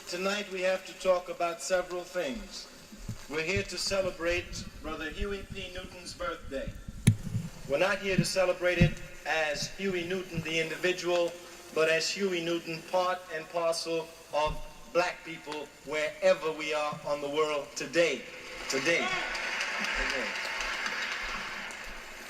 Tonight we have to talk about several things. We're here to celebrate Brother Huey P. Newton's birthday. We're not here to celebrate it as Huey Newton the individual, but as Huey Newton, part and parcel of black people wherever we are on the world today.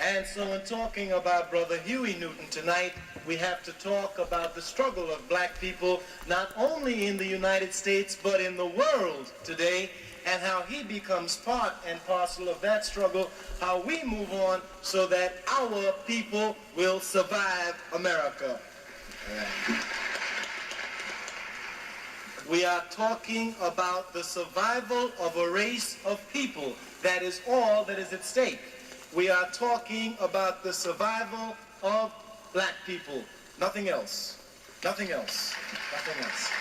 And so in talking about Brother Huey Newton tonight, we have to talk about the struggle of black people, not only in the United States, but in the world today, and how he becomes part and parcel of that struggle, how we move on so that our people will survive America. We are talking about the survival of a race of people. That is all that is at stake. We are talking about the survival of black people. Nothing else. Nothing else. Nothing else.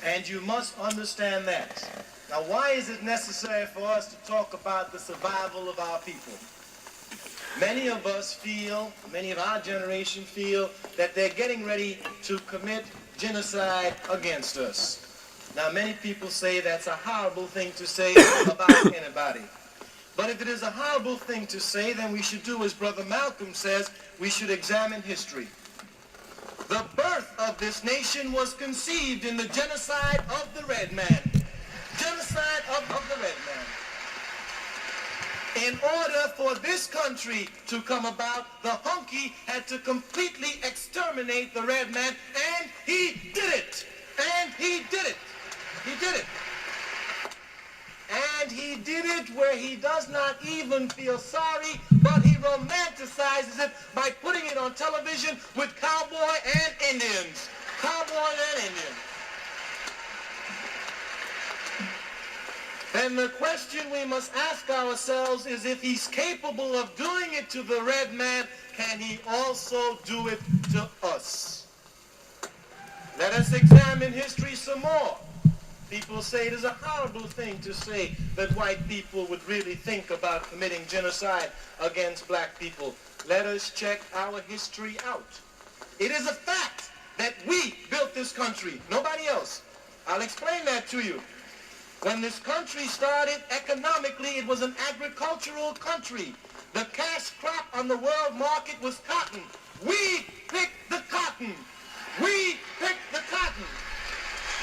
And you must understand that. Now, why is it necessary for us to talk about the survival of our people? Many of us feel, many of our generation feel, that they're getting ready to commit genocide against us. Now, many people say that's a horrible thing to say about anybody. But if it is a horrible thing to say, then we should do as Brother Malcolm says, we should examine history. The birth of this nation was conceived in the genocide of the red man. Genocide of the red man. In order for this country to come about, the hunky had to completely exterminate the red man, and he did it. And he did it. He did it. And he did it where he does not even feel sorry, but he romanticizes it by putting it on television with cowboy and Indians. Cowboy and Indians. And the question we must ask ourselves is, if he's capable of doing it to the red man, can he also do it to us? Let us examine history some more. People say it is a horrible thing to say that white people would really think about committing genocide against black people. Let us check our history out. It is a fact that we built this country, nobody else. I'll explain that to you. When this country started, economically, it was an agricultural country. The cash crop on the world market was cotton. We picked the cotton. We picked the cotton.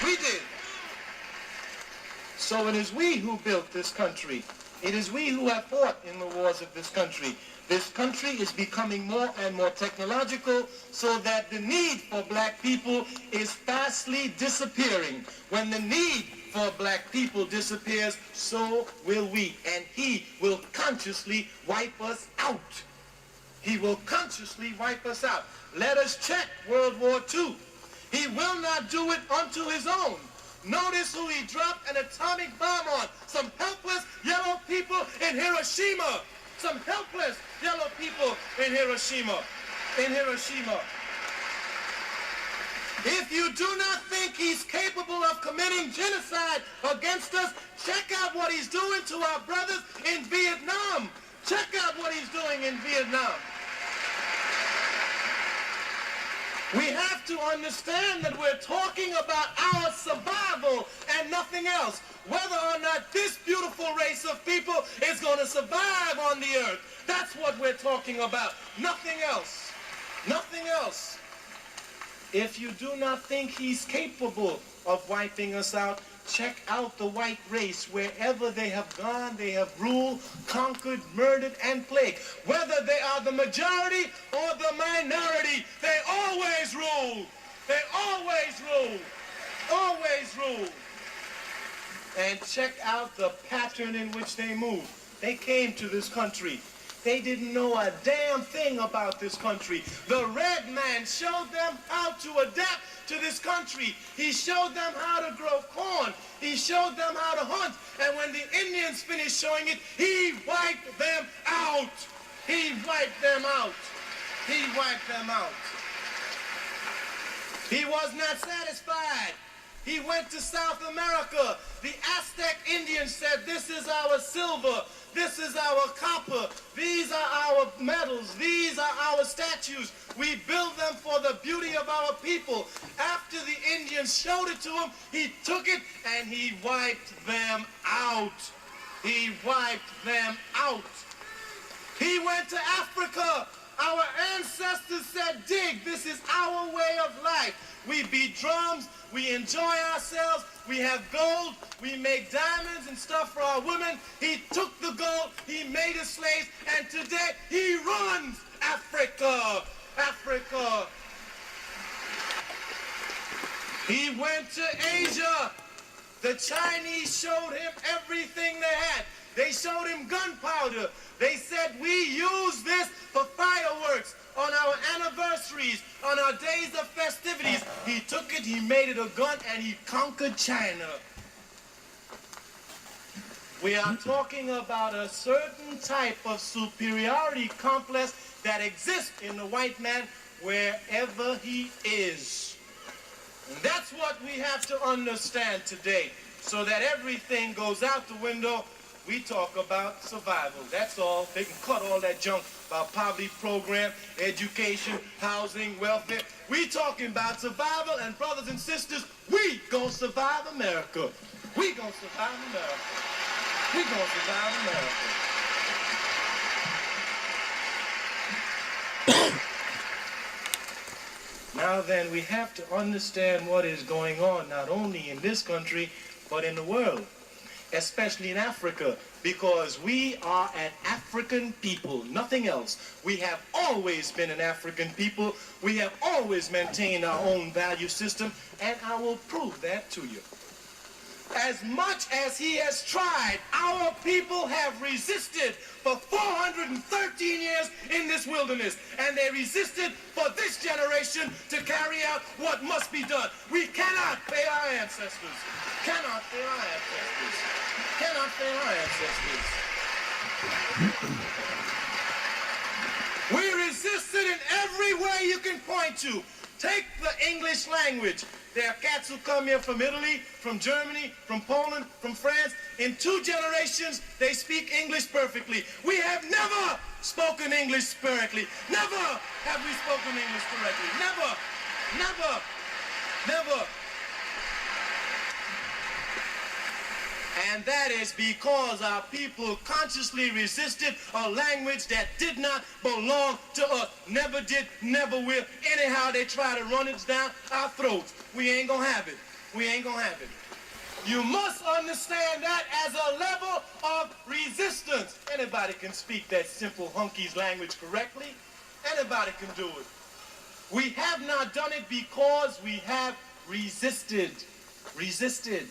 We did. So it is we who built this country. It is we who have fought in the wars of this country. This country is becoming more and more technological, so that the need for black people is fastly disappearing. When the need for black people disappears, so will we. And he will consciously wipe us out. He will consciously wipe us out. Let us check World War II. He will not do it unto his own. Notice who he dropped an atomic bomb on. Some helpless yellow people in Hiroshima. Some helpless yellow people in Hiroshima. In Hiroshima. If you do not think he's capable of committing genocide against us, check out what he's doing to our brothers in Vietnam. Check out what he's doing in Vietnam. We have to understand that we're talking about our survival and nothing else. Whether or not this beautiful race of people is going to survive on the earth. That's what we're talking about. Nothing else. Nothing else. If you do not think he's capable of wiping us out, check out the white race. Wherever they have gone, they have ruled, conquered, murdered, and plagued. Whether they are the majority or the minority, they always rule. They always rule. Always rule. And check out the pattern in which they move. They came to this country. They didn't know a damn thing about this country. The red man showed them how to adapt to this country. He showed them how to grow corn. He showed them how to hunt. And when the Indians finished showing it, he wiped them out. He wiped them out. He wiped them out. He was not satisfied. He went to South America. The Aztec Indians said, "This is our silver. This is our copper. These are our medals. These are our statues. We build them for the beauty of our people. After the Indians showed it to him, he took it and he wiped them out. He wiped them out. He went to Africa. Our ancestors said, dig, this is our way of life. We beat drums, we enjoy ourselves, we have gold, we make diamonds and stuff for our women. He took the gold, he made us slaves, and today he runs Africa. Africa. He went to Asia. The Chinese showed him everything they had. They showed him gunpowder. They said, we use this for fireworks on our anniversaries, on our days of festivities. He took it, he made it a gun, and he conquered China. We are talking about a certain type of superiority complex that exists in the white man wherever he is. And that's what we have to understand today, so that everything goes out the window. We talk about survival. That's all. They can cut all that junk about poverty program, education, housing, welfare. We talking about survival, and brothers and sisters, we gonna survive America. We gonna survive America. We gonna survive America. Now then, we have to understand what is going on, not only in this country, but in the world, especially in Africa, because we are an African people, nothing else. We have always been an African people. We have always maintained our own value system, and I will prove that to you. As much as he has tried, our people have resisted for 413 years in this wilderness, and they resisted for this generation to carry out what must be done. We cannot fail our ancestors. Cannot fail our ancestors. Cannot fail our ancestors. We resisted in every way you can point to. Take the English language. There are cats who come here from Italy, from Germany, from Poland, from France. In 2 generations, they speak English perfectly. We have never spoken English correctly. Never have we spoken English correctly. Never, never, never. And that is because our people consciously resisted a language that did not belong to us. Never did, never will. Anyhow, they try to run it down our throats. We ain't gonna have it. We ain't gonna have it. You must understand that as a level of resistance. Anybody can speak that simple hunky's language correctly. Anybody can do it. We have not done it because we have resisted. Resisted.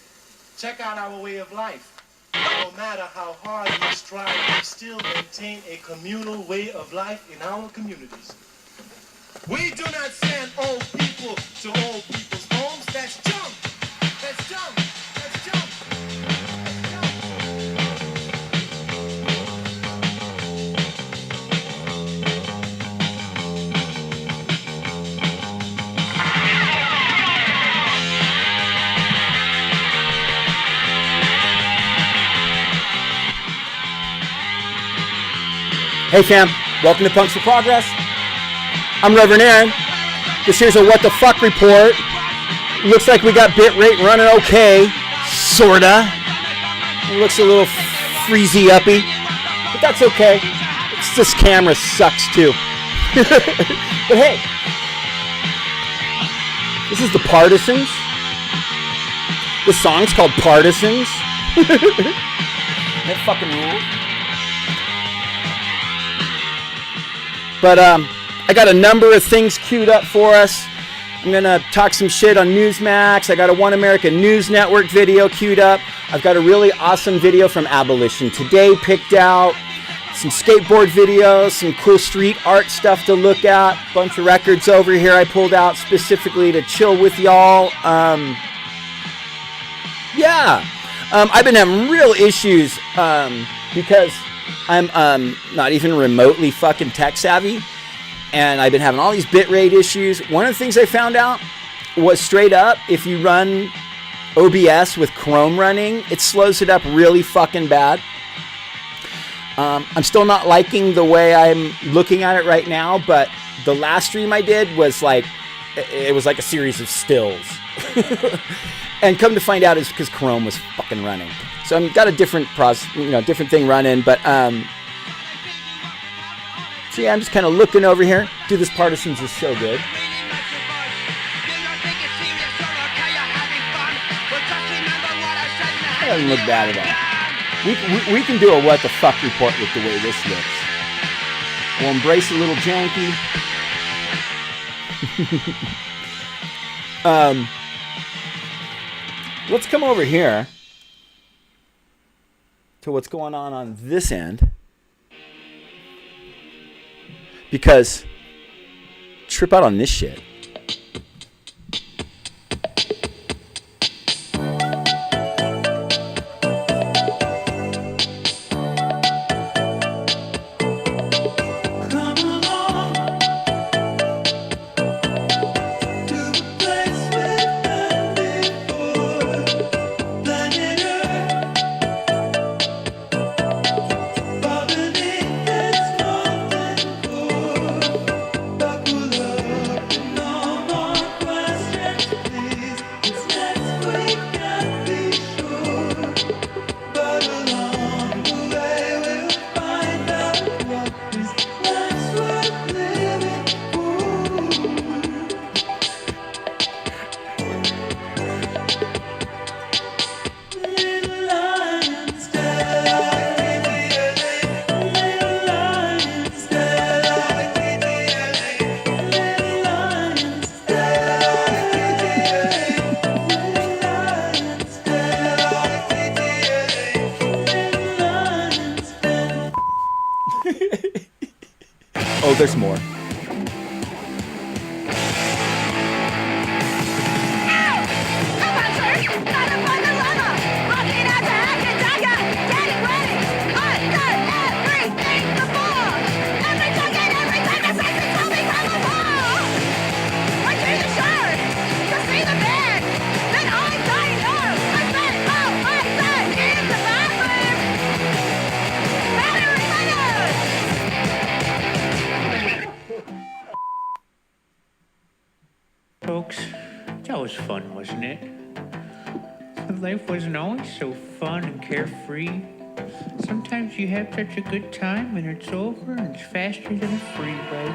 Check out our way of life. No matter how hard we strive, we still maintain a communal way of life in our communities. We do not send old people to old people's homes. That's junk. That's junk. That's junk. Hey fam, welcome to Punks for Progress. I'm Reverend Aaron. This here's a what the fuck report. Looks like we got bitrate running okay, sorta. It looks a little freezy uppy, but that's okay. This camera sucks too. But hey, this is the Partisans. This song's called Partisans. That fucking rules. But I got a number of things queued up for us. I'm going to talk some shit on Newsmax. I got a One American News Network video queued up. I've got a really awesome video from Abolition Today picked out. Some skateboard videos, some cool street art stuff to look at. Bunch of records over here I pulled out specifically to chill with y'all. I've been having real issues because I'm not even remotely fucking tech savvy, and I've been having all these bitrate issues. One of the things I found out was straight up, if you run OBS with Chrome running, it slows it up really fucking bad. I'm still not liking the way I'm looking at it right now, but the last stream I did was like, it was like a series of stills. And come to find out it's because Chrome was fucking running. So I've got a different different thing running, but so yeah, I'm just kind of looking over here. Dude, this Partisans is so good. That doesn't look bad at all. We can do a what the fuck report with the way this looks. We'll embrace a little janky. Let's come over here to what's going on this end. Because trip out on this shit. Oh, there's more. Folks, that was fun, wasn't it? Life wasn't always so fun and carefree. Sometimes you have such a good time and it's over and it's faster than a freeway.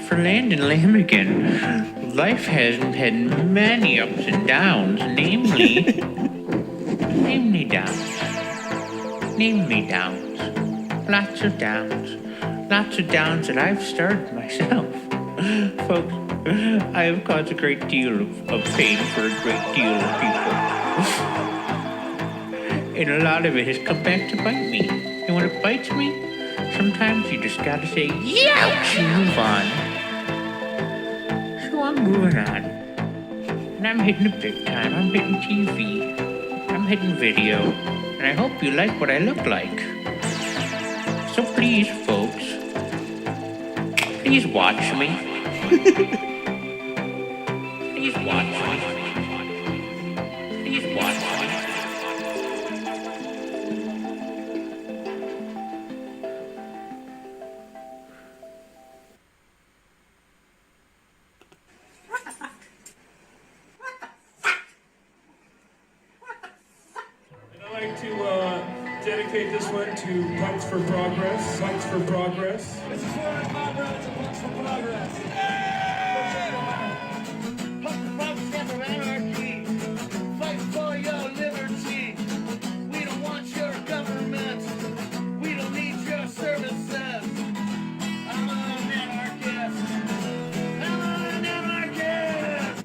For Landon Lamigan, life has had many ups and downs, namely downs. Lots of downs that I've started myself. Folks, I have caused a great deal of pain for a great deal of people. And a lot of it has come back to bite me. And when it bites me, sometimes you just gotta say, ouch, and move on. So I'm moving on. And I'm hitting the big time. I'm hitting TV. I'm hitting video. And I hope you like what I look like. So please, folks, please watch me. Please watch me. Please watch me. I'd like to dedicate this one to Punks for Progress. Punks for Progress. This is for my brothers and Punks for Progress. Punks for Progress stand for anarchy. Fight for your liberty. We don't want your government. We don't need your services. I'm an anarchist. I'm an anarchist.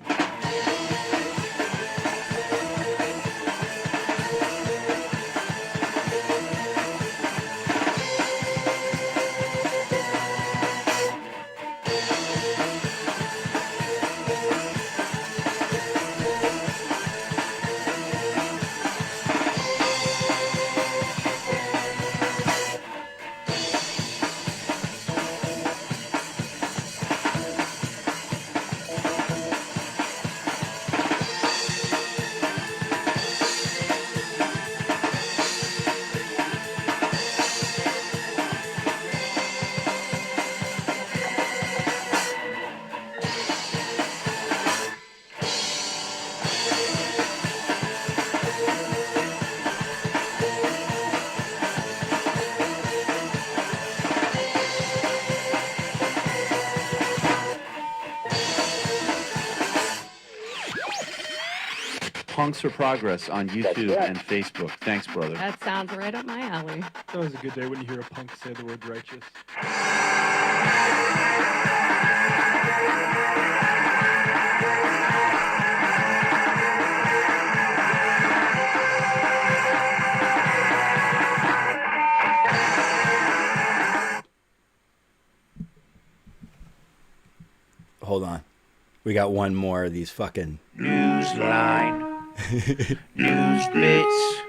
Punks for Progress on YouTube and Facebook. Thanks, brother. That sounds right up my alley. It's always a good day when you hear a punk say the word righteous. Hold on. We got one more of these fucking... Newsline. News bits.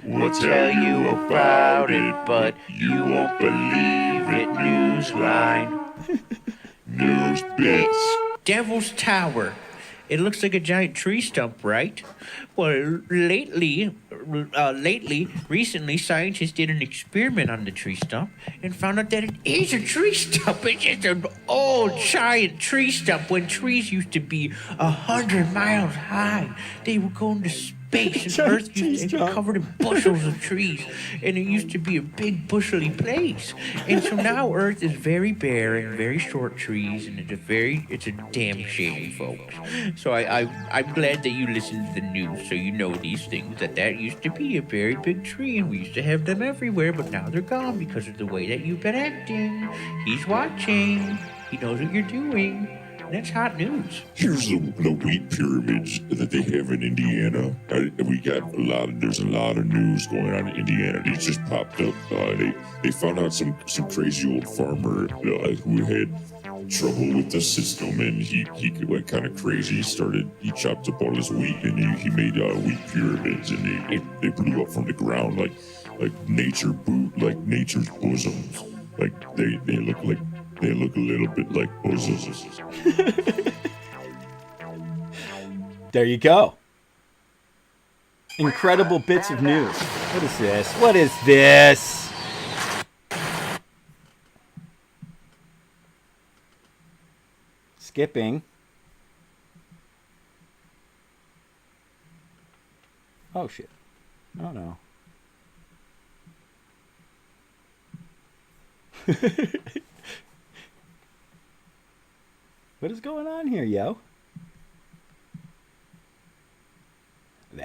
We'll tell you about it, but you won't believe it. Newsline. News bits. Devil's Tower. It looks like a giant tree stump, right? Well, recently, scientists did an experiment on the tree stump and found out that it is a tree stump. It's just an old giant tree stump when trees used to be 100 miles high. They were going to space, and Earth used to be covered in bushels of trees, and it used to be a big bushely place. And so now Earth is very barren, very short trees, and it's a damn shame, folks. So I'm glad that you listen to the news, so you know these things, that used to be a very big tree, and we used to have them everywhere, but now they're gone because of the way that you've been acting. He's watching. He knows what you're doing. That's hot news. Here's the wheat pyramids that they have in Indiana. There's a lot of news going on in Indiana. They just popped up. They found out some crazy old farmer who had trouble with the system, and he went kind of crazy. He chopped up all his wheat, and he made wheat pyramids, and they blew up from the ground like nature's bosoms. Like they look a little bit like bosoms. There you go. Incredible bits of news. What is this? What is this? Skipping. Oh, shit. Oh, no. What is going on here, yo? Nah.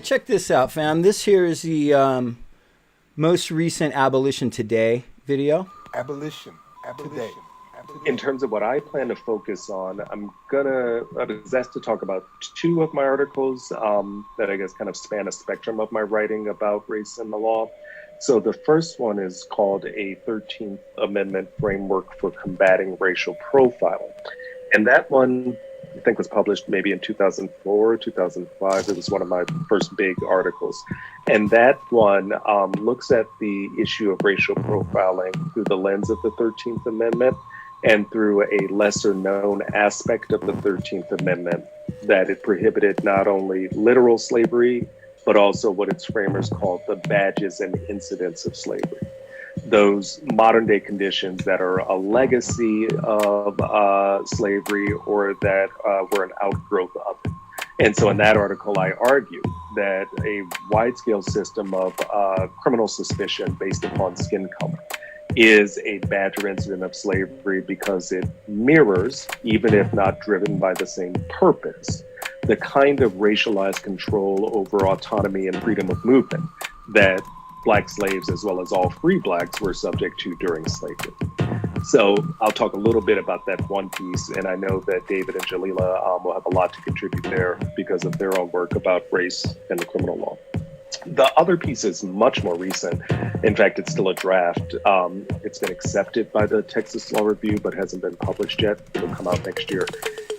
check this out, fam. This here is the most recent Abolition Today video. Abolition Today. In terms of what I plan to focus on, I was asked to talk about two of my articles that I guess kind of span a spectrum of my writing about race and the law. So the first one is called a 13th Amendment Framework for Combating Racial Profiling. And that one, I think, was published maybe in 2004, 2005. It was one of my first big articles. And that one looks at the issue of racial profiling through the lens of the 13th Amendment and through a lesser known aspect of the 13th Amendment, that it prohibited not only literal slavery, but also what its framers called the badges and incidents of slavery. Those modern day conditions that are a legacy of slavery or that were an outgrowth of it. And so in that article, I argue that a wide-scale system of criminal suspicion based upon skin color is a badge or incident of slavery because it mirrors, even if not driven by the same purpose, the kind of racialized control over autonomy and freedom of movement that Black slaves, as well as all free Blacks, were subject to during slavery. So I'll talk a little bit about that one piece, and I know that David and Jalila will have a lot to contribute there because of their own work about race and the criminal law. The other piece is much more recent. In fact, it's still a draft. It's been accepted by the Texas Law Review, but hasn't been published yet. It'll come out next year.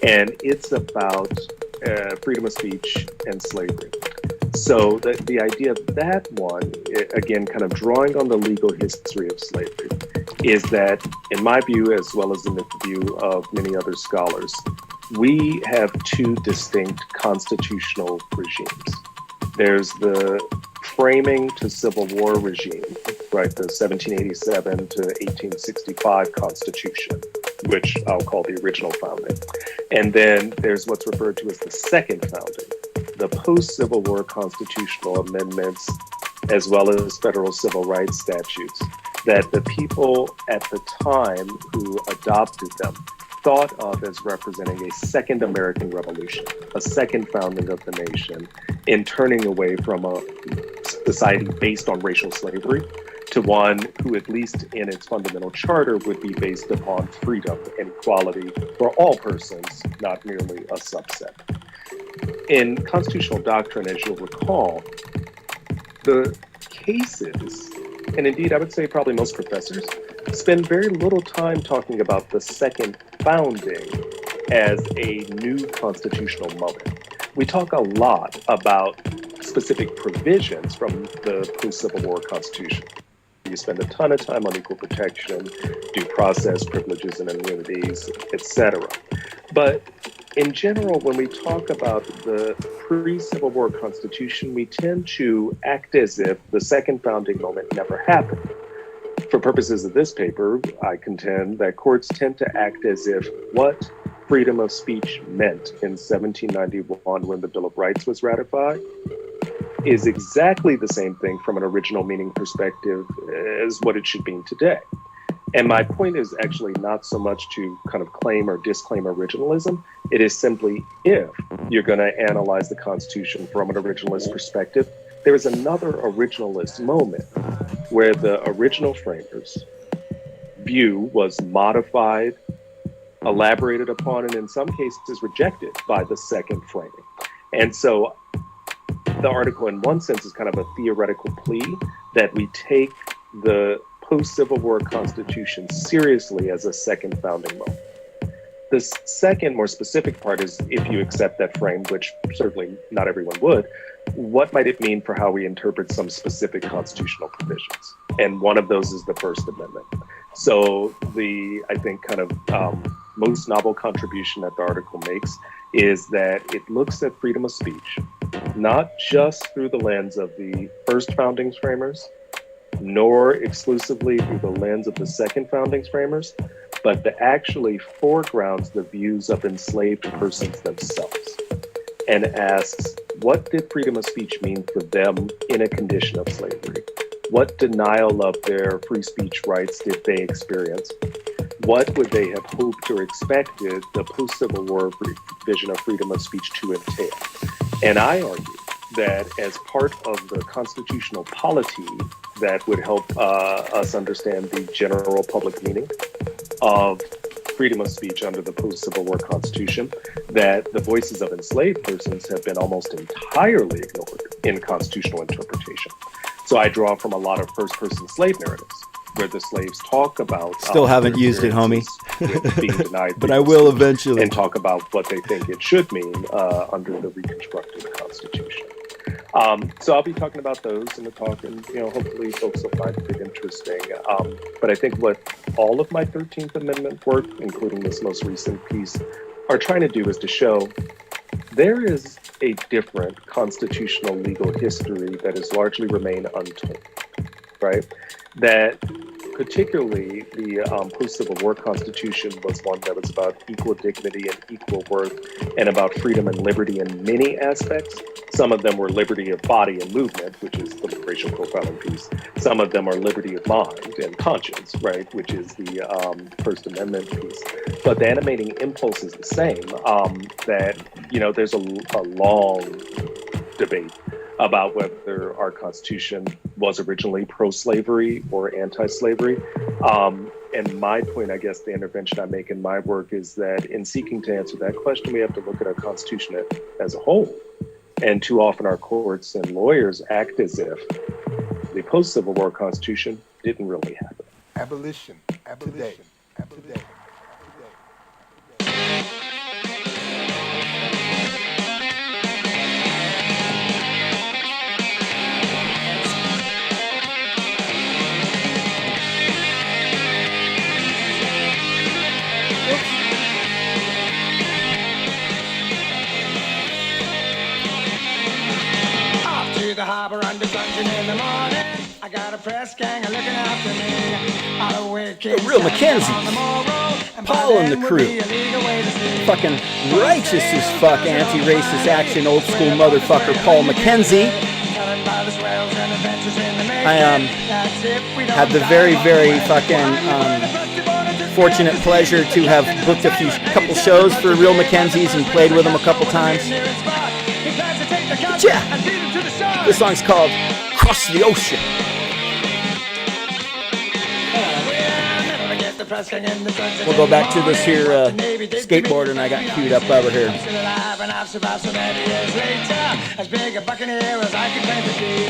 And it's about freedom of speech and slavery. So the idea of that one, again, kind of drawing on the legal history of slavery, is that, in my view, as well as in the view of many other scholars, we have two distinct constitutional regimes. There's the framing to Civil War regime, right, the 1787 to 1865 Constitution, which I'll call the original founding. And then there's what's referred to as the second founding, the post-Civil War constitutional amendments, as well as federal civil rights statutes, that the people at the time who adopted them thought of as representing a second American Revolution, a second founding of the nation, in turning away from a society based on racial slavery to one who, at least in its fundamental charter, would be based upon freedom and equality for all persons, not merely a subset. In constitutional doctrine, as you'll recall, the cases, and indeed I would say probably most professors, spend very little time talking about the second founding as a new constitutional moment. We talk a lot about specific provisions from the post-Civil War Constitution. You spend a ton of time on equal protection, due process, privileges and immunities, etc. But in general, when we talk about the pre-Civil War Constitution, we tend to act as if the second founding moment never happened. For purposes of this paper, I contend that courts tend to act as if what freedom of speech meant in 1791 when the Bill of Rights was ratified is exactly the same thing from an original meaning perspective as what it should mean today. And my point is actually not so much to kind of claim or disclaim originalism. It is simply, if you're going to analyze the Constitution from an originalist perspective, there is another originalist moment where the original framers' view was modified, elaborated upon, and in some cases rejected by the second framing. And so the article in one sense is kind of a theoretical plea that we take the post-Civil War Constitution seriously as a second founding moment. The second, more specific part is, if you accept that frame, which certainly not everyone would, what might it mean for how we interpret some specific constitutional provisions? And one of those is the First Amendment. So the, I think, kind of most novel contribution that the article makes is that it looks at freedom of speech, not just through the lens of the first founding framers, nor exclusively through the lens of the second founding framers, but that actually foregrounds the views of enslaved persons themselves and asks, what did freedom of speech mean for them in a condition of slavery? What denial of their free speech rights did they experience? What would they have hoped or expected the post-Civil War vision of freedom of speech to entail? And I argue that as part of the constitutional polity that would help us understand the general public meaning of freedom of speech under the post-Civil War Constitution, that the voices of enslaved persons have been almost entirely ignored in constitutional interpretation. So I draw from a lot of first-person slave narratives, where the slaves talk about still haven't used it, homie, with being denied but I will eventually, and talk about what they think it should mean under the Reconstructed Constitution. So I'll be talking about those in the talk, and hopefully folks will find it interesting. But I think what all of my 13th Amendment work, including this most recent piece, are trying to do is to show there is a different constitutional legal history that has largely remained untold, right? That particularly the post-Civil War Constitution was one that was about equal dignity and equal worth and about freedom and liberty in many aspects. Some of them were liberty of body and movement, which is the racial profiling piece. Some of them are liberty of mind and conscience, right, which is the First Amendment piece. But the animating impulse is the same, that, there's a long debate about whether our Constitution was originally pro-slavery or anti-slavery. And my point, I guess, the intervention I make in my work is that in seeking to answer that question, we have to look at our Constitution as a whole. And too often our courts and lawyers act as if the post-Civil War Constitution didn't really happen. Abolition. Today. Today. The harbor under dungeon in the morning. I got a press gang looking after me. I'll wake the real Mackenzie, Paul and the crew, fucking righteous as fuck, anti-racist action, old school motherfucker, Paul Mackenzie. I had the very, very fucking fortunate pleasure to have booked a couple shows for Real Mackenzies and played with them a couple times. Yeah. This song's called Cross the Ocean. We'll go back to this here skateboarder, and I got queued up over here. As big a buccaneer as I could claim to be.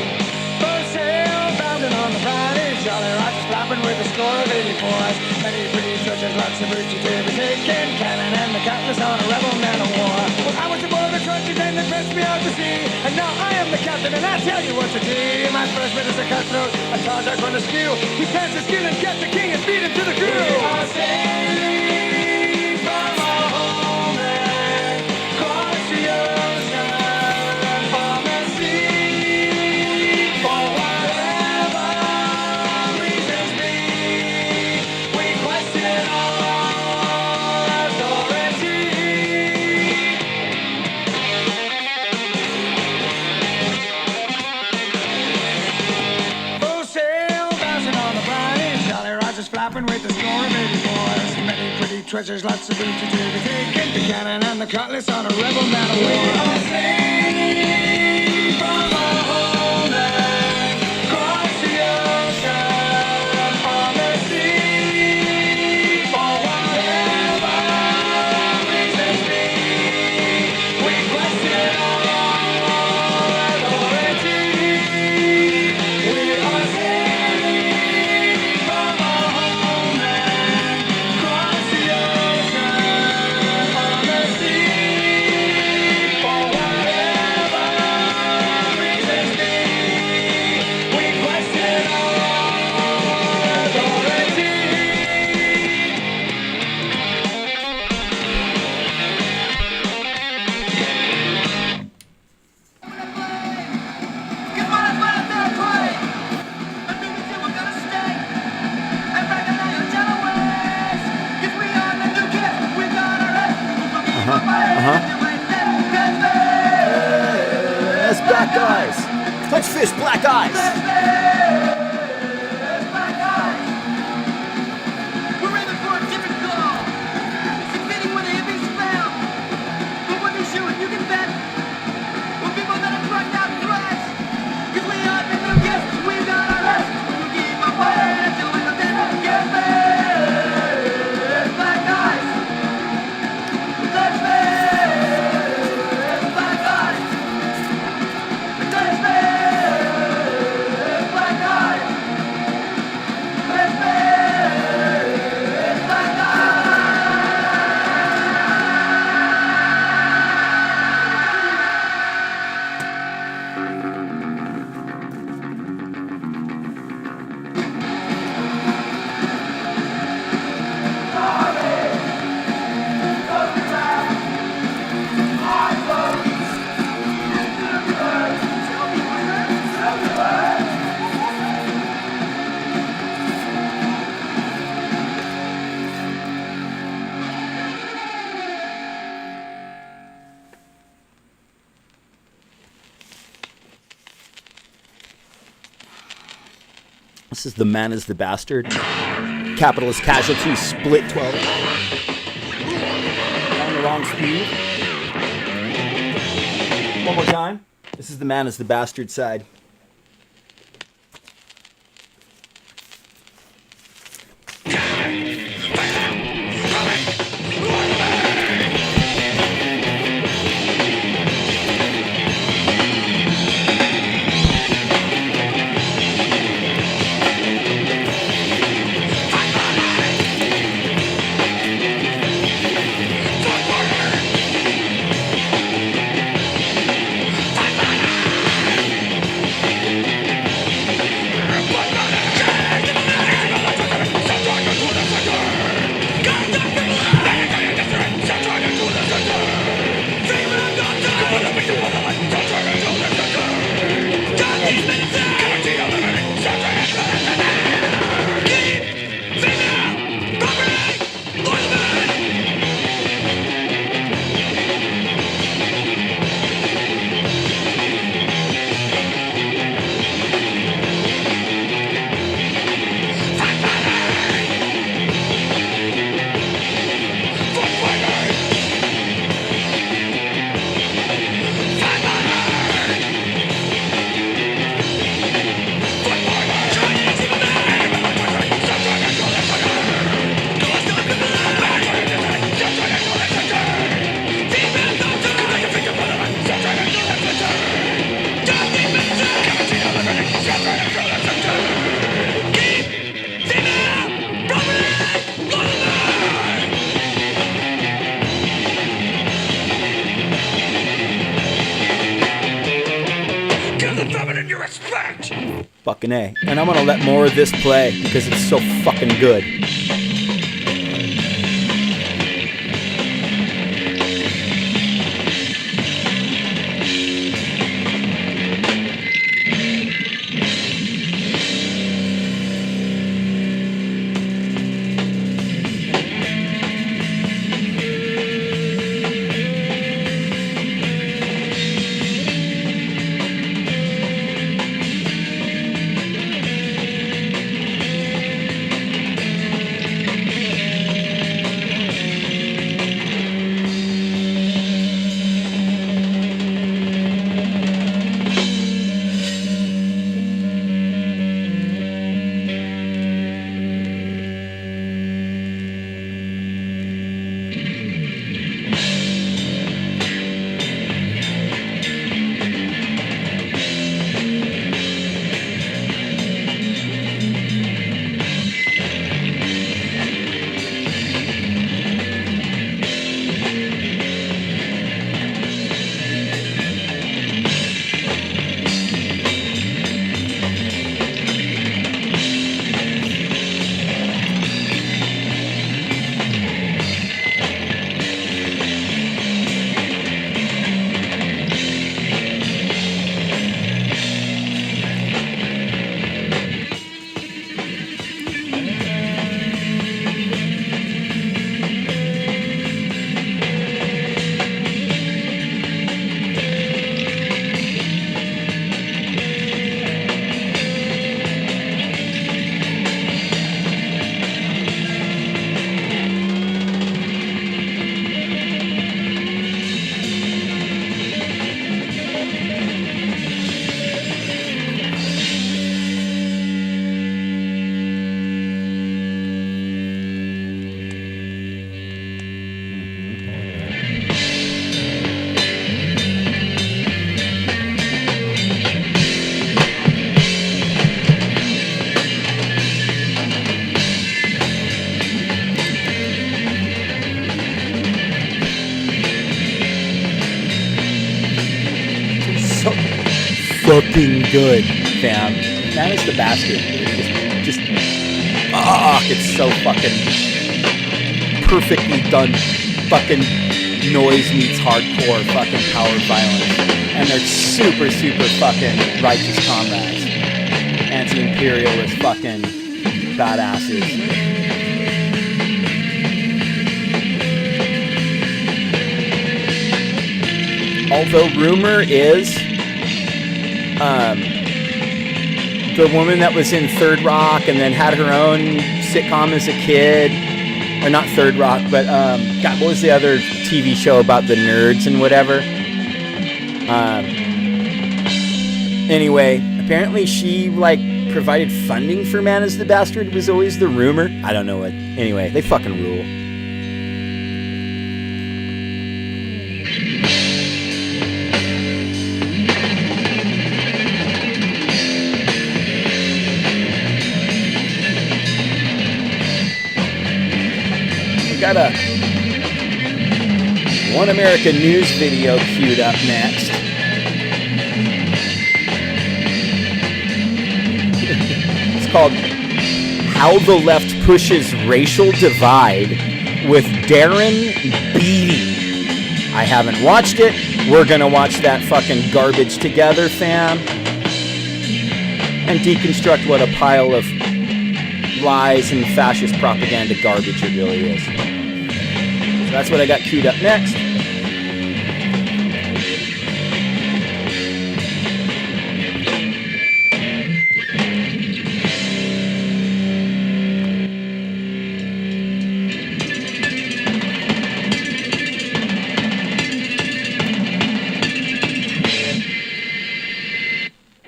Full sail, bounding on the Friday. Jolly Rogers flopping with a score of 84s. Many pretty churches, lots of booty to be taken. Cannon and the cutlass on a rebel man of war. Well, I was aboard the crutches and they pressed me out to sea. And now I am the captain and I tell you what to do. My first mate is a cutthroat, a Tarjak on the skew. He plants his skill and get the king and feed him to the crew. We are sailing from our homeland, across the ocean, on the sea, for whatever reasons be, we question all authority. Full sail, bouncing on the briny, Jolly Rogers flopping with the score of 84s. Many pretty treasures, lots of booty to be taken. The cannon and the cutlass on a rebel man of war. We are sailing from our homeland, across the ocean, on the sea, for whatever reasons be, we question all authority. We are sailing from our homeland, across the ocean, on the sea, for whatever reasons be, we question all authority. That's Black Eyes. Touch Fist, Black Eyes. We're aiming for a different goal. Succeeding where the hippies fail. But when they shoot, you can bet. When people that are drugged out This is The Man is the Bastard. Capitalist Casualty split 12. On the wrong speed. One more time. This is The Man is the Bastard side. Fucking A. And I'm gonna let more of this play because it's so fucking good. Fucking good, fam. Man is the Bastard. It's so fucking perfectly done. Fucking noise meets hardcore fucking power violence, and they're super fucking righteous comrades, anti-imperialist fucking badasses. Although rumor is the woman that was in Third Rock and then had her own sitcom as a kid. Or not Third Rock, but God, what was the other TV show about the nerds and whatever? Anyway, apparently she like provided funding for Man is the Bastard was always the rumor. I don't know what. Anyway, they fucking rule. Got a One America News video queued up next. It's called How the Left Pushes Racial Divide with Darren Beattie. I haven't watched it. We're gonna watch that fucking garbage together, fam. And deconstruct what a pile of lies and fascist propaganda garbage it really is. So that's what I got queued up next.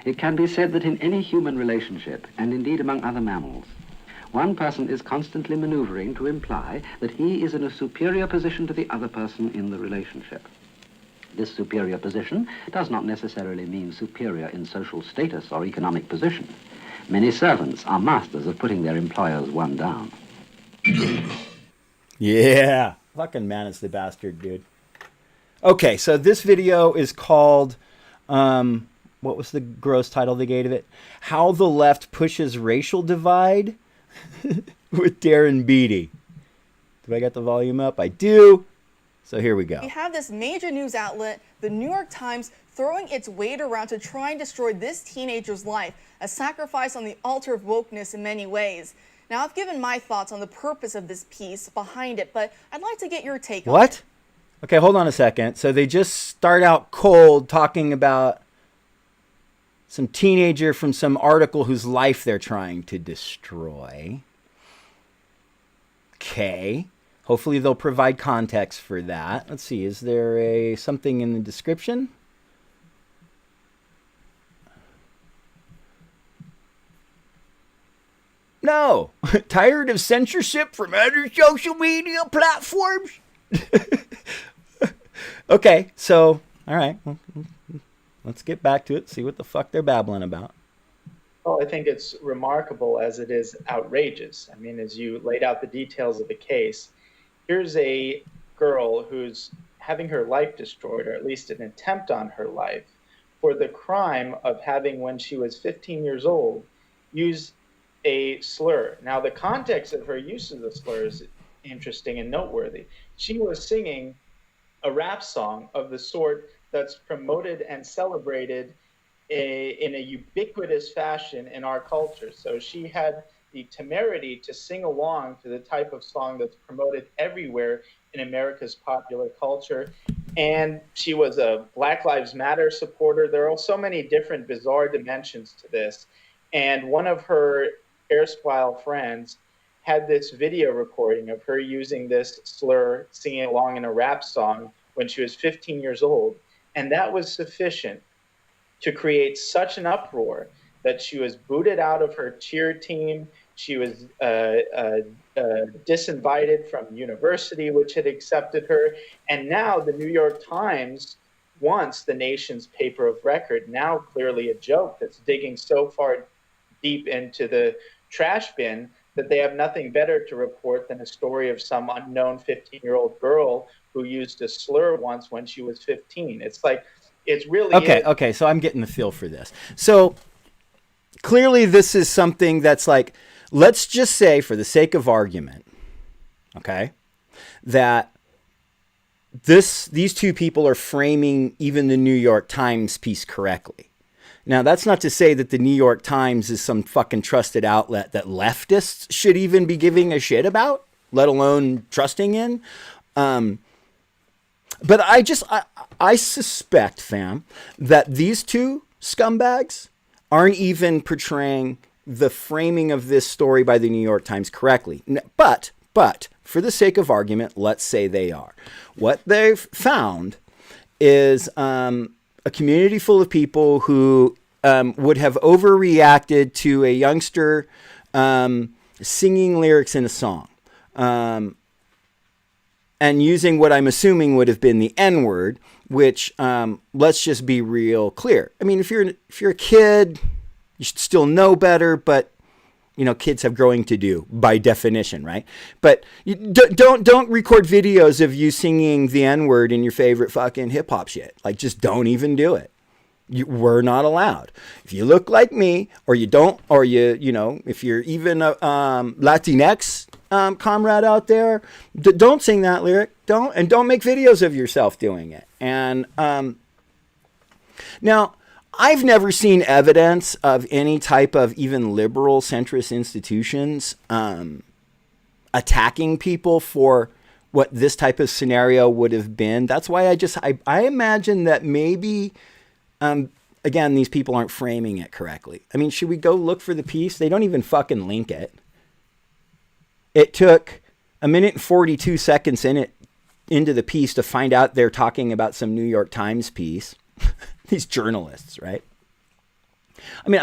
It can be said that in any human relationship, and indeed among other mammals, one person is constantly maneuvering to imply that he is in a superior position to the other person in the relationship. This superior position does not necessarily mean superior in social status or economic position. Many servants are masters of putting their employers one down. Yeah. Fucking Man is the Bastard, dude. Okay, so this video is called, what was the gross title they gave it? How the Left Pushes Racial Divide with Darren Beattie. Do I got the volume up? I do. So here we go. We have this major news outlet, the New York Times, throwing its weight around to try and destroy this teenager's life, a sacrifice on the altar of wokeness in many ways. Now, I've given my thoughts on the purpose of this piece behind it, but I'd like to get your take on it. What? Okay, hold on a second. So they just start out cold talking about some teenager from some article whose life they're trying to destroy. Okay. Hopefully they'll provide context for that. Let's see. Is there something in the description? No. Tired of censorship from other social media platforms? Okay. So, all right. Let's get back to it, see what the fuck they're babbling about. Well, I think it's remarkable as it is outrageous. I mean, as you laid out the details of the case, here's a girl who's having her life destroyed, or at least an attempt on her life, for the crime of having, when she was 15 years old, used a slur. Now, the context of her use of the slur is interesting and noteworthy. She was singing a rap song of the sort that's promoted and celebrated in a ubiquitous fashion in our culture. So she had the temerity to sing along to the type of song that's promoted everywhere in America's popular culture. And she was a Black Lives Matter supporter. There are so many different bizarre dimensions to this. And one of her erstwhile friends had this video recording of her using this slur, singing along in a rap song when she was 15 years old. And that was sufficient to create such an uproar that she was booted out of her cheer team. She was disinvited from university, which had accepted her. And now the New York Times, once the nation's paper of record, now clearly a joke that's digging so far deep into the trash bin that they have nothing better to report than a story of some unknown 15-year-old girl who used a slur once when she was 15. It's like, it's really... Okay, so I'm getting the feel for this. So clearly this is something that's like, let's just say for the sake of argument, okay, that these two people are framing even the New York Times piece correctly. Now, that's not to say that the New York Times is some fucking trusted outlet that leftists should even be giving a shit about, let alone trusting in. But I suspect, fam, that these two scumbags aren't even portraying the framing of this story by the New York Times correctly. But for the sake of argument, let's say they are. What they've found is a community full of people who would have overreacted to a youngster singing lyrics in a song. And using what I'm assuming would have been the N-word, which let's just be real clear. I mean, if you're a kid, you should still know better, but you know, kids have growing to do by definition, right? But you don't record videos of you singing the N-word in your favorite fucking hip hop shit. Like, just don't even do it. We're not allowed. If you look like me, or you don't, or you know, if you're even a Latinx comrade out there, don't sing that lyric. Don't make videos of yourself doing it. And now, I've never seen evidence of any type of even liberal centrist institutions attacking people for what this type of scenario would have been. That's why I imagine that maybe, again, these people aren't framing it correctly. I mean, should we go look for the piece? They don't even fucking link it. It took 1 minute and 42 seconds into the piece to find out they're talking about some New York Times piece. These journalists, right? I mean,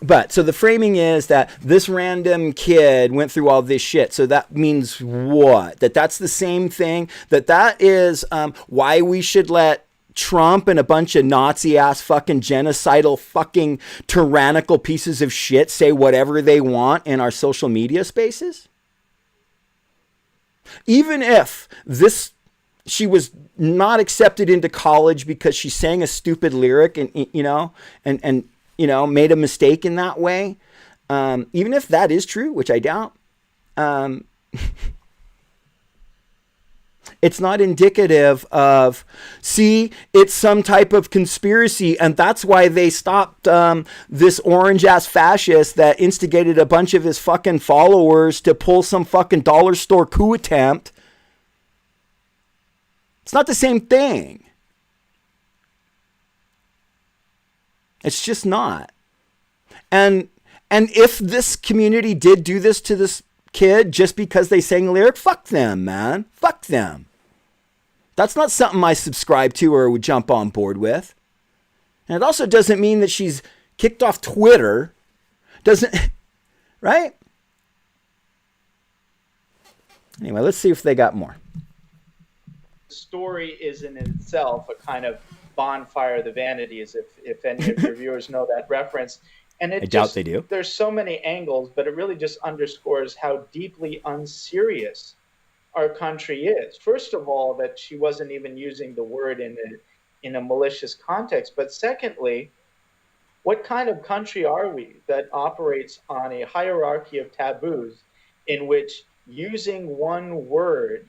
but so the framing is that this random kid went through all this shit. So that means what? That's the same thing. That is why we should let Trump and a bunch of Nazi ass fucking genocidal fucking tyrannical pieces of shit say whatever they want in our social media spaces? Even if she was not accepted into college because she sang a stupid lyric and you know made a mistake in that way, even if that is true, which I doubt, it's not indicative of, see, it's some type of conspiracy, and that's why they stopped this orange-ass fascist that instigated a bunch of his fucking followers to pull some fucking dollar store coup attempt. It's not the same thing. It's just not. And if this community did do this to this kid just because they sang a lyric, fuck them, man. Fuck them. That's not something I subscribe to or would jump on board with. And it also doesn't mean that she's kicked off Twitter. Doesn't, right? Anyway, let's see if they got more. Story is in itself a kind of bonfire of the vanities, if any of your viewers know that reference. And I doubt they do. There's so many angles, but it really just underscores how deeply unserious our country is. First of all, that she wasn't even using the word in a malicious context. But secondly, what kind of country are we that operates on a hierarchy of taboos in which using one word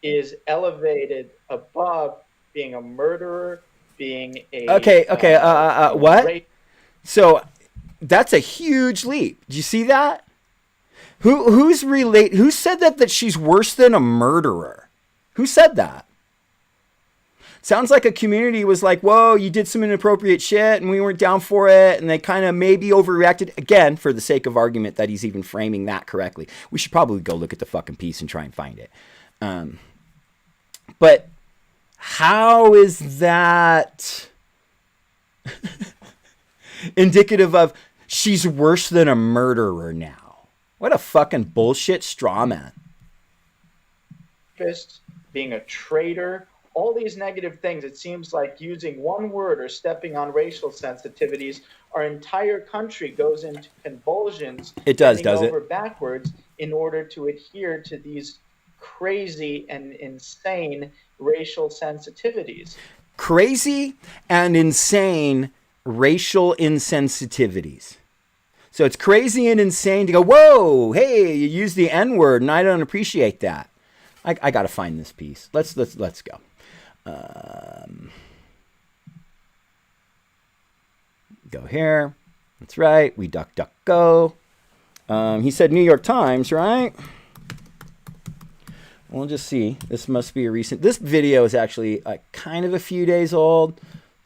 is elevated above being a murderer, being a what? So that's a huge leap. Did you see that? Who said that she's worse than a murderer? Who said that? Sounds like a community was like, whoa, you did some inappropriate shit and we weren't down for it, and they kind of maybe overreacted. Again, for the sake of argument that he's even framing that correctly. We should probably go look at the fucking piece and try and find it. But how is that indicative of she's worse than a murderer now? What a fucking bullshit straw man. Being a traitor, all these negative things. It seems like using one word or stepping on racial sensitivities, our entire country goes into convulsions. It does it? Over backwards in order to adhere to these crazy and insane racial sensitivities. Crazy and insane racial insensitivities. So it's crazy and insane to go, whoa, hey, you use the N-word, and I don't appreciate that. I got to find this piece. Let's go. Go here. That's right. We duck, go. He said New York Times, right? We'll just see. This must be a recent. This video is actually kind of a few days old.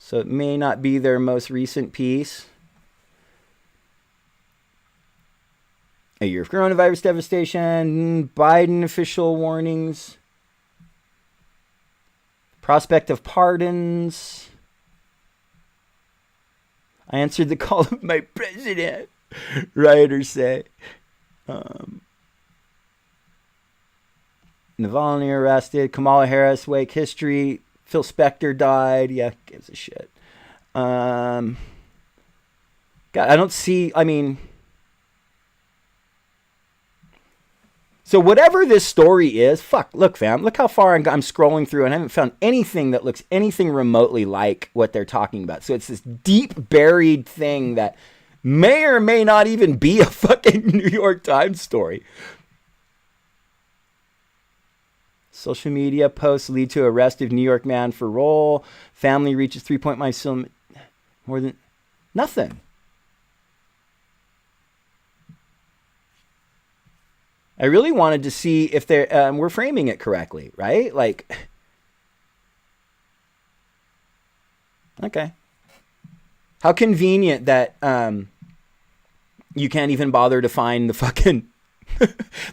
So it may not be their most recent piece. A year of coronavirus devastation, Biden official warnings, prospect of pardons. I answered the call of my president, rioters say. Navalny arrested, Kamala Harris, wake history, Phil Spector died. Yeah, gives a shit. God, I don't see, I mean... So whatever this story is, look, fam, look how far I'm scrolling through and I haven't found anything that looks anything remotely like what they're talking about. So it's this deep buried thing that may or may not even be a fucking New York Times story. Social media posts lead to arrest of New York man for role. Family reaches 3.5 million, more than nothing. I really wanted to see if we're framing it correctly, right? Like, okay. How convenient that you can't even bother to find the fucking...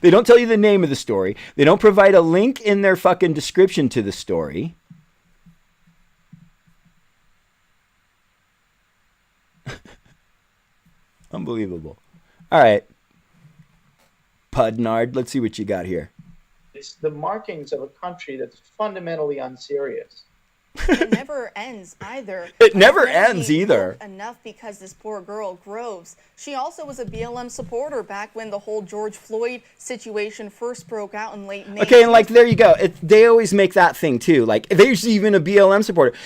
They don't tell you the name of the story. They don't provide a link in their fucking description to the story. Unbelievable. All right. Pudnard, let's see what you got here. It's the markings of a country that's fundamentally unserious. It never ends either. It never ends either. Enough because this poor girl, Groves, she also was a BLM supporter back when the whole George Floyd situation first broke out in late May. Okay, and like, there you go. They always make that thing too. Like, there's even a BLM supporter.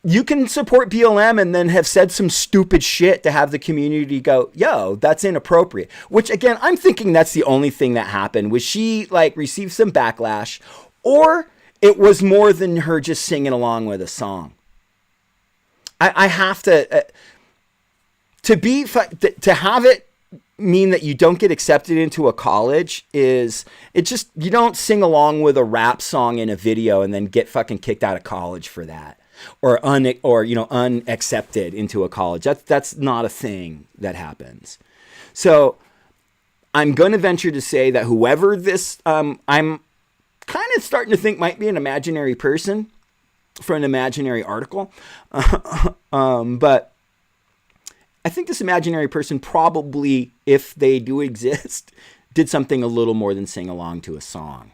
You can support BLM and then have said some stupid shit to have the community go, yo, that's inappropriate. Which, again, I'm thinking that's the only thing that happened. Was she, like, received some backlash? Or it was more than her just singing along with a song. I have to... to have it mean that you don't get accepted into a college is... It just... You don't sing along with a rap song in a video and then get fucking kicked out of college for that. Or unaccepted into a college. That's not a thing that happens. So I'm going to venture to say that whoever this, I'm kind of starting to think might be an imaginary person for an imaginary article. But I think this imaginary person probably, if they do exist, did something a little more than sing along to a song.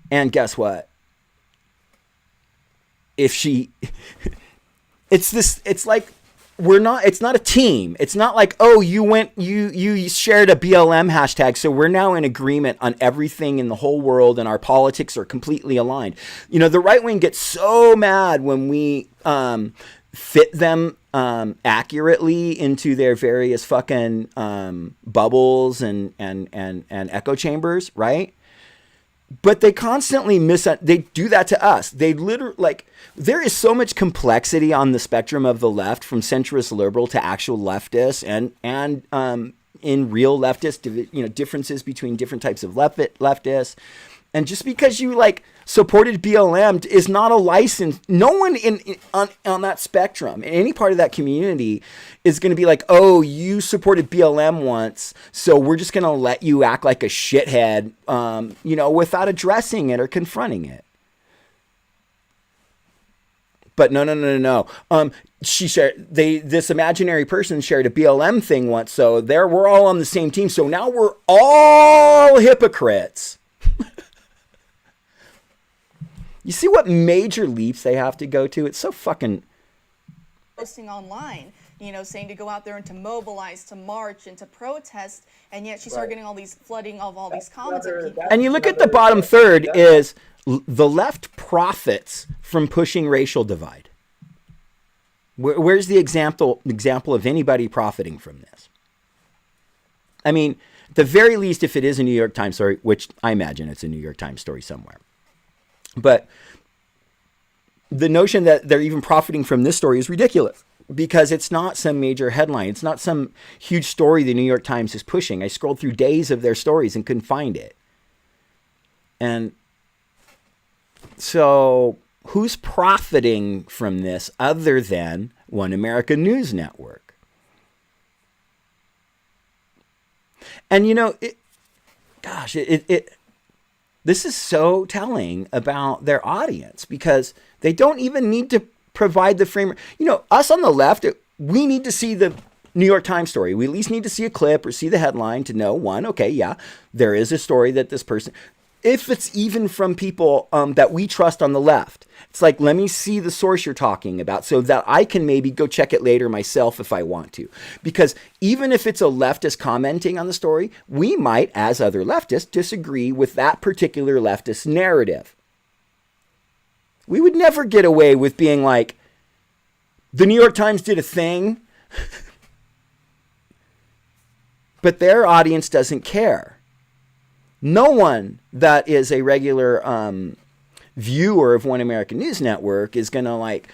And guess what? If she, it's like, it's not a team. It's not like, oh, you shared a BLM hashtag, so we're now in agreement on everything in the whole world and our politics are completely aligned. You know, the right wing gets so mad when we fit them accurately into their various fucking bubbles and echo chambers, right? But they constantly they do that to us. They literally, like, there is so much complexity on the spectrum of the left, from centrist liberal to actual leftist, and in real leftist, differences between different types of leftists. And just because you, like, supported BLM is not a license. No one on that spectrum, in any part of that community, is going to be like, oh, you supported BLM once, so we're just going to let you act like a shithead, without addressing it or confronting it. But no. This imaginary person shared a BLM thing once, so we're all on the same team. So now we're all hypocrites. You see what major leaps they have to go to? It's so fucking... Posting online, saying to go out there and to mobilize, to march, and to protest, and yet she started getting all these flooding of all these comments. And you look at the bottom third is the left profits from pushing racial divide. Where's the example of anybody profiting from this? I mean, at the very least, if it is a New York Times story, which I imagine it's a New York Times story somewhere. But the notion that they're even profiting from this story is ridiculous, because it's not some major headline. It's not some huge story the New York Times is pushing. I scrolled through days of their stories and couldn't find it. And so who's profiting from this other than One America News Network? And you know, this is so telling about their audience, because they don't even need to provide the framework. You know, us on the left, we need to see the New York Times story. We at least need to see a clip or see the headline to know, one, okay, yeah, there is a story that this person, if it's even from people that we trust on the left, it's like, let me see the source you're talking about so that I can maybe go check it later myself if I want to. Because even if it's a leftist commenting on the story, we might, as other leftists, disagree with that particular leftist narrative. We would never get away with being like, the New York Times did a thing, but their audience doesn't care. No one that is a regular viewer of One American News Network is going to like,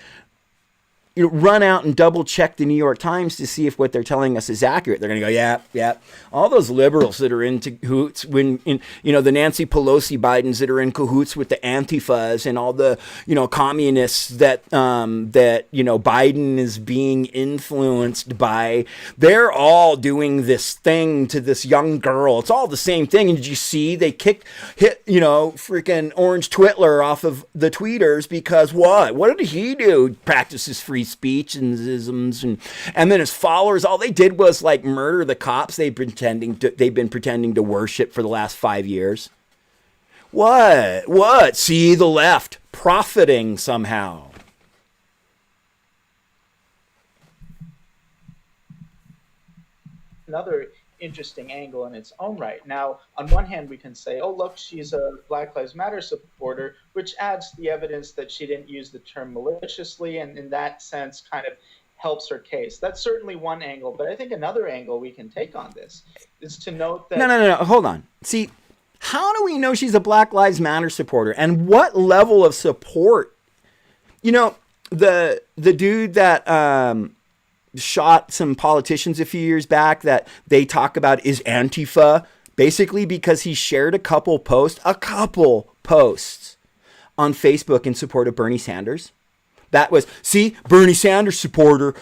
you know, run out and double check the New York Times to see if what they're telling us is accurate. They're going to go, yeah. All those liberals that are in cahoots the Nancy Pelosi Bidens that are in cahoots with the Antifas and all the, communists that Biden is being influenced by, they're all doing this thing to this young girl. It's all the same thing. And did you see they hit freaking Orange Twitler off of the tweeters because what? What did he do? Practices free speech and isms, and then his followers, all they did was like murder the cops they've been pretending to worship for the last 5 years. What? See the left profiting somehow. Another interesting angle in its own right. Now, on one hand, we can say, oh, look, she's a Black Lives Matter supporter, which adds the evidence that she didn't use the term maliciously, and in that sense kind of helps her case. That's certainly one angle, but I think another angle we can take on this is to note that... No, hold on. See, how do we know she's a Black Lives Matter supporter, and what level of support? The dude that... shot some politicians a few years back that they talk about is Antifa, basically because he shared a couple posts on Facebook in support of Bernie Sanders. That was, see, Bernie Sanders supporter,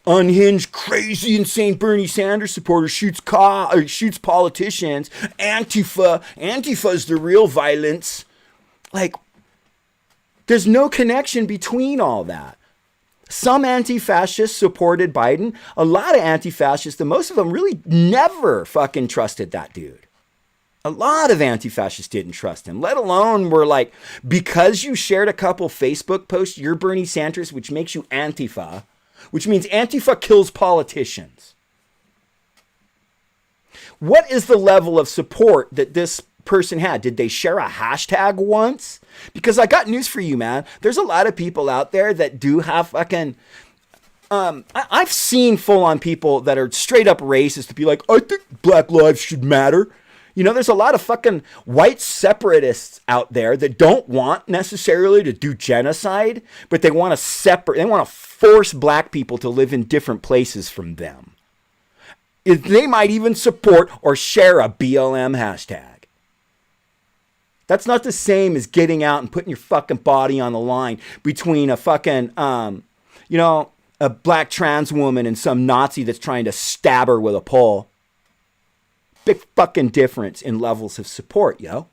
unhinged, crazy, insane Bernie Sanders supporter shoots politicians. Antifa is the real violence. Like, there's no connection between all that. Some anti-fascists supported Biden. A lot of anti-fascists, and most of them really never fucking trusted that dude. A lot of anti-fascists didn't trust him, let alone were like, because you shared a couple Facebook posts, you're Bernie Sanders, which makes you Antifa, which means Antifa kills politicians. What is the level of support that this person had? Did they share a hashtag once? Because I got news for you, man. There's a lot of people out there that do have fucking... I've seen full-on people that are straight up racist to be like, I think Black lives should matter. There's a lot of fucking white separatists out there that don't want necessarily to do genocide, but they want to force black people to live in different places from them. They might even support or share a BLM hashtag. That's not the same as getting out and putting your fucking body on the line between a fucking, a black trans woman and some Nazi that's trying to stab her with a pole. Big fucking difference in levels of support, yo.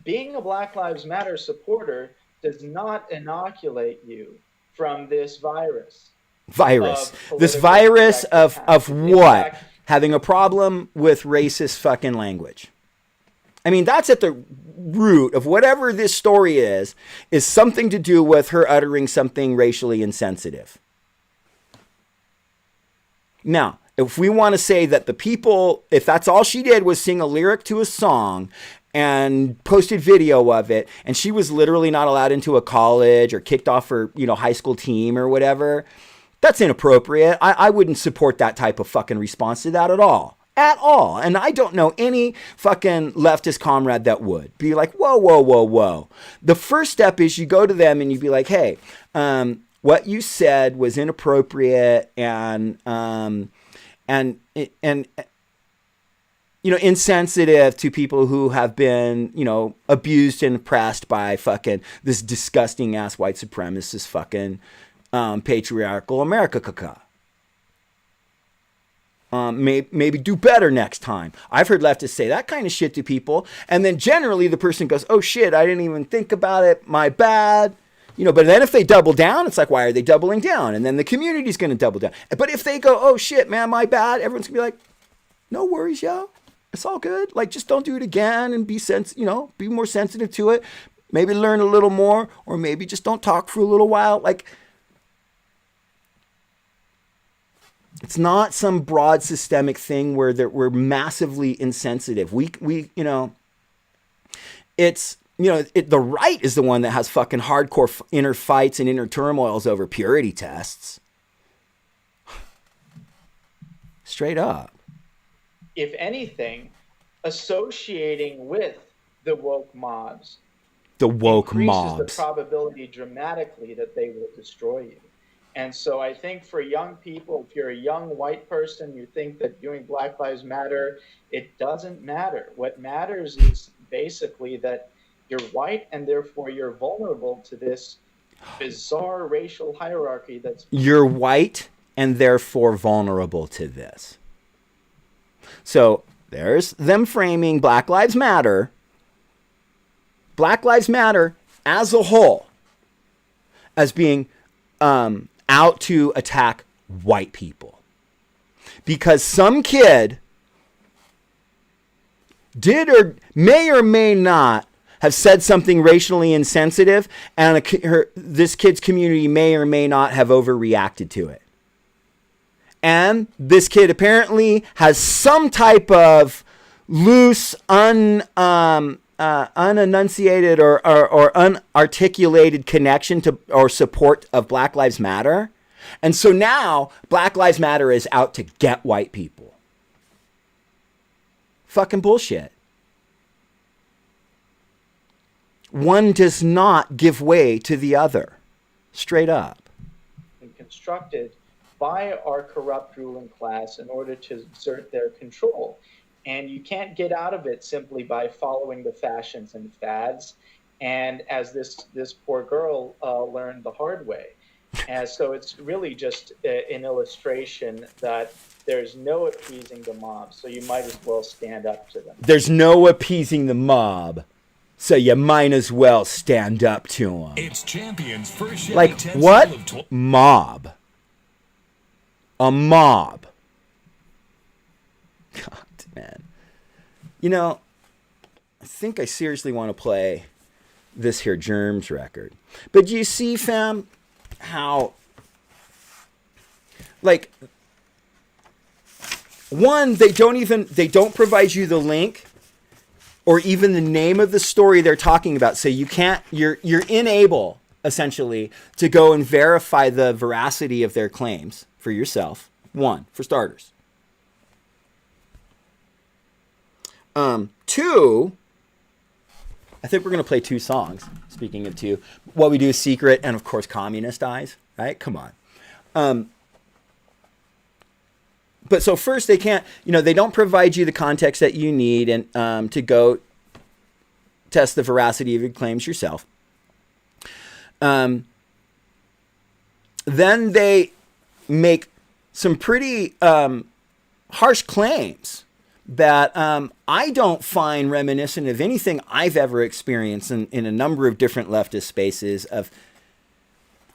Being a Black Lives Matter supporter does not inoculate you from this virus. This virus of what? Having a problem with racist fucking language. I mean, that's at the root of whatever this story is something to do with her uttering something racially insensitive. Now, if we want to say that the people, if that's all she did was sing a lyric to a song and posted video of it, and she was literally not allowed into a college or kicked off her, high school team or whatever, that's inappropriate. I wouldn't support that type of fucking response to that at all. At all. And I don't know any fucking leftist comrade that would be like, whoa. The first step is you go to them and you be like, hey, what you said was inappropriate, and and insensitive to people who have been, abused and oppressed by fucking this disgusting ass white supremacist fucking patriarchal America caca. Maybe do better next time. I've heard leftists say that kind of shit to people, and then generally the person goes, "Oh shit, I didn't even think about it. My bad." But then if they double down, it's like, why are they doubling down? And then the community's going to double down. But if they go, "Oh shit, man, my bad," everyone's going to be like, "No worries, yo. It's all good. Like, just don't do it again and be more sensitive to it. Maybe learn a little more, or maybe just don't talk for a little while." Like, it's not some broad systemic thing where we're massively insensitive. It's, the right is the one that has fucking hardcore inner fights and inner turmoils over purity tests. Straight up. If anything, associating with the woke mobs increases the probability dramatically that they will destroy you. And so I think for young people, if you're a young white person, you think that doing Black Lives Matter, it doesn't matter. What matters is basically that you're white and therefore you're vulnerable to this bizarre racial hierarchy that's... You're white and therefore vulnerable to this. So there's them framing Black Lives Matter as a whole as being out to attack white people. Because some kid did or may not have said something racially insensitive, and this kid's community may or may not have overreacted to it. And this kid apparently has some type of loose, unenunciated or unarticulated connection to or support of Black Lives Matter. And so now Black Lives Matter is out to get white people. Fucking bullshit. One does not give way to the other. Straight up. And constructed by our corrupt ruling class in order to exert their control. And you can't get out of it simply by following the fashions and fads. And as this poor girl learned the hard way. And so it's really just an illustration that there's no appeasing the mob. So you might as well stand up to them. There's no appeasing the mob. So you might as well stand up to them. It's Champions first Chevy like 10 what? sale of Mob. A mob. God, man. I think I seriously want to play this here Germs record. But you see, fam, how, like, one, they don't provide you the link or even the name of the story they're talking about. So you're unable, essentially, to go and verify the veracity of their claims for yourself. One, for starters. Two, I think we're going to play two songs. Speaking of two, What We Do is Secret and, of course, Communist Eyes, right? Come on. But so first they can't, they don't provide you the context that you need and to go test the veracity of your claims yourself. Then they make some pretty harsh claims that I don't find reminiscent of anything I've ever experienced in a number of different leftist spaces.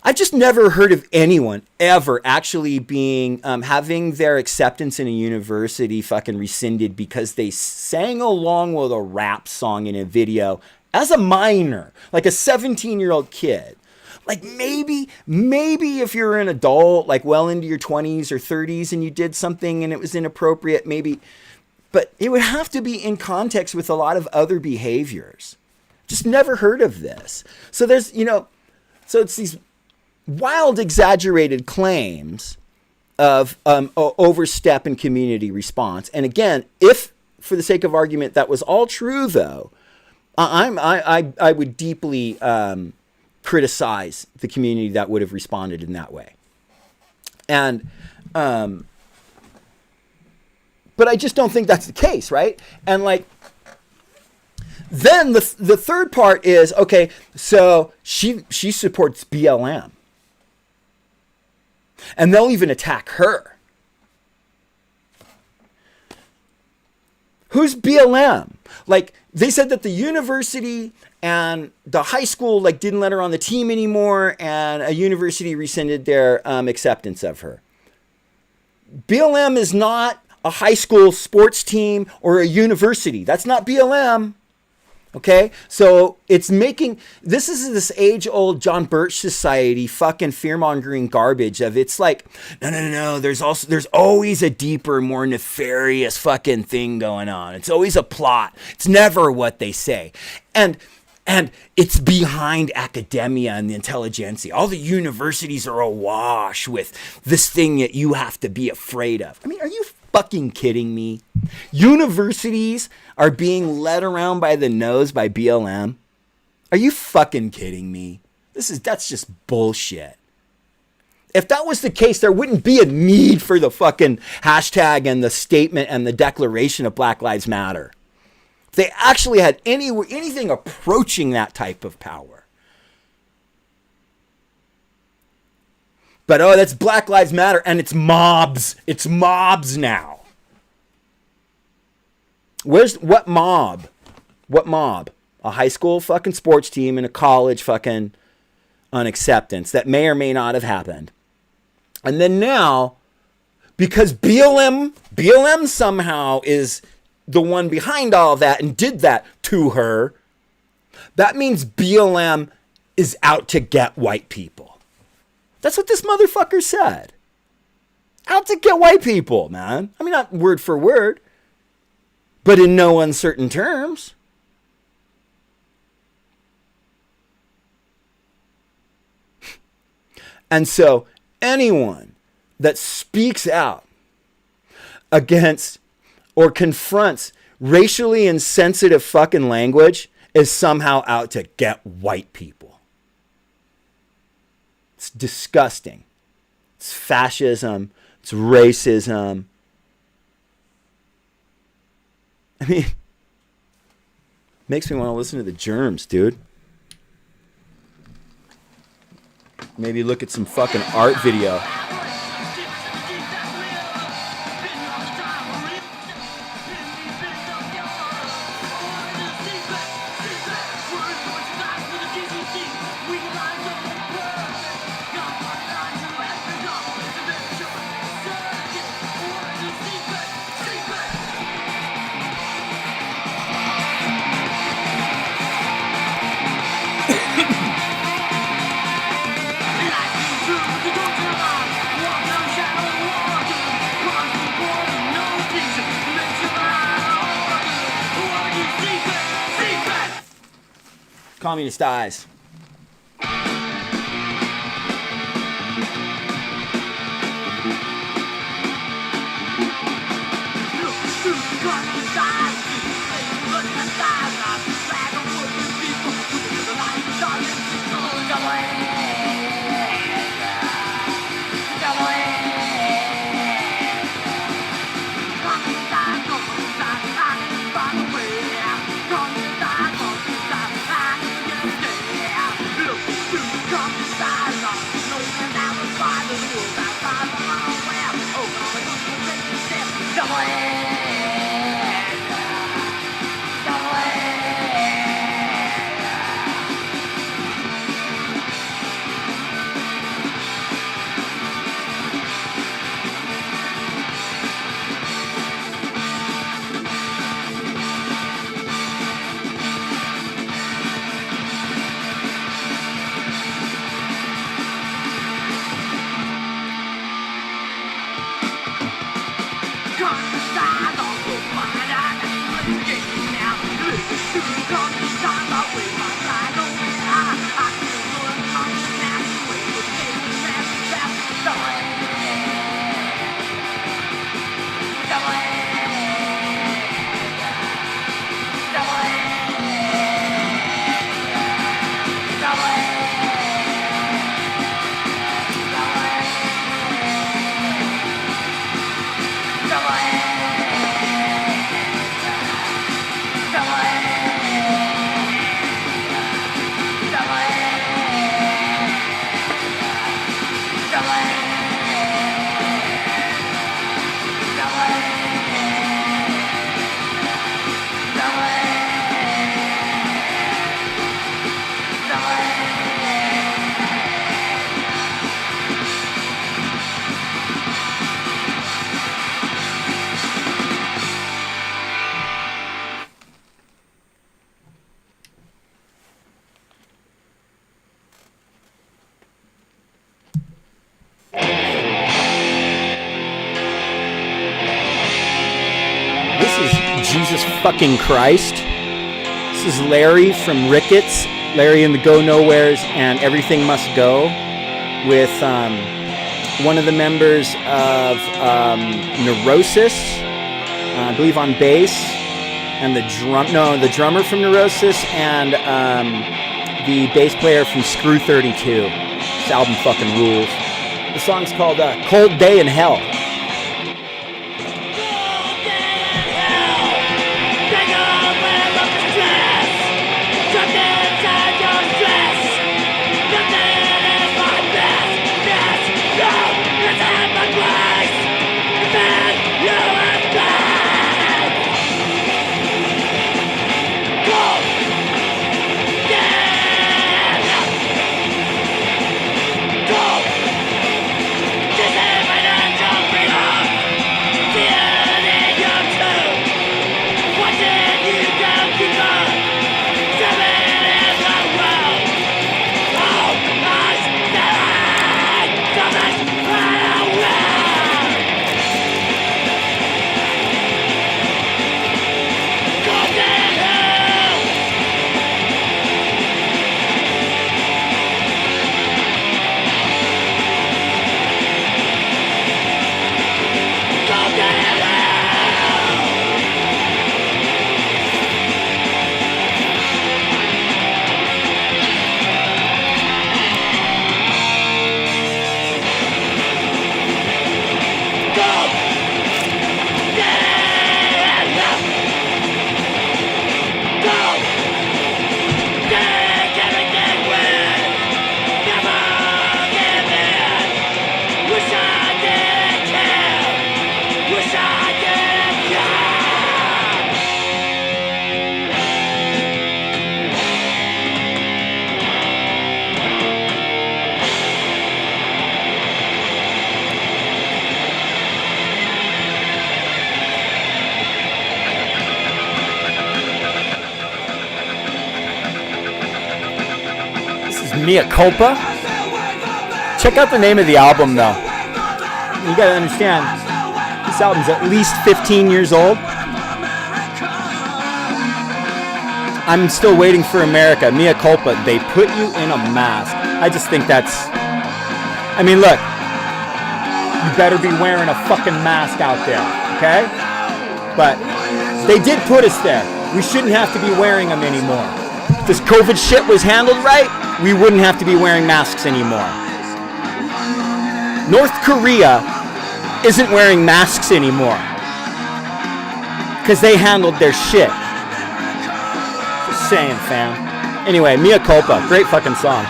I've just never heard of anyone ever actually being having their acceptance in a university fucking rescinded because they sang along with a rap song in a video as a minor, like a 17-year-old kid. Like maybe if you're an adult, like well into your 20s or 30s, and you did something and it was inappropriate, maybe. But it would have to be in context with a lot of other behaviors. Just never heard of this. So there's, so it's these wild, exaggerated claims of overstep in community response. And again, if for the sake of argument that was all true, though, I would deeply criticize the community that would have responded in that way. And But I just don't think that's the case, right? And like, then the third part is, okay, so she supports BLM. And they'll even attack her. Who's BLM? Like, they said that the university and the high school like didn't let her on the team anymore, and a university rescinded their acceptance of her. BLM is not a high school sports team or a university. That's not BLM. Okay, so it's making, this is this age-old John Birch Society fucking fear-mongering garbage of, it's like, no, there's always a deeper, more nefarious fucking thing going on. It's always a plot. It's never what they say. And it's behind academia and the intelligentsia. All the universities are awash with this thing that you have to be afraid of. I mean, are you fucking kidding me? Universities are being led around by the nose by BLM. Are you fucking kidding me? That's just bullshit. If that was the case, there wouldn't be a need for the fucking hashtag and the statement and the declaration of Black Lives Matter. If they actually had anything approaching that type of power. But that's Black Lives Matter, and it's mobs. It's mobs now. What mob? What mob? A high school fucking sports team and a college fucking unacceptance that may or may not have happened. And then now, because BLM somehow is the one behind all of that and did that to her, that means BLM is out to get white people. That's what this motherfucker said. Out to get white people, man. I mean, not word for word, but in no uncertain terms. And so anyone that speaks out against or confronts racially insensitive fucking language is somehow out to get white people. It's disgusting. It's fascism. It's racism. I mean, makes me want to listen to the Germs, dude. Maybe look at some fucking art video. Communist eyes. Come Jesus fucking Christ. This is Larry from Ricketts, Larry and the Go Nowheres and Everything Must Go, with one of the members of Neurosis, I believe on bass, and the drummer from Neurosis, and the bass player from Screw 32. This album fucking rules. The song's called Cold Day in Hell. Mea Culpa. Check out the name of the album, though. You gotta understand, this album's at least 15 years old. I'm still waiting for America. Mea Culpa. They put you in a mask. I just think that's... I mean, look. You better be wearing a fucking mask out there, okay? But they did put us there. We shouldn't have to be wearing them anymore. If this COVID shit was handled right, we wouldn't have to be wearing masks anymore. North Korea isn't wearing masks anymore because they handled their shit. Just saying, fam. Anyway, Mea Culpa, great fucking song.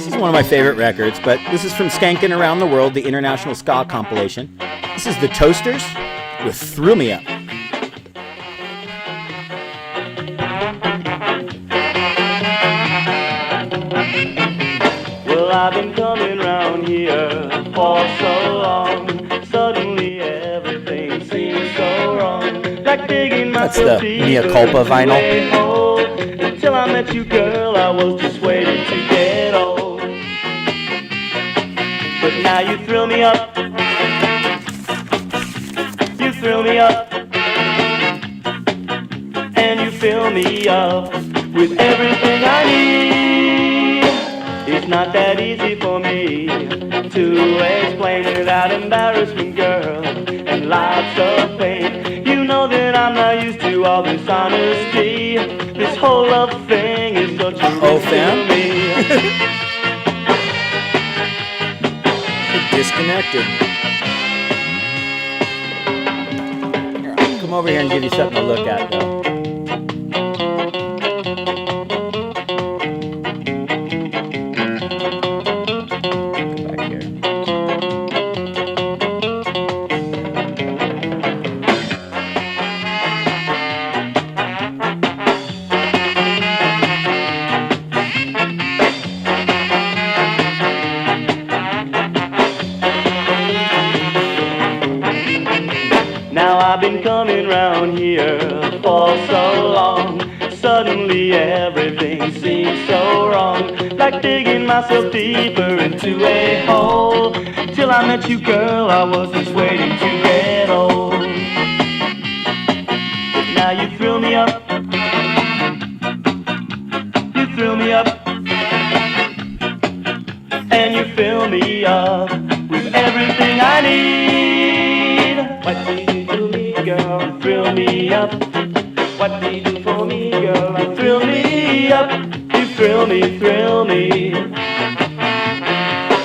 This is one of my favorite records, but this is from Skankin' Around the World, the International Ska compilation. This is the Toasters with Thrill Me Up. Well, I've been coming round here for so long. Suddenly everything seems so wrong. Like digging myself That's the Mea Culpa vinyl. Until I met you, girl, I was just waiting to get old. But now you thrill me up. You thrill me up. And you fill me up with everything I need. It's not that easy for me to explain without embarrassment, girl, and lots of pain. You know that I'm not used to all this honesty. This whole love thing is such a risk to me. Disconnected. Here, I'll come over here and give you something to look at, though. Now I've been coming round here for so long. Suddenly everything seems so wrong. Like digging myself deeper into a hole. Till I met you, girl, I was just waiting to get old. But now you thrill me up. You thrill me up. And you fill me up with everything I need. What do you do to me, girl? Thrill me up. What do you do for me, girl? Thrill me up. You thrill me, thrill me.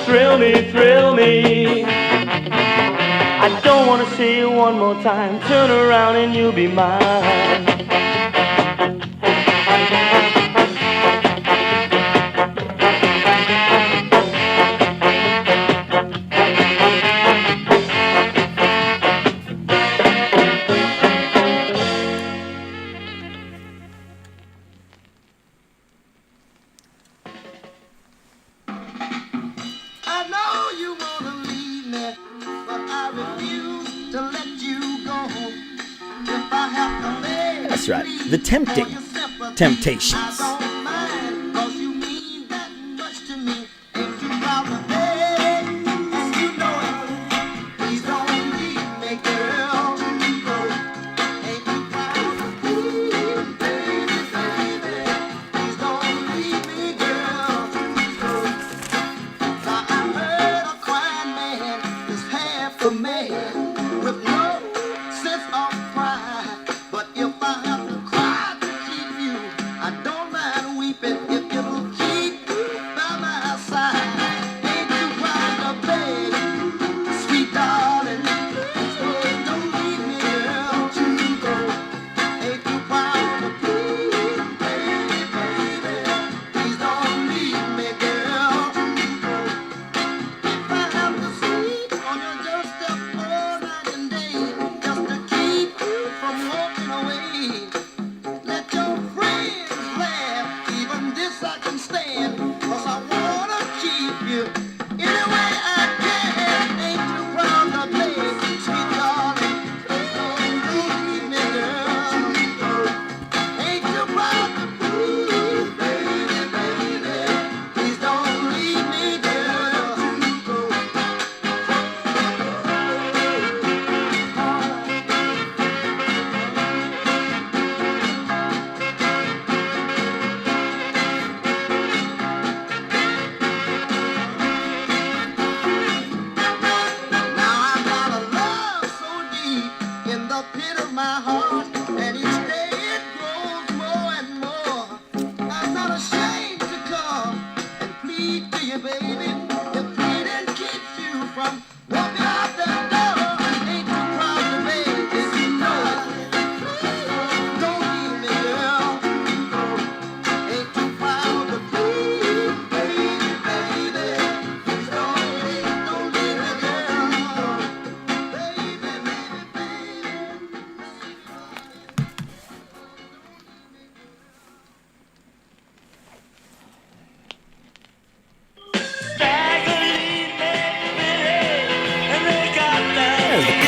Thrill me, thrill me. I don't want to see you one more time. Turn around and you'll be mine. That's right. The Tempting Temptations. With no sense of pride, but if I have to cry to keep you, I don't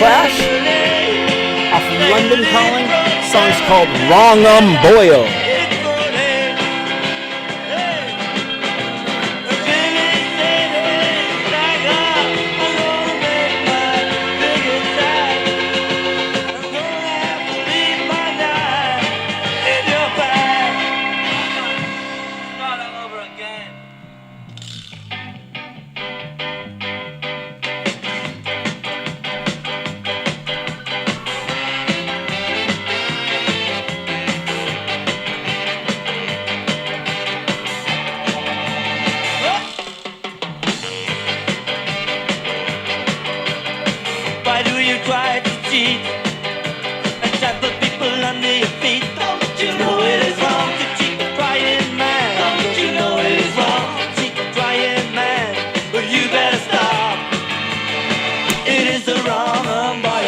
Clash off of London Calling. Song's called Wrong Boyle. Why do you try to cheat and trample people under your feet? Don't you know it is wrong to cheat the crying man? Don't you know it is wrong to cheat the crying man? Well, you better stop. It is the wrong boy.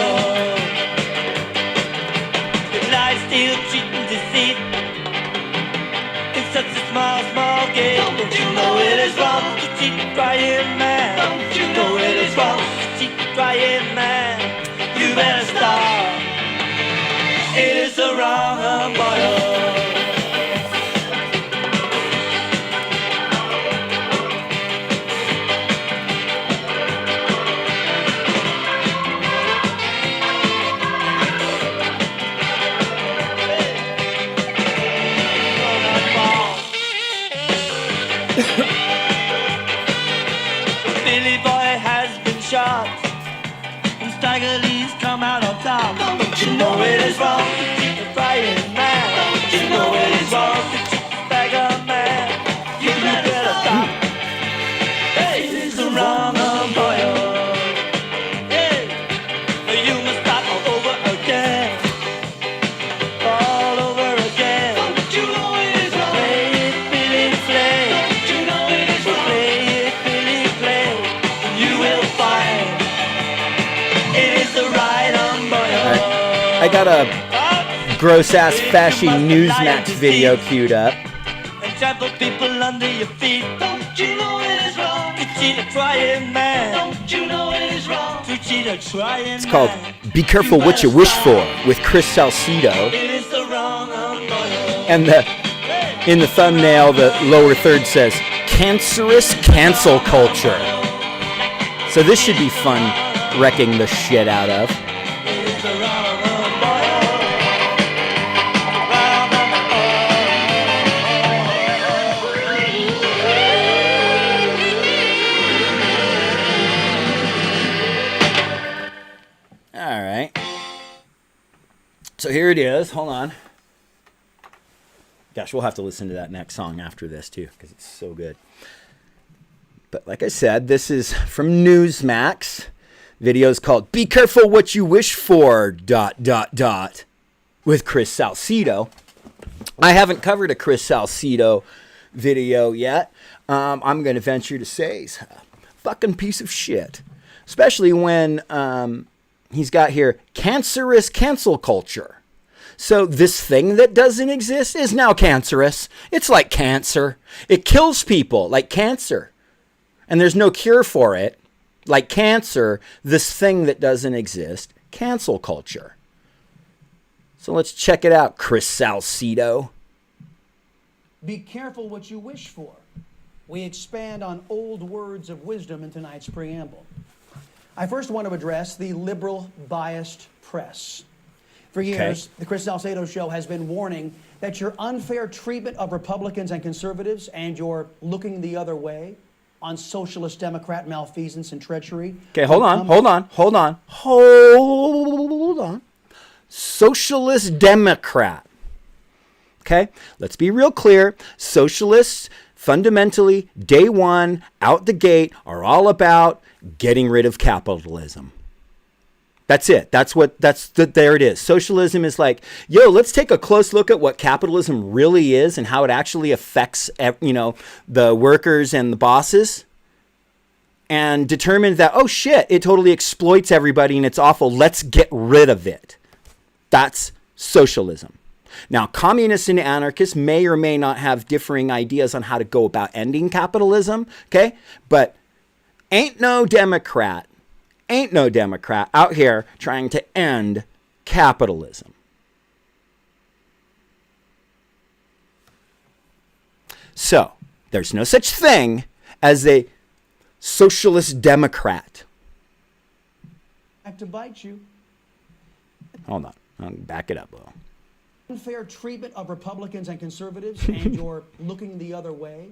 Lie, steal, cheat, and deceit. It's such a small game. Don't you know it is wrong to cheat the crying man? Don't you know it is wrong to cheat the crying man? You better stop. It is the wrong boy. Billy boy has been shot, and Staggerly's come out on top. Don't you know it is wrong to cheat the crying man? Don't you know it is wrong to cheat the stagger man? You better stop. Hey, it is the wrong boy. Hey, you must start all over again. All over again. Don't you know it is wrong? Play it, Billy, play. Don't you know it is wrong? Play it, Billy, play. You will find it is the right boy. I got a gross-ass fashy Newsmax video queued up. And trample people under your feet. Don't you know it is wrong to cheat a crying man? Don't you know it is wrong to cheat a crying man? It's called Be Careful What You Wish For with Chris Salcedo. It is the wrong boy. And in the thumbnail, the lower third says, Cancerous Cancel Culture. So this should be fun wrecking the shit out of. All right. So here it is. Hold on. Gosh, we'll have to listen to that next song after this too, because it's so good. But like I said, this is from Newsmax. Video's called Be Careful What You Wish For, ... with Chris Salcedo. I haven't covered a Chris Salcedo video yet. I'm going to venture to say he's a fucking piece of shit. Especially when he's got here, cancerous cancel culture. So this thing that doesn't exist is now cancerous. It's like cancer. It kills people like cancer. And there's no cure for it. Like cancer, this thing that doesn't exist, cancel culture. So let's check it out, Chris Salcedo. Be careful what you wish for. We expand on old words of wisdom in tonight's preamble. I first want to address the liberal biased press. For years, the Chris Salcedo Show has been warning that your unfair treatment of Republicans and conservatives and your looking the other way on socialist Democrat malfeasance and treachery. Okay, hold on. Socialist Democrat. Okay, let's be real clear. Socialists, fundamentally, day one, out the gate, are all about getting rid of capitalism. That's it. There it is. Socialism is like, yo, let's take a close look at what capitalism really is and how it actually affects, the workers and the bosses, and determine that, oh shit, it totally exploits everybody and it's awful. Let's get rid of it. That's socialism. Now, communists and anarchists may or may not have differing ideas on how to go about ending capitalism, okay? But ain't no Democrat Ain't no Democrat out here trying to end capitalism. So, there's no such thing as a socialist Democrat. Back to bite you. Hold on. I'll back it up, Will. Unfair treatment of Republicans and conservatives, and you're looking the other way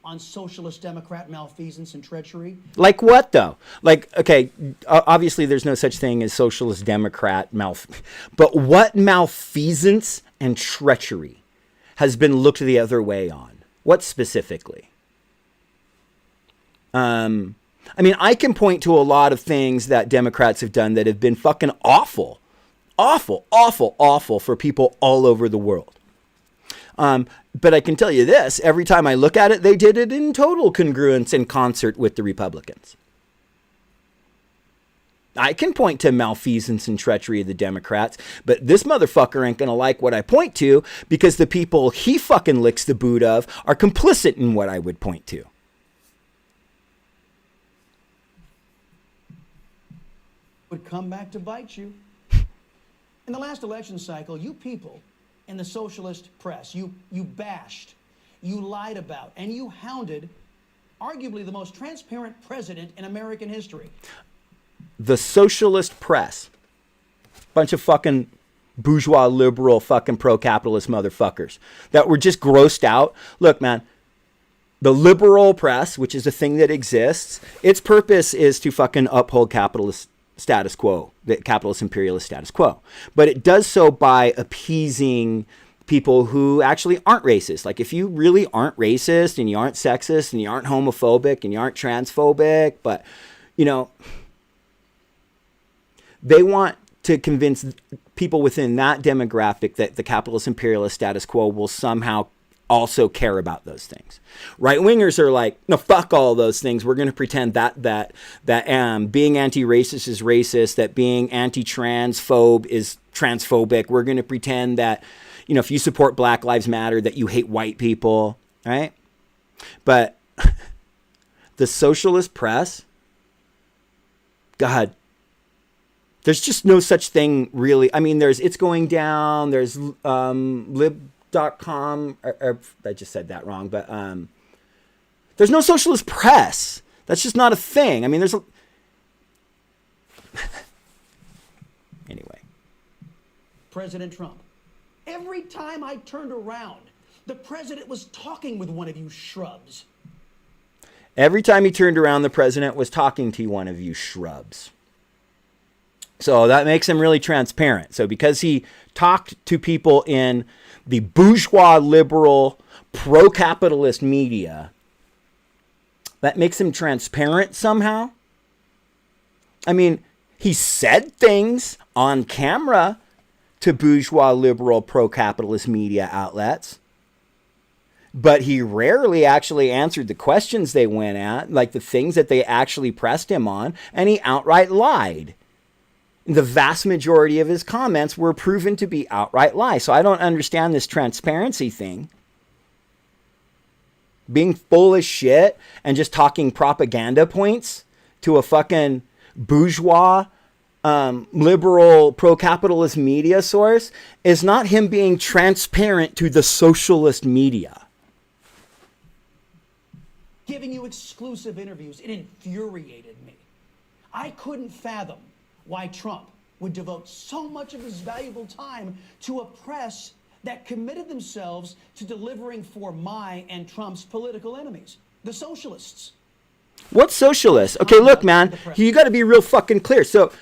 on socialist Democrat malfeasance and treachery. Like what, though? Like, okay, obviously there's no such thing as socialist Democrat but what malfeasance and treachery has been looked the other way on? What specifically? I mean, I can point to a lot of things that Democrats have done that have been fucking awful. Awful, awful, awful for people all over the world. But I can tell you this, every time I look at it, they did it in total congruence and concert with the Republicans. I can point to malfeasance and treachery of the Democrats, but this motherfucker ain't gonna like what I point to because the people he fucking licks the boot of are complicit in what I would point to. Would come back to bite you. In the last election cycle, you people in the socialist press, you bashed, you lied about, and you hounded arguably the most transparent president in American history. The socialist press. Bunch of fucking bourgeois, liberal, fucking pro-capitalist motherfuckers that were just grossed out. Look, man, the liberal press, which is a thing that exists, its purpose is to fucking uphold capitalist status quo, the capitalist imperialist status quo. But it does so by appeasing people who actually aren't racist. Like if you really aren't racist and you aren't sexist and you aren't homophobic and you aren't transphobic, but, you know, they want to convince people within that demographic that the capitalist imperialist status quo will somehow also care about those things. Right wingers are like, no, fuck all those things. We're going to pretend that being anti-racist is racist, that being anti-transphobe is transphobic. We're going to pretend that, you know, if you support Black Lives Matter, that you hate white people, right? But the socialist press, God, there's just no such thing really. I mean, there's It's Going Down, there's lib.com, or I just said that wrong, but there's no socialist press. That's just not a thing. I mean, there's anyway. President Trump. Every time I turned around, the president was talking with one of you shrubs. Every time he turned around, the president was talking to one of you shrubs. So that makes him really transparent. So because he talked to people in the bourgeois, liberal, pro-capitalist media, that makes him transparent somehow. I mean, he said things on camera to bourgeois, liberal, pro-capitalist media outlets, but he rarely actually answered the questions they went at, like the things that they actually pressed him on, and he outright lied. The vast majority of his comments were proven to be outright lies. So I don't understand this transparency thing. Being full of shit and just talking propaganda points to a fucking bourgeois, liberal, pro-capitalist media source is not him being transparent to the socialist media. Giving you exclusive interviews, it infuriated me. I couldn't fathom why Trump would devote so much of his valuable time to a press that committed themselves to delivering for my and Trump's political enemies, the socialists. What socialists? Okay, look, man, you got to be real fucking clear. So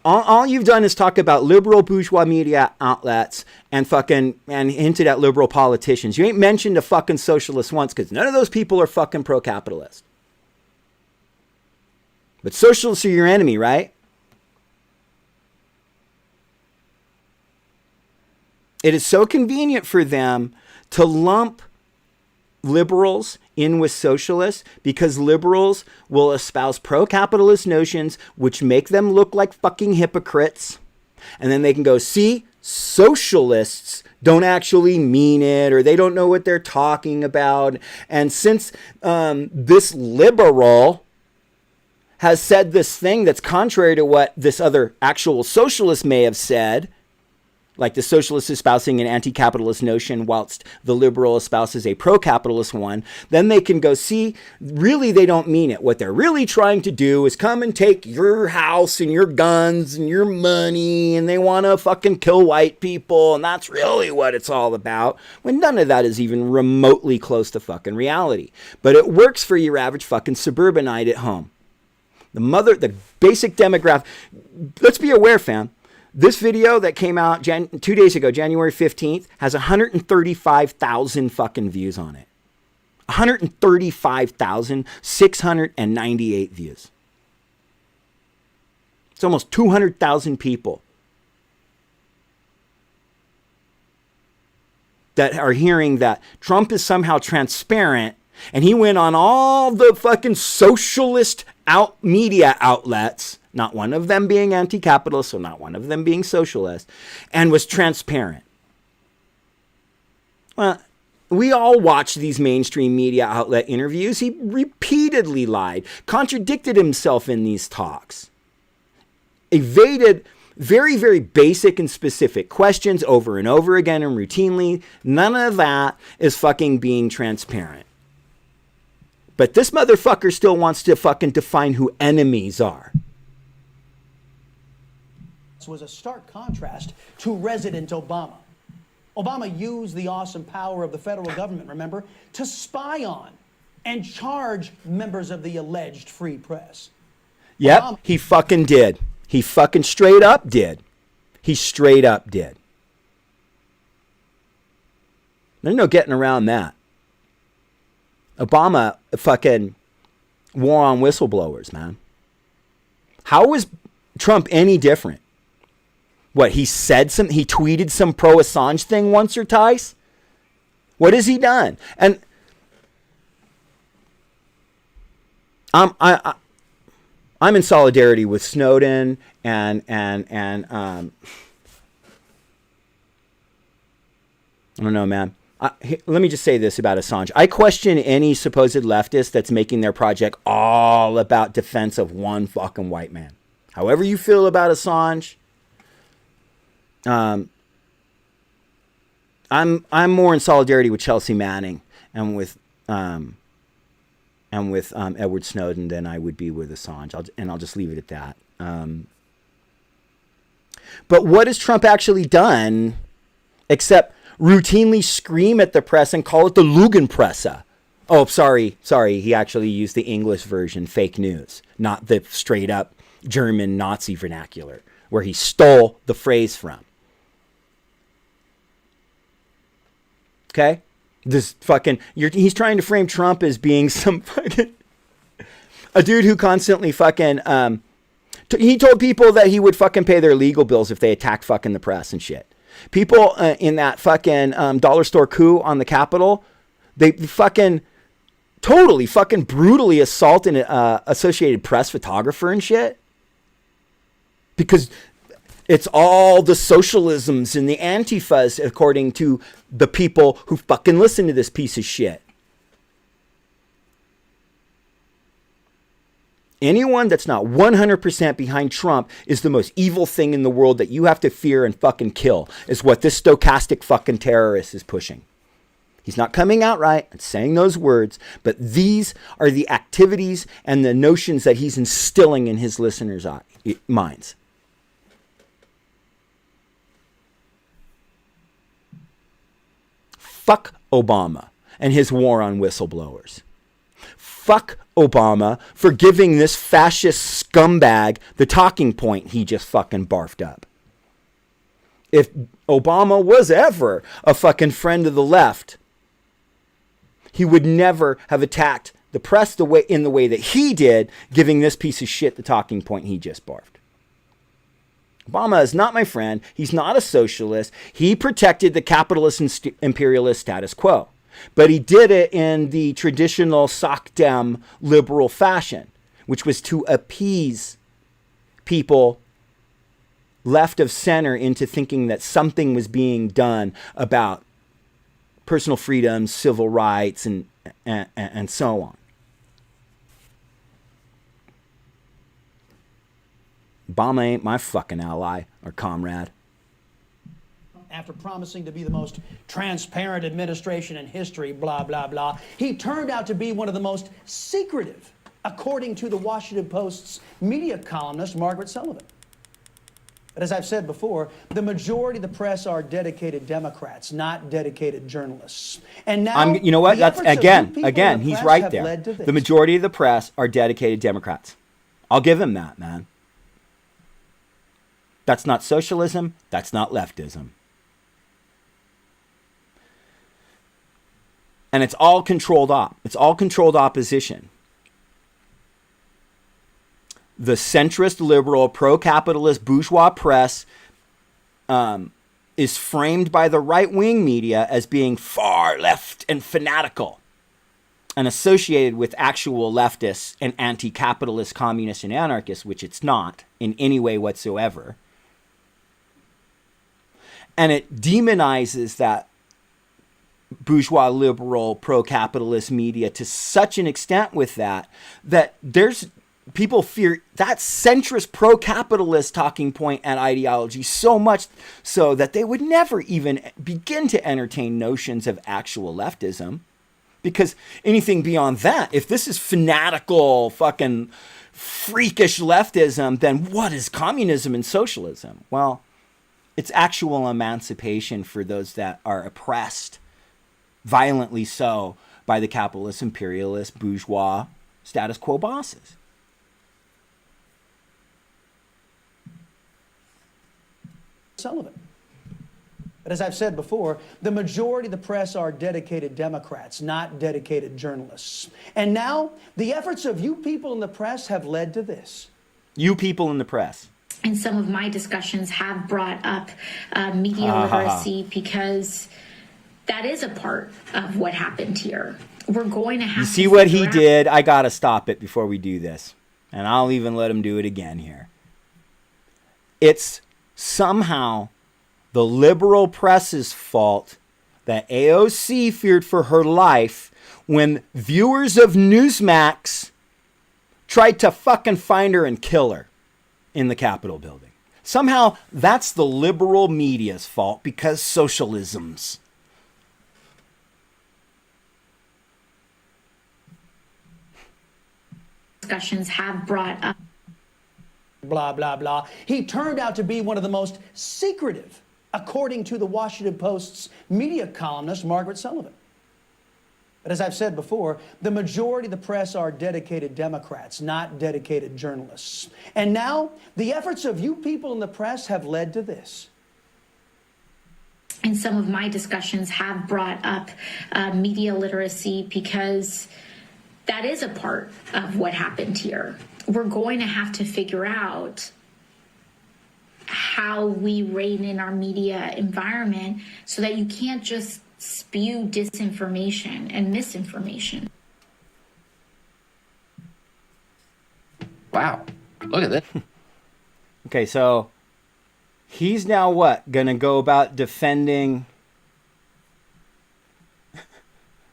all you've done is talk about liberal bourgeois media outlets and hinted at liberal politicians. You ain't mentioned a fucking socialist once because none of those people are fucking pro-capitalist. But socialists are your enemy, right? It is so convenient for them to lump liberals in with socialists because liberals will espouse pro-capitalist notions which make them look like fucking hypocrites. And then they can go, see, socialists don't actually mean it, or they don't know what they're talking about. And since this liberal has said this thing that's contrary to what this other actual socialist may have said, like the socialist espousing an anti-capitalist notion whilst the liberal espouses a pro-capitalist one, then they can go, see, really they don't mean it. What they're really trying to do is come and take your house and your guns and your money, and they want to fucking kill white people, and that's really what it's all about, when none of that is even remotely close to fucking reality. But it works for your average fucking suburbanite at home. The basic demographic. Let's be aware, fam. This video that came out 2 days ago, January 15th, has 135,000 fucking views on it. 135,698 views. It's almost 200,000 people that are hearing that Trump is somehow transparent, and he went on all the fucking socialist media outlets, not one of them being anti-capitalist, so not one of them being socialist, and was transparent. Well, we all watch these mainstream media outlet interviews. He repeatedly lied, contradicted himself in these talks, evaded very, very basic and specific questions over and over again and routinely. None of that is fucking being transparent. But this motherfucker still wants to fucking define who enemies are. Was a stark contrast to President Obama. Obama used the awesome power of the federal government, remember, to spy on and charge members of the alleged free press. Yep, he fucking did. He fucking straight up did. He straight up did. There's no getting around that. Obama fucking war on whistleblowers, man. How was Trump any different? What, he tweeted some pro-Assange thing once or twice? What has he done? And I'm in solidarity with Snowden and I don't know, man. Let me just say this about Assange. I question any supposed leftist that's making their project all about defense of one fucking white man. However you feel about Assange, I'm more in solidarity with Chelsea Manning and with Edward Snowden than I would be with Assange. I'll just leave it at that. But what has Trump actually done except routinely scream at the press and call it the Lügenpresse? Oh, sorry. He actually used the English version, fake news, not the straight up German Nazi vernacular where he stole the phrase from. Okay? This fucking, he's trying to frame Trump as being some fucking, a dude who constantly fucking, he told people that he would fucking pay their legal bills if they attacked fucking the press and shit. People in that fucking dollar store coup on the Capitol, they fucking totally fucking brutally assault an Associated Press photographer and shit. Because it's all the socialisms and the Antifas, according to the people who fucking listen to this piece of shit. Anyone that's not 100% behind Trump is the most evil thing in the world that you have to fear and fucking kill, is what this stochastic fucking terrorist is pushing. He's not coming out right and saying those words, but these are the activities and the notions that he's instilling in his listeners' minds. Fuck Obama and his war on whistleblowers. Fuck Obama for giving this fascist scumbag the talking point he just fucking barfed up. If Obama was ever a fucking friend of the left, he would never have attacked the press in the way that he did, giving this piece of shit the talking point he just barfed. Obama is not my friend. He's not a socialist. He protected the capitalist and imperialist status quo. But he did it in the traditional sock-dem liberal fashion, which was to appease people left of center into thinking that something was being done about personal freedoms, civil rights, and so on. Obama ain't my fucking ally or comrade. After promising to be the most transparent administration in history, blah, blah, blah, he turned out to be one of the most secretive, according to the Washington Post's media columnist, Margaret Sullivan. But as I've said before, the majority of the press are dedicated Democrats, not dedicated journalists. And now, you know what? the That's efforts of again, you people again, in the he's press right have there. led to this. The majority of the press are dedicated Democrats. I'll give him that, man. That's not socialism. That's not leftism. And it's all controlled It's all controlled opposition. The centrist, liberal, pro-capitalist, bourgeois press is framed by the right-wing media as being far left and fanatical and associated with actual leftists and anti-capitalist communists and anarchists, which it's not in any way whatsoever. And it demonizes that bourgeois, liberal, pro-capitalist media to such an extent with that there's people fear that centrist pro-capitalist talking point and ideology so much so that they would never even begin to entertain notions of actual leftism. Because anything beyond that, if this is fanatical, fucking freakish leftism, then what is communism and socialism? Well, it's actual emancipation for those that are oppressed, violently so, by the capitalist, imperialist, bourgeois, status quo bosses. Sullivan. But as I've said before, the majority of the press are dedicated Democrats, not dedicated journalists. And now, the efforts of you people in the press have led to this. You people in the press. And some of my discussions have brought up media literacy because that is a part of what happened here. We're going to have to see what he did. I got to stop it before we do this. And I'll even let him do it again here. It's somehow the liberal press's fault that AOC feared for her life when viewers of Newsmax tried to fucking find her and kill her in the Capitol building. Somehow that's the liberal media's fault because socialism's. Discussions have brought up. Blah, blah, blah. He turned out to be one of the most secretive, according to the Washington Post's media columnist, Margaret Sullivan. But as I've said before, the majority of the press are dedicated Democrats, not dedicated journalists. And now, the efforts of you people in the press have led to this. And some of my discussions have brought up media literacy because that is a part of what happened here. We're going to have to figure out how we rein in our media environment so that you can't just spew disinformation and misinformation. Wow. Look at that. Okay, so he's now what? Gonna go about defending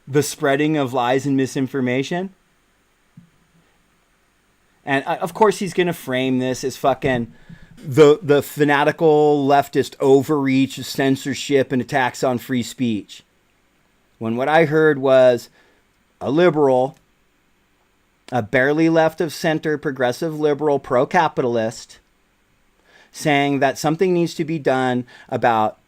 the spreading of lies and misinformation? And of course he's gonna frame this as fucking the fanatical leftist overreach, censorship, and attacks on free speech. When what I heard was a liberal, a barely left of center, progressive liberal, pro-capitalist, saying that something needs to be done about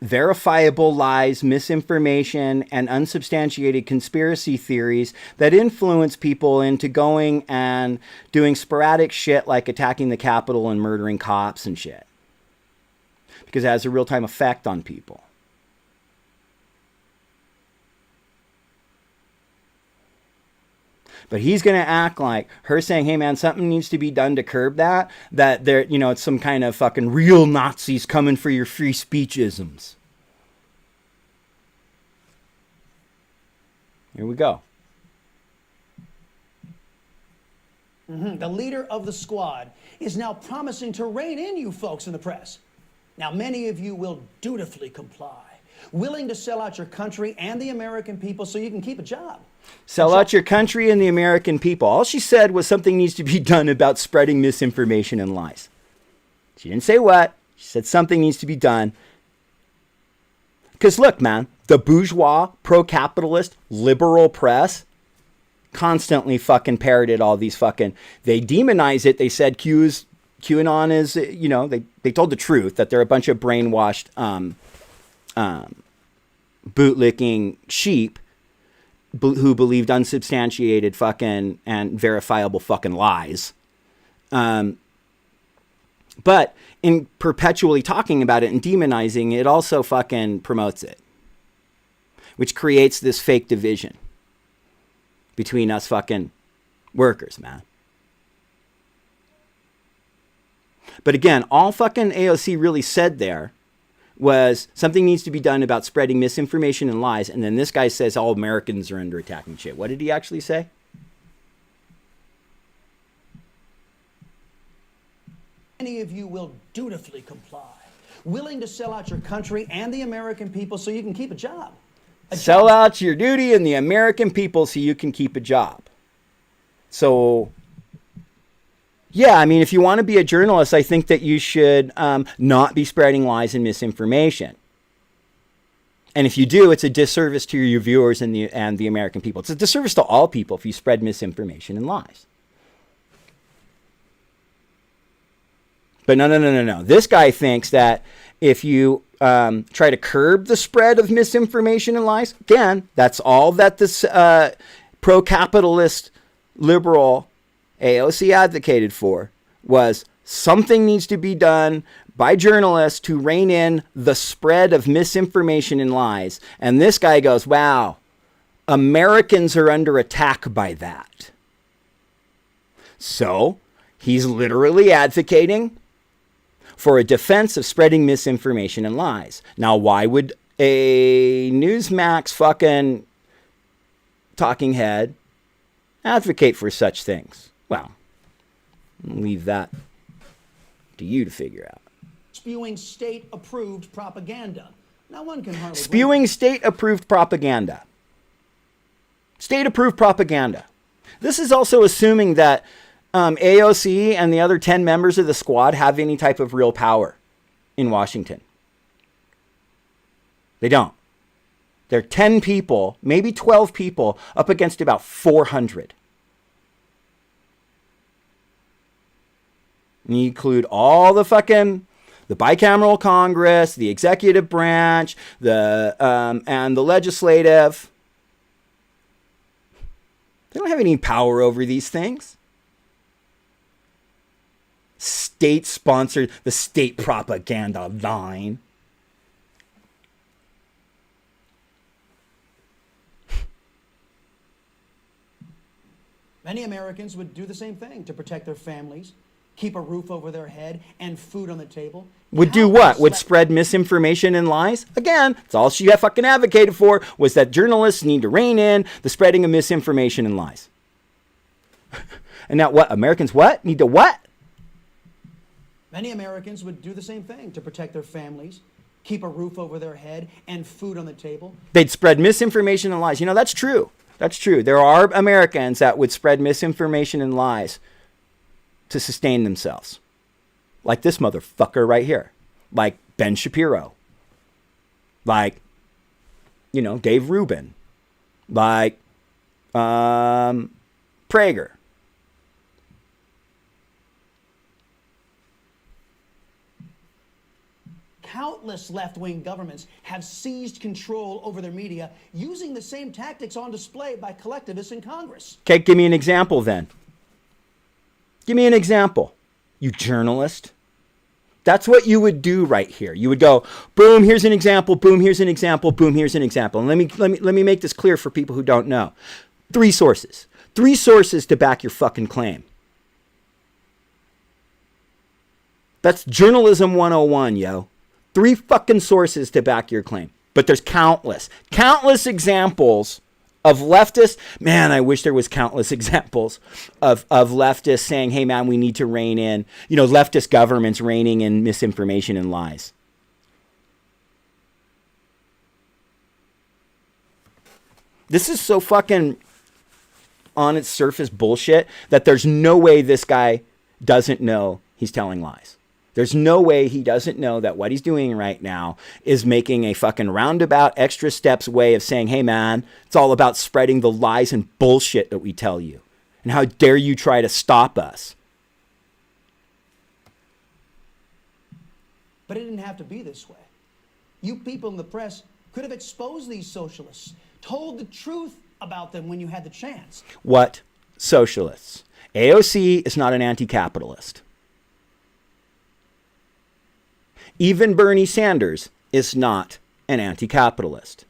verifiable lies, misinformation, and unsubstantiated conspiracy theories that influence people into going and doing sporadic shit like attacking the Capitol and murdering cops and shit. Because it has a real-time effect on people. But he's going to act like her saying, hey, man, something needs to be done to curb that there, you know, it's some kind of fucking real Nazis coming for your free speech-isms. Here we go. The leader of the squad is now promising to rein in you folks in the press. Now, many of you will dutifully comply, willing to sell out your country and the American people so you can keep a job. Sell out your country and the American people. All she said was something needs to be done about spreading misinformation and lies. She didn't say what. She said something needs to be done. Because look, man, the bourgeois, pro-capitalist, liberal press constantly fucking parroted all these fucking... They demonize it. They said QAnon is, you know, they told the truth, that they're a bunch of brainwashed bootlicking sheep who believed unsubstantiated fucking and verifiable fucking lies. But in perpetually talking about it and demonizing it, also fucking promotes it, which creates this fake division between us fucking workers, man. But again, all fucking AOC really said there was something needs to be done about spreading misinformation and lies. And then this guy says all Americans are under attack and shit. What did he actually say? Many of you will dutifully comply, willing to sell out your country and the American people so you can keep a job. Sell out your duty and the American people so you can keep a job. So... yeah, I mean, if you want to be a journalist, I think that you should not be spreading lies and misinformation. And if you do, it's a disservice to your viewers and the American people. It's a disservice to all people if you spread misinformation and lies. But no. This guy thinks that if you try to curb the spread of misinformation and lies, again, that's all that this pro-capitalist liberal AOC advocated for, was something needs to be done by journalists to rein in the spread of misinformation and lies. And this guy goes, wow, Americans are under attack by that. So he's literally advocating for a defense of spreading misinformation and lies. Now, why would a Newsmax fucking talking head advocate for such things? Well, I'll leave that to you to figure out. Spewing state-approved propaganda. Now one can hardly... Spewing state-approved propaganda. State-approved propaganda. This is also assuming that AOC and the other 10 members of the squad have any type of real power in Washington. They don't. They're 10 people, maybe 12 people, up against about 400. And you include all the bicameral Congress, the executive branch, and the legislative. They don't have any power over these things. State-sponsored, the state propaganda line. Many Americans would do the same thing to protect their families, keep a roof over their head, and food on the table. Would do what? Would spread misinformation and lies? Again, that's all she fucking advocated for, was that journalists need to rein in the spreading of misinformation and lies. And now what? Americans what? Need to what? Many Americans would do the same thing to protect their families, keep a roof over their head, and food on the table. They'd spread misinformation and lies. You know, that's true. That's true. There are Americans that would spread misinformation and lies to sustain themselves. Like this motherfucker right here. Like Ben Shapiro. Like, you know, Dave Rubin. Like Prager. Countless left-wing governments have seized control over their media using the same tactics on display by collectivists in Congress. Okay, give me an example then. Give me an example, you journalist. That's what you would do right here. You would go, boom, here's an example, boom, here's an example, boom, here's an example. And let me make this clear for people who don't know. 3 sources. 3 sources to back your fucking claim. That's journalism 101, yo. 3 fucking sources to back your claim. But there's countless examples of leftists. Man, I wish there was countless examples of leftists saying, hey man, we need to rein in, you know, leftist governments reining in misinformation and lies. This is so fucking on its surface bullshit that there's no way this guy doesn't know he's telling lies. There's no way he doesn't know that what he's doing right now is making a fucking roundabout extra steps way of saying, hey man, it's all about spreading the lies and bullshit that we tell you. And how dare you try to stop us? But it didn't have to be this way. You people in the press could have exposed these socialists, told the truth about them when you had the chance. What socialists? AOC is not an anti-capitalist. Even Bernie Sanders is not an anti-capitalist.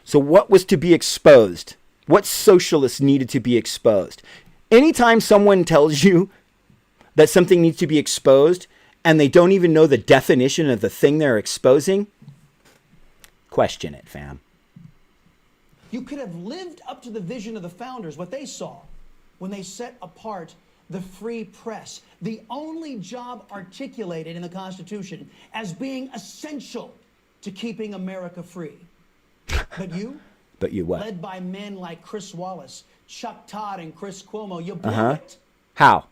So what was to be exposed? What socialists needed to be exposed? Anytime someone tells you that something needs to be exposed and they don't even know the definition of the thing they're exposing, question it, fam. You could have lived up to the vision of the founders, what they saw when they set apart the free press, the only job articulated in the Constitution as being essential to keeping America free. But you? But you what? Led by men like Chris Wallace, Chuck Todd, and Chris Cuomo, you blew it. How?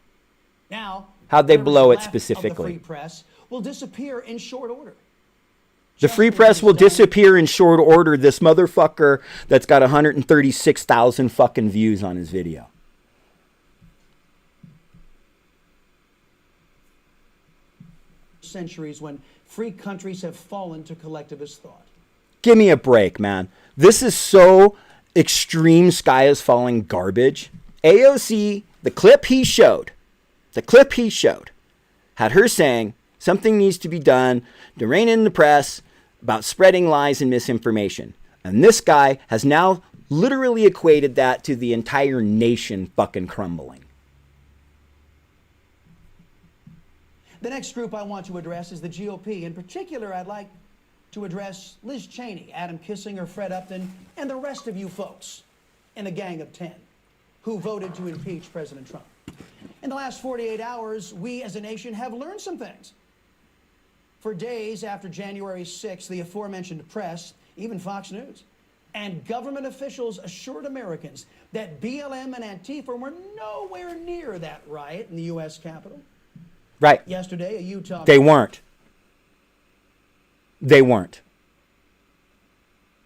Now, how'd they blow it left of specifically? the free press will disappear in short order. The free press will disappear in short order. This motherfucker that's got 136,000 fucking views on his video. Centuries when free countries have fallen to collectivist thought. Give me a break, man. This is so extreme sky is falling garbage. AOC, the clip he showed, had her saying something needs to be done to rein in the press about spreading lies and misinformation. And this guy has now literally equated that to the entire nation fucking crumbling. The next group I want to address is the GOP. In particular, I'd like to address Liz Cheney, Adam Kissinger, Fred Upton, and the rest of you folks in the Gang of 10 who voted to impeach President Trump. In the last 48 hours, we as a nation have learned some things. For days after January 6th, the aforementioned press, even Fox News, and government officials assured Americans that BLM and Antifa were nowhere near that riot in the U.S. Capitol. Right. Yesterday, a Utah... They weren't.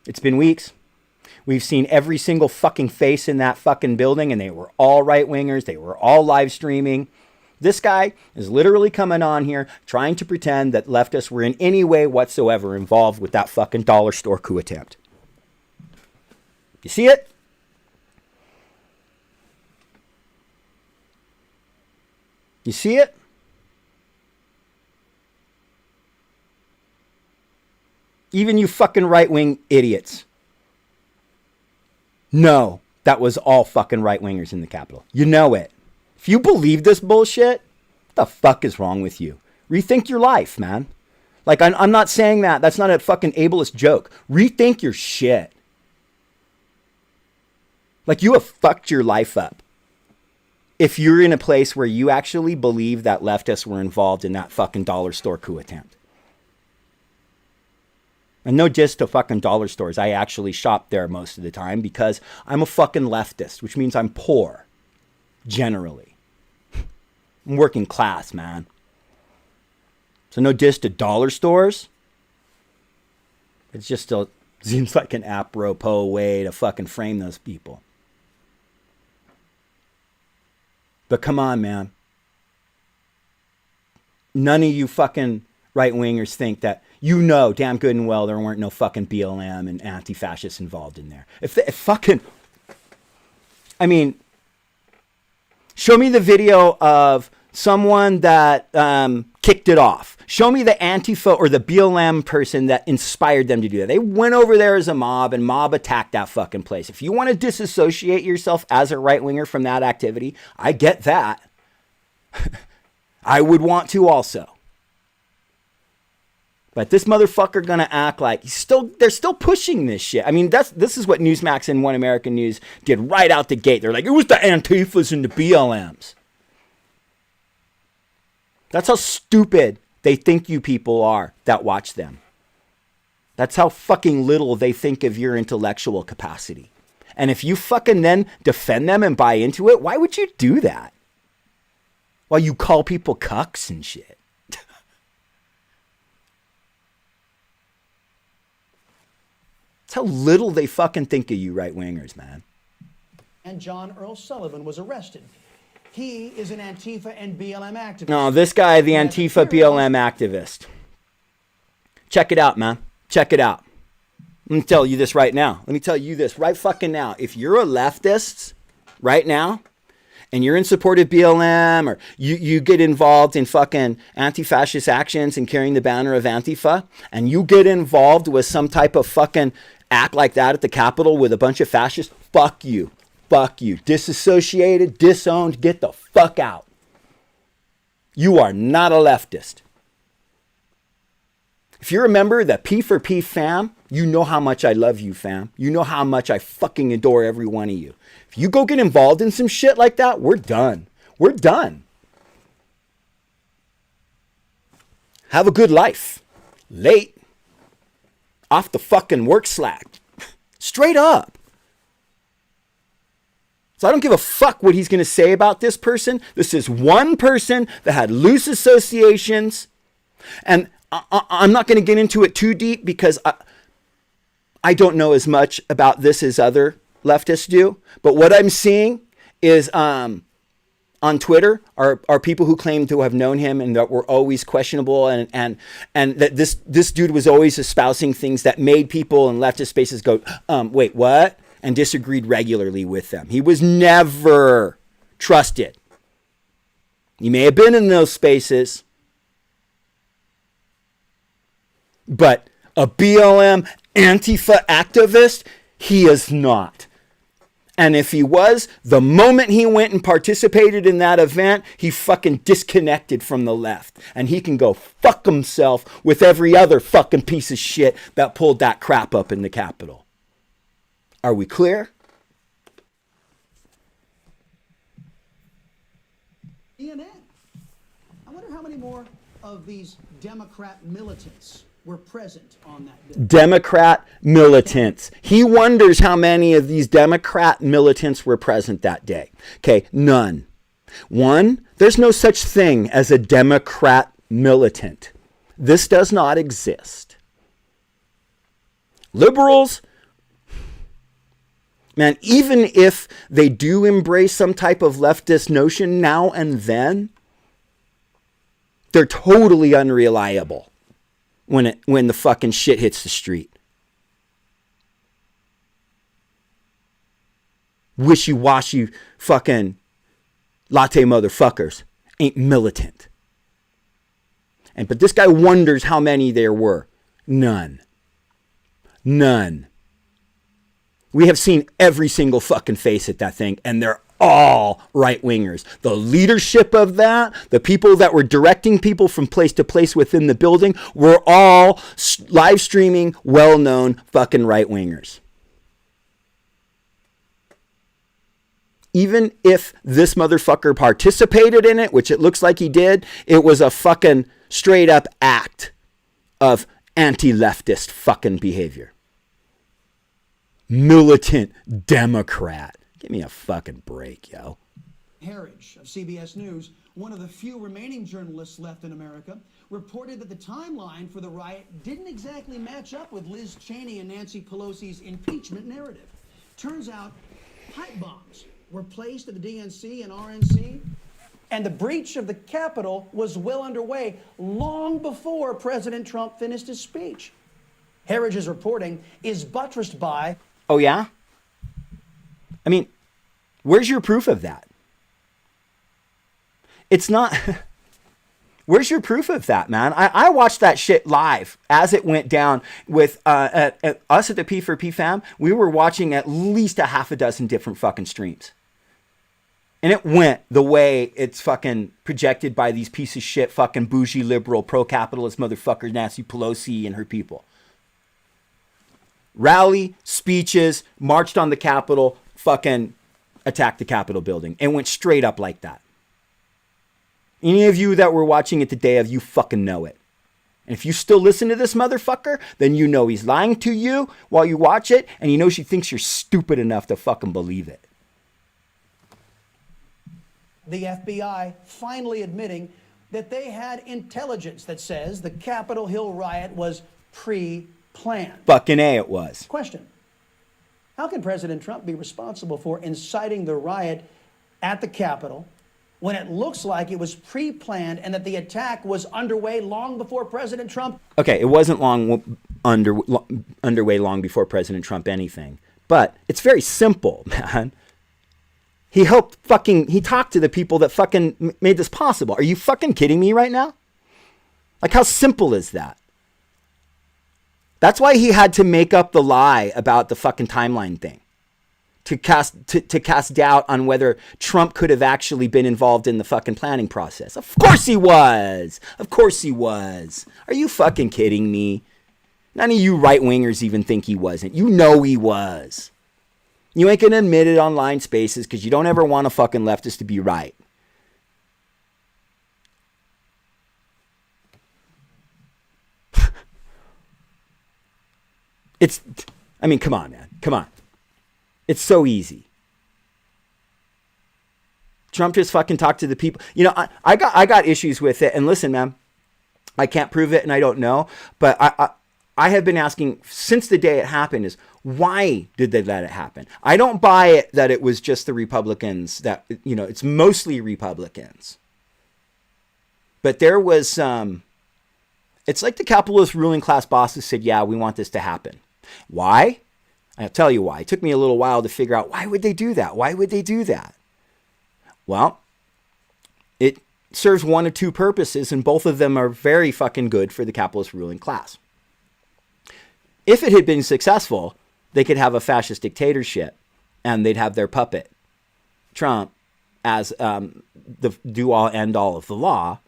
It's been weeks. We've seen every single fucking face in that fucking building, and they were all right-wingers. They were all live streaming. This guy is literally coming on here trying to pretend that leftists were in any way whatsoever involved with that fucking dollar store coup attempt. You see it? You see it? Even you fucking right-wing idiots. No, that was all fucking right-wingers in the Capitol. You know it. If you believe this bullshit, what the fuck is wrong with you? Rethink your life, man. Like, I'm not saying that. That's not a fucking ableist joke. Rethink your shit. Like, you have fucked your life up. If you're in a place where you actually believe that leftists were involved in that fucking dollar store coup attempt. And no just to fucking dollar stores. I actually shop there most of the time because I'm a fucking leftist, which means I'm poor. Generally. I'm working class, man. So no diss to dollar stores. It just still seems like an apropos way to fucking frame those people. But come on, man. None of you fucking right-wingers think that you know damn good and well there weren't no fucking BLM and anti-fascists involved in there. If fucking... I mean... Show me the video of someone that kicked it off. Show me the Antifa or the BLM person that inspired them to do that. They went over there as a mob and mob attacked that fucking place. If you want to disassociate yourself as a right-winger from that activity, I get that. I would want to also. But this motherfucker gonna act like they're still pushing this shit. I mean, this is what Newsmax and One American News did right out the gate. They're like, it was the Antifas and the BLMs. That's how stupid they think you people are that watch them. That's how fucking little they think of your intellectual capacity. And if you fucking then defend them and buy into it, why would you do that? While you call people cucks and shit. That's how little they fucking think of you right-wingers, man. And John Earl Sullivan was arrested. He is an Antifa and BLM activist. No, this guy, the Antifa BLM activist. Check it out, man. Check it out. Let me tell you this right now. Let me tell you this right fucking now. If you're a leftist right now, and you're in support of BLM, or you get involved in fucking anti-fascist actions and carrying the banner of Antifa, and you get involved with some type of fucking act like that at the Capitol with a bunch of fascists, fuck you. Fuck you. Disassociated, disowned, get the fuck out. You are not a leftist. If you're a member of the P4P fam, you know how much I love you, fam. You know how much I fucking adore every one of you. If you go get involved in some shit like that, we're done. We're done. Have a good life. Late. Off the fucking work slack. Straight up. So I don't give a fuck what he's going to say about this person. This is one person that had loose associations. And I'm not going to get into it too deep because I don't know as much about this as other leftists do. But what I'm seeing is on Twitter are people who claim to have known him and that were always questionable and that this dude was always espousing things that made people in leftist spaces go, wait, what? And disagreed regularly with them. He was never trusted. He may have been in those spaces, but a BLM Antifa activist, he is not. And if he was, the moment he went and participated in that event, he fucking disconnected from the left. And he can go fuck himself with every other fucking piece of shit that pulled that crap up in the Capitol. Are we clear? CNN. I wonder how many more of these Democrat militants were present on that day. Democrat militants. He wonders how many of these Democrat militants were present that day. Okay, none. One, there's no such thing as a Democrat militant. This does not exist. Liberals, man, even if they do embrace some type of leftist notion now and then, they're totally unreliable when the fucking shit hits the street. Wishy-washy fucking latte motherfuckers ain't militant. But this guy wonders how many there were. None. None. We have seen every single fucking face at that thing, and they're all right-wingers. The leadership of that, the people that were directing people from place to place within the building, were all live streaming, well-known fucking right-wingers. Even if this motherfucker participated in it, which it looks like he did, it was a fucking straight-up act of anti-leftist fucking behavior. Militant Democrat. Give me a fucking break, yo. Harridge of CBS News, one of the few remaining journalists left in America, reported that the timeline for the riot didn't exactly match up with Liz Cheney and Nancy Pelosi's impeachment narrative. Turns out pipe bombs were placed at the DNC and RNC, and the breach of the Capitol was well underway long before President Trump finished his speech. Harridge's reporting is buttressed by... Oh, yeah? I mean, where's your proof of that? It's not... Where's your proof of that, man? I watched that shit live as it went down with us at the P4P fam. We were watching at least a half a dozen different fucking streams. And it went the way it's fucking projected by these piece of shit fucking bougie liberal pro-capitalist motherfuckers Nancy Pelosi and her people. Rally, speeches, marched on the Capitol, fucking attacked the Capitol building. And went straight up like that. Any of you that were watching it today, you fucking know it. And if you still listen to this motherfucker, then you know he's lying to you while you watch it, and you know she thinks you're stupid enough to fucking believe it. The FBI finally admitting that they had intelligence that says the Capitol Hill riot was pre-planned. Fucking A, it was. Question: how can President Trump be responsible for inciting the riot at the Capitol when it looks like it was pre-planned and that the attack was underway long before President Trump? Okay, it wasn't underway long before President Trump anything. But it's very simple, man. He talked to the people that fucking made this possible. Are you fucking kidding me right now? Like, how simple is that? That's why he had to make up the lie about the fucking timeline thing. To cast doubt on whether Trump could have actually been involved in the fucking planning process. Of course he was. Of course he was. Are you fucking kidding me? None of you right-wingers even think he wasn't. You know he was. You ain't gonna admit it online spaces because you don't ever want a fucking leftist to be right. Come on, man. Come on. It's so easy. Trump just fucking talked to the people. You know, I got issues with it. And listen, man, I can't prove it and I don't know. But I have been asking since the day it happened is, why did they let it happen? I don't buy it that it was just the Republicans that, you know, it's mostly Republicans. But there was, it's like the capitalist ruling class bosses said, yeah, we want this to happen. Why? I'll tell you why. It took me a little while to figure out why would they do that? Why would they do that? Well, it serves one of two purposes, and both of them are very fucking good for the capitalist ruling class. If it had been successful, they could have a fascist dictatorship, and they'd have their puppet, Trump, as the do-all, end-all of the law,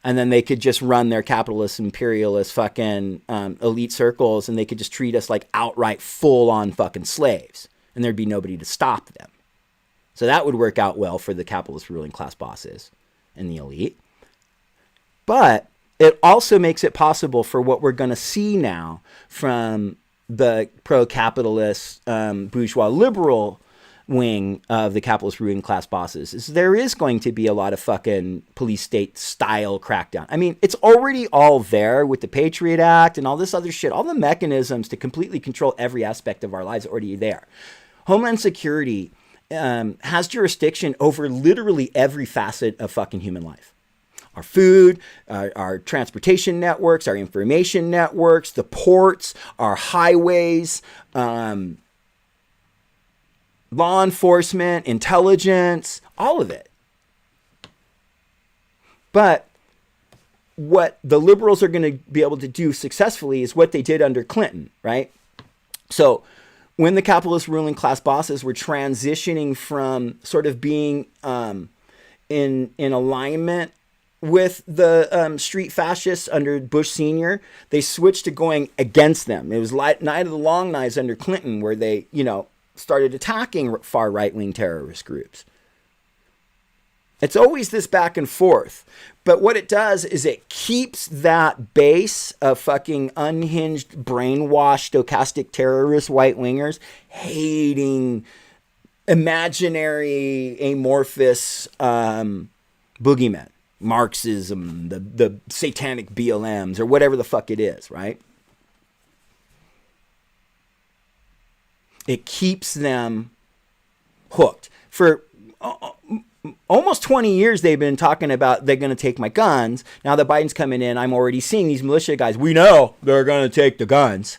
and then they could just run their capitalist, imperialist fucking elite circles, and they could just treat us like outright full-on fucking slaves, and there'd be nobody to stop them. So that would work out well for the capitalist ruling class bosses and the elite. But it also makes it possible for what we're going to see now from the pro-capitalist bourgeois liberal wing of the capitalist ruling class bosses is there is going to be a lot of fucking police state style crackdown. I mean, it's already all there with the Patriot Act and all this other shit. All the mechanisms to completely control every aspect of our lives are already there. Homeland Security has jurisdiction over literally every facet of fucking human life. Our food, our transportation networks, our information networks, the ports, our highways, law enforcement, intelligence, all of it. But what the liberals are going to be able to do successfully is what they did under Clinton, right? So when the capitalist ruling class bosses were transitioning from sort of being in alignment with the street fascists under Bush Sr., they switched to going against them. It was Night of the Long Knives under Clinton where they, you know, started attacking far right-wing terrorist groups. It's always this back and forth. But what it does is it keeps that base of fucking unhinged, brainwashed, stochastic terrorist white-wingers hating imaginary, amorphous boogeymen. Marxism, the satanic BLMs, or whatever the fuck it is, right? It keeps them hooked. For almost 20 years, they've been talking about they're going to take my guns. Now that Biden's coming in, I'm already seeing these militia guys. We know they're going to take the guns.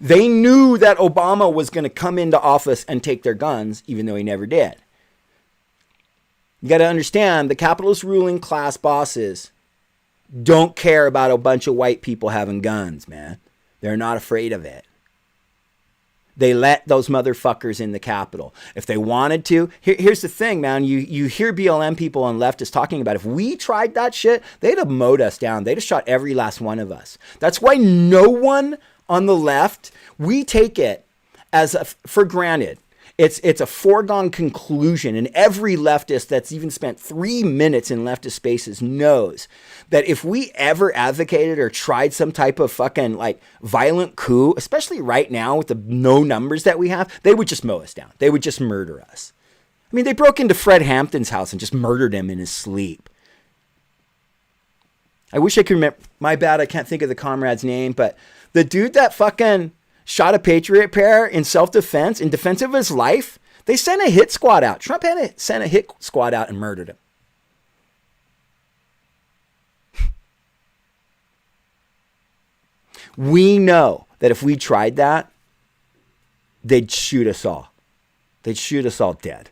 They knew that Obama was going to come into office and take their guns, even though he never did. You got to understand, the capitalist ruling class bosses don't care about a bunch of white people having guns, man. They're not afraid of it. They let those motherfuckers in the Capitol. If they wanted to, here's the thing, man. You hear BLM people on leftists talking about if we tried that shit, they'd have mowed us down. They'd have shot every last one of us. That's why no one on the left, we take it as for granted. It's a foregone conclusion, and every leftist that's even spent 3 minutes in leftist spaces knows that if we ever advocated or tried some type of fucking like violent coup, especially right now with the no numbers that we have, they would just mow us down. They would just murder us. I mean, they broke into Fred Hampton's house and just murdered him in his sleep. I wish I could remember. My bad, I can't think of the comrade's name, but the dude that fucking shot a Patriot pair in self-defense, in defense of his life, they sent a hit squad out. Trump sent a hit squad out and murdered him. We know that if we tried that, they'd shoot us all. They'd shoot us all dead.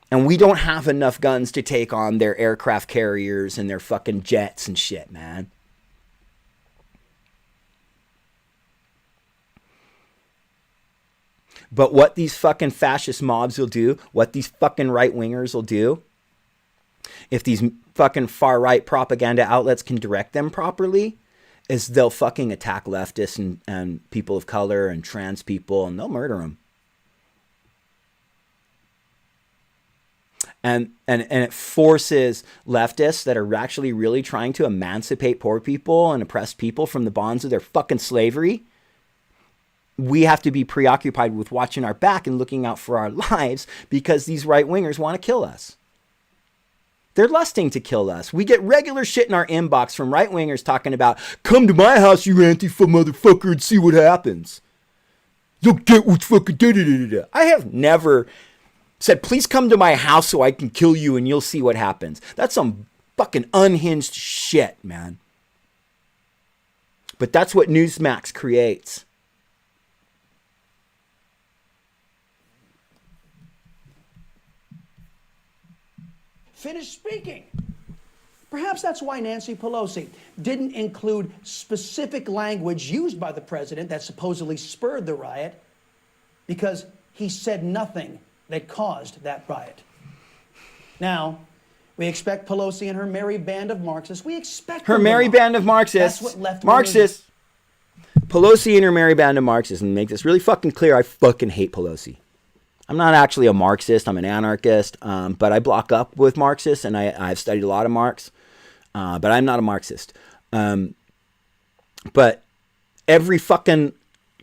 And we don't have enough guns to take on their aircraft carriers and their fucking jets and shit, man. But what these fucking fascist mobs will do, what these fucking right-wingers will do, if these fucking far-right propaganda outlets can direct them properly, is they'll fucking attack leftists and people of color and trans people, and they'll murder them. And it forces leftists that are actually really trying to emancipate poor people and oppressed people from the bonds of their fucking slavery. We have to be preoccupied with watching our back and looking out for our lives because these right-wingers want to kill us. They're lusting to kill us. We get regular shit in our inbox from right-wingers talking about, come to my house, you Antifa motherfucker, and see what happens. You'll get what's fucking da-da-da-da-da. I have never said, please come to my house so I can kill you and you'll see what happens. That's some fucking unhinged shit, man. But that's what Newsmax creates. Finished speaking. Perhaps that's why Nancy Pelosi didn't include specific language used by the president that supposedly spurred the riot, because he said nothing that caused that riot. Now, we expect Pelosi and her merry band of Marxists. We expect her merry band of Marxists. That's what left Marxists. Pelosi and her merry band of Marxists. And make this really fucking clear, I fucking hate Pelosi. I'm not actually a Marxist. I'm an anarchist. But I block up with Marxists, and I've studied a lot of Marx. But I'm not a Marxist. But every fucking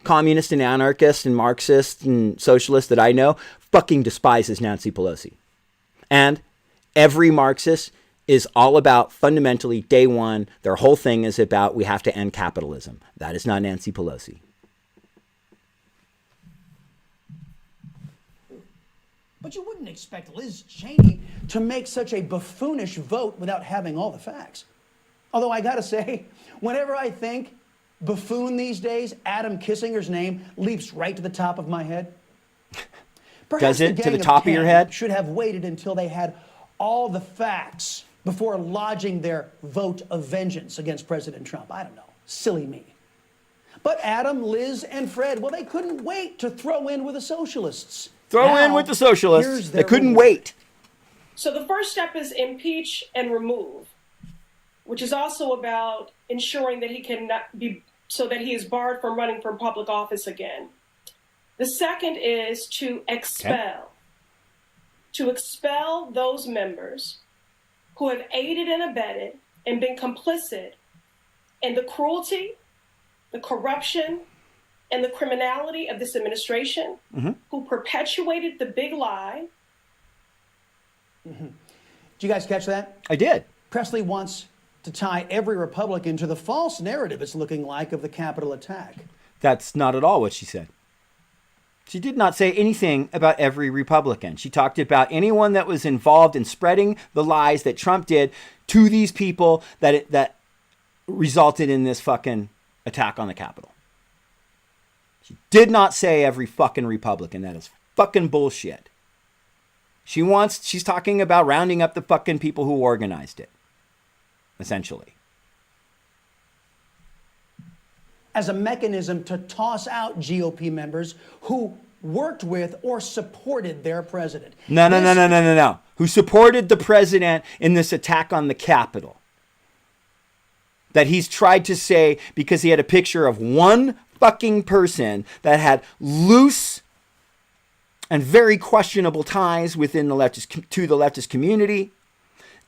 communist and anarchist and Marxist and socialist that I know fucking despises Nancy Pelosi. And every Marxist is all about, fundamentally, day one, their whole thing is about, we have to end capitalism. That is not Nancy Pelosi. But you wouldn't expect Liz Cheney to make such a buffoonish vote without having all the facts. Although I gotta say, whenever I think buffoon these days, Adam Kissinger's name leaps right to the top of my head. Does it? To the top of your head? Should have waited until they had all the facts before lodging their vote of vengeance against President Trump. I don't know. Silly me. But Adam, Liz, and Fred, well, they couldn't wait to throw in with the socialists. Throw in with the socialists. They couldn't wait. So the first step is impeach and remove, which is also about ensuring that he cannot be, so that he is barred from running for public office again. The second is to expel. To expel those members who have aided and abetted and been complicit in the cruelty, the corruption, and the criminality of this administration, who perpetuated the big lie. Did you guys catch that? I did. Presley wants to tie every Republican to the false narrative it's looking like of the Capitol attack. That's not at all what she said. She did not say anything about every Republican. She talked about anyone that was involved in spreading the lies that Trump did to these people that resulted in this fucking attack on the Capitol. She did not say every fucking Republican. That is fucking bullshit. She's talking about rounding up the fucking people who organized it, essentially. As a mechanism to toss out GOP members who worked with or supported their president. No. Who supported the president in this attack on the Capitol. That he's tried to say because he had a picture of one fucking person that had loose and very questionable ties within the leftist community,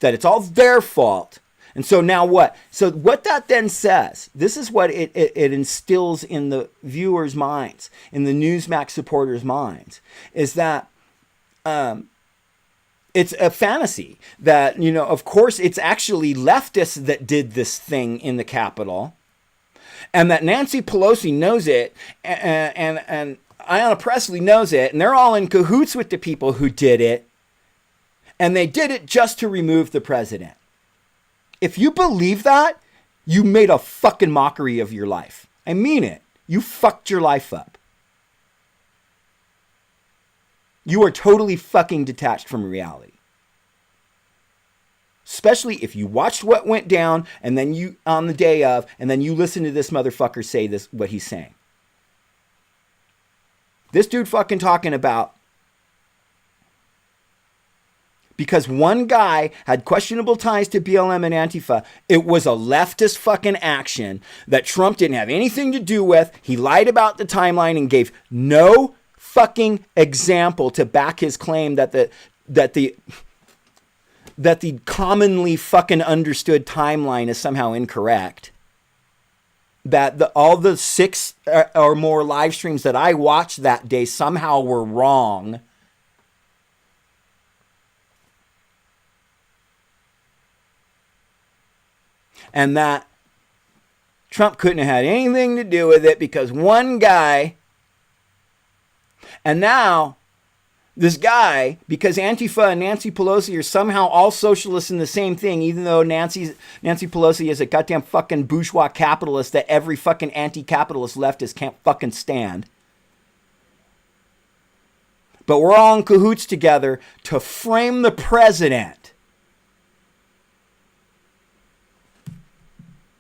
that it's all their fault. And so now what? So what that then says, this is what it instills in the viewers' minds, in the Newsmax supporters' minds, is that it's a fantasy that, you know, of course, it's actually leftists that did this thing in the Capitol, and that Nancy Pelosi knows it, and Ayanna Pressley knows it, and they're all in cahoots with the people who did it, and they did it just to remove the president. If you believe that, you made a fucking mockery of your life. I mean it. You fucked your life up. You are totally fucking detached from reality. Especially if you watched what went down and then you, on the day of, and then you listen to this motherfucker say this, what he's saying. This dude fucking talking about, because one guy had questionable ties to BLM and Antifa, it was a leftist fucking action that Trump didn't have anything to do with. He lied about the timeline and gave no fucking example to back his claim that the commonly fucking understood timeline is somehow incorrect. That all the 6 or more live streams that I watched that day somehow were wrong. And that Trump couldn't have had anything to do with it because one guy, and now this guy, because Antifa and Nancy Pelosi are somehow all socialists in the same thing, even though Nancy Pelosi is a goddamn fucking bourgeois capitalist that every fucking anti-capitalist leftist can't fucking stand. But we're all in cahoots together to frame the president.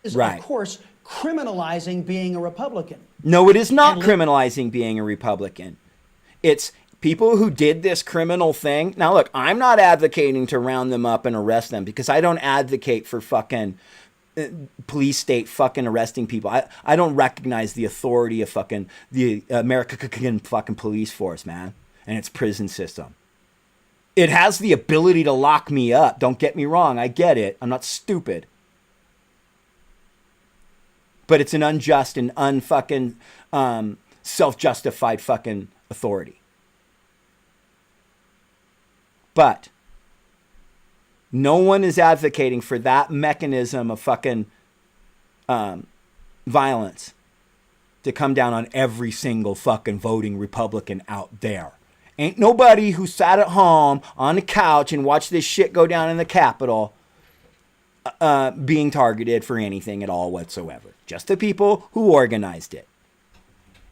Is, right. Of course, criminalizing being a Republican. No, it is not criminalizing being a Republican. It's people who did this criminal thing. Now, look, I'm not advocating to round them up and arrest them because I don't advocate for fucking police state fucking arresting people. I don't recognize the authority of fucking the American fucking police force, man, and its prison system. It has the ability to lock me up. Don't get me wrong. I get it. I'm not stupid. But it's an unjust and unfucking self-justified fucking authority. But no one is advocating for that mechanism of fucking violence to come down on every single fucking voting Republican out there. Ain't nobody who sat at home on the couch and watched this shit go down in the Capitol being targeted for anything at all whatsoever. Just the people who organized it.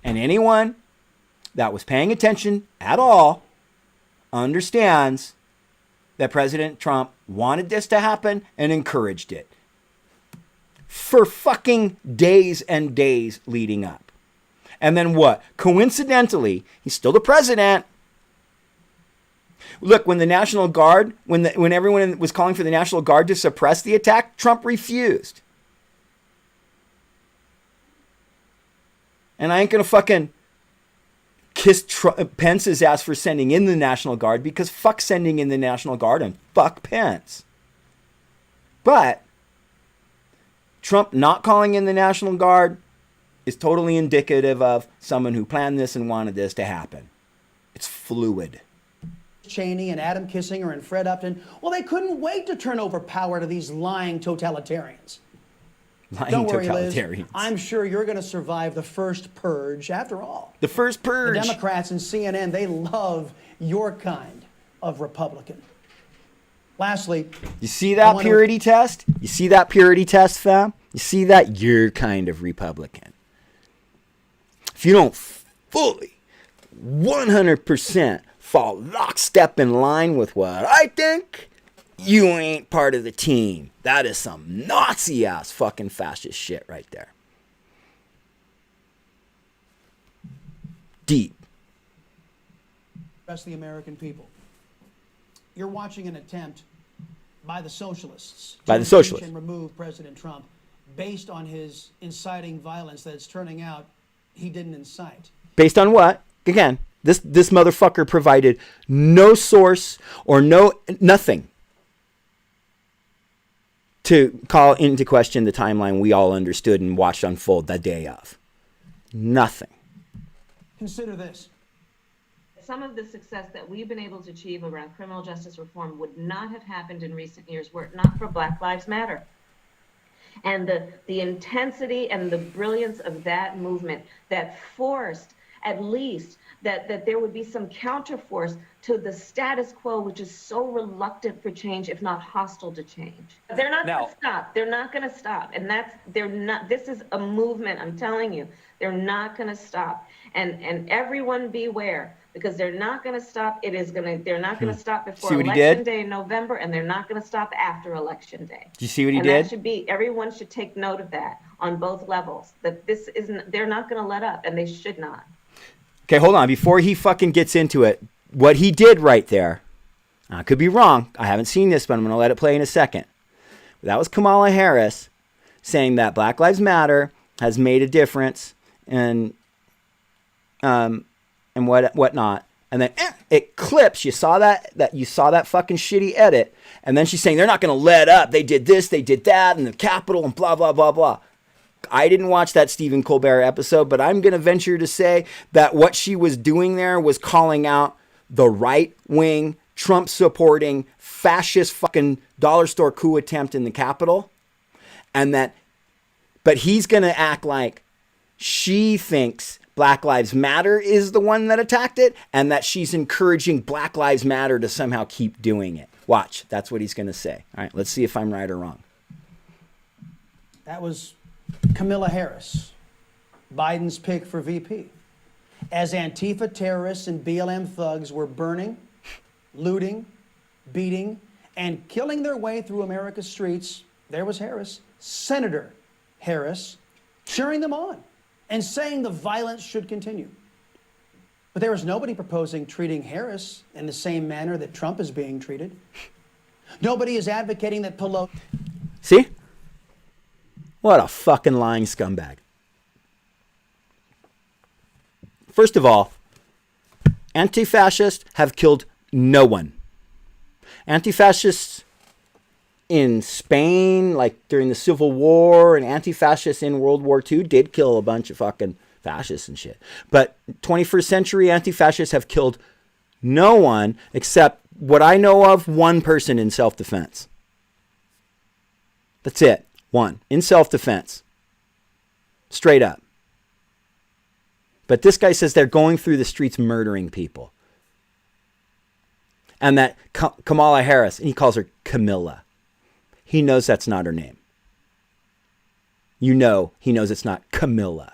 And anyone that was paying attention at all understands that President Trump wanted this to happen and encouraged it for fucking days and days leading up. And then what? Coincidentally, he's still the president. Look, when the National Guard, when everyone was calling for the National Guard to suppress the attack, Trump refused. And I ain't going to fucking kiss Pence's ass for sending in the National Guard because fuck sending in the National Guard and fuck Pence. But Trump not calling in the National Guard is totally indicative of someone who planned this and wanted this to happen. It's fluid. Cheney and Adam Kissinger and Fred Upton, well, they couldn't wait to turn over power to these lying totalitarians. Don't worry, Liz. I'm sure you're going to survive the first purge after all. The first purge. The Democrats and CNN, they love your kind of Republican. Lastly, you see that purity test? You see that purity test, fam? You see that? You're kind of Republican. If you don't fully, 100% fall lockstep in line with what I think, you ain't part of the team. That is some Nazi-ass fucking fascist shit right there. Deep. Rest of the American people. You're watching an attempt by the socialists to impeach and remove President Trump based on his inciting violence that it's turning out he didn't incite. Based on what? Again, This motherfucker provided no source or nothing to call into question the timeline we all understood and watched unfold the day of. Nothing. Consider this. Some of the success that we've been able to achieve around criminal justice reform would not have happened in recent years were it not for Black Lives Matter. And the intensity and the brilliance of that movement that forced at least that there would be some counterforce to the status quo, which is so reluctant for change, if not hostile to change. They're not going to stop. They're not going to stop. And this is a movement, I'm telling you. They're not going to stop. And everyone beware, because they're not going to stop. They're not going to stop before Election Day in November, and they're not going to stop after Election Day. Do you see what he did? Everyone should take note of that on both levels, that they're not going to let up, and they should not. Okay, hold on. Before he fucking gets into it, what he did right there, I could be wrong. I haven't seen this, but I'm going to let it play in a second. That was Kamala Harris saying that Black Lives Matter has made a difference and whatnot. And then it clips. You saw that fucking shitty edit. And then she's saying they're not going to let up. They did this, they did that, and the Capitol, and blah, blah, blah, blah. I didn't watch that Stephen Colbert episode, but I'm going to venture to say that what she was doing there was calling out the right-wing, Trump-supporting, fascist fucking dollar store coup attempt in the Capitol. But he's going to act like she thinks Black Lives Matter is the one that attacked it, and that she's encouraging Black Lives Matter to somehow keep doing it. Watch. That's what he's going to say. All right, let's see if I'm right or wrong. That was Kamala Harris, Biden's pick for VP. As Antifa terrorists and BLM thugs were burning, looting, beating, and killing their way through America's streets, there was Harris, Senator Harris, cheering them on and saying the violence should continue. But there was nobody proposing treating Harris in the same manner that Trump is being treated. Nobody is advocating that Pelosi... See? What a fucking lying scumbag. First of all, anti-fascists have killed no one. Anti-fascists in Spain, like during the Civil War, and anti-fascists in World War II did kill a bunch of fucking fascists and shit. But 21st century anti-fascists have killed no one except what I know of, one person in self-defense. That's it. One. In self-defense. Straight up. But this guy says they're going through the streets murdering people. And that Kamala Harris, and he calls her Camilla. He knows that's not her name. You know he knows it's not Camilla.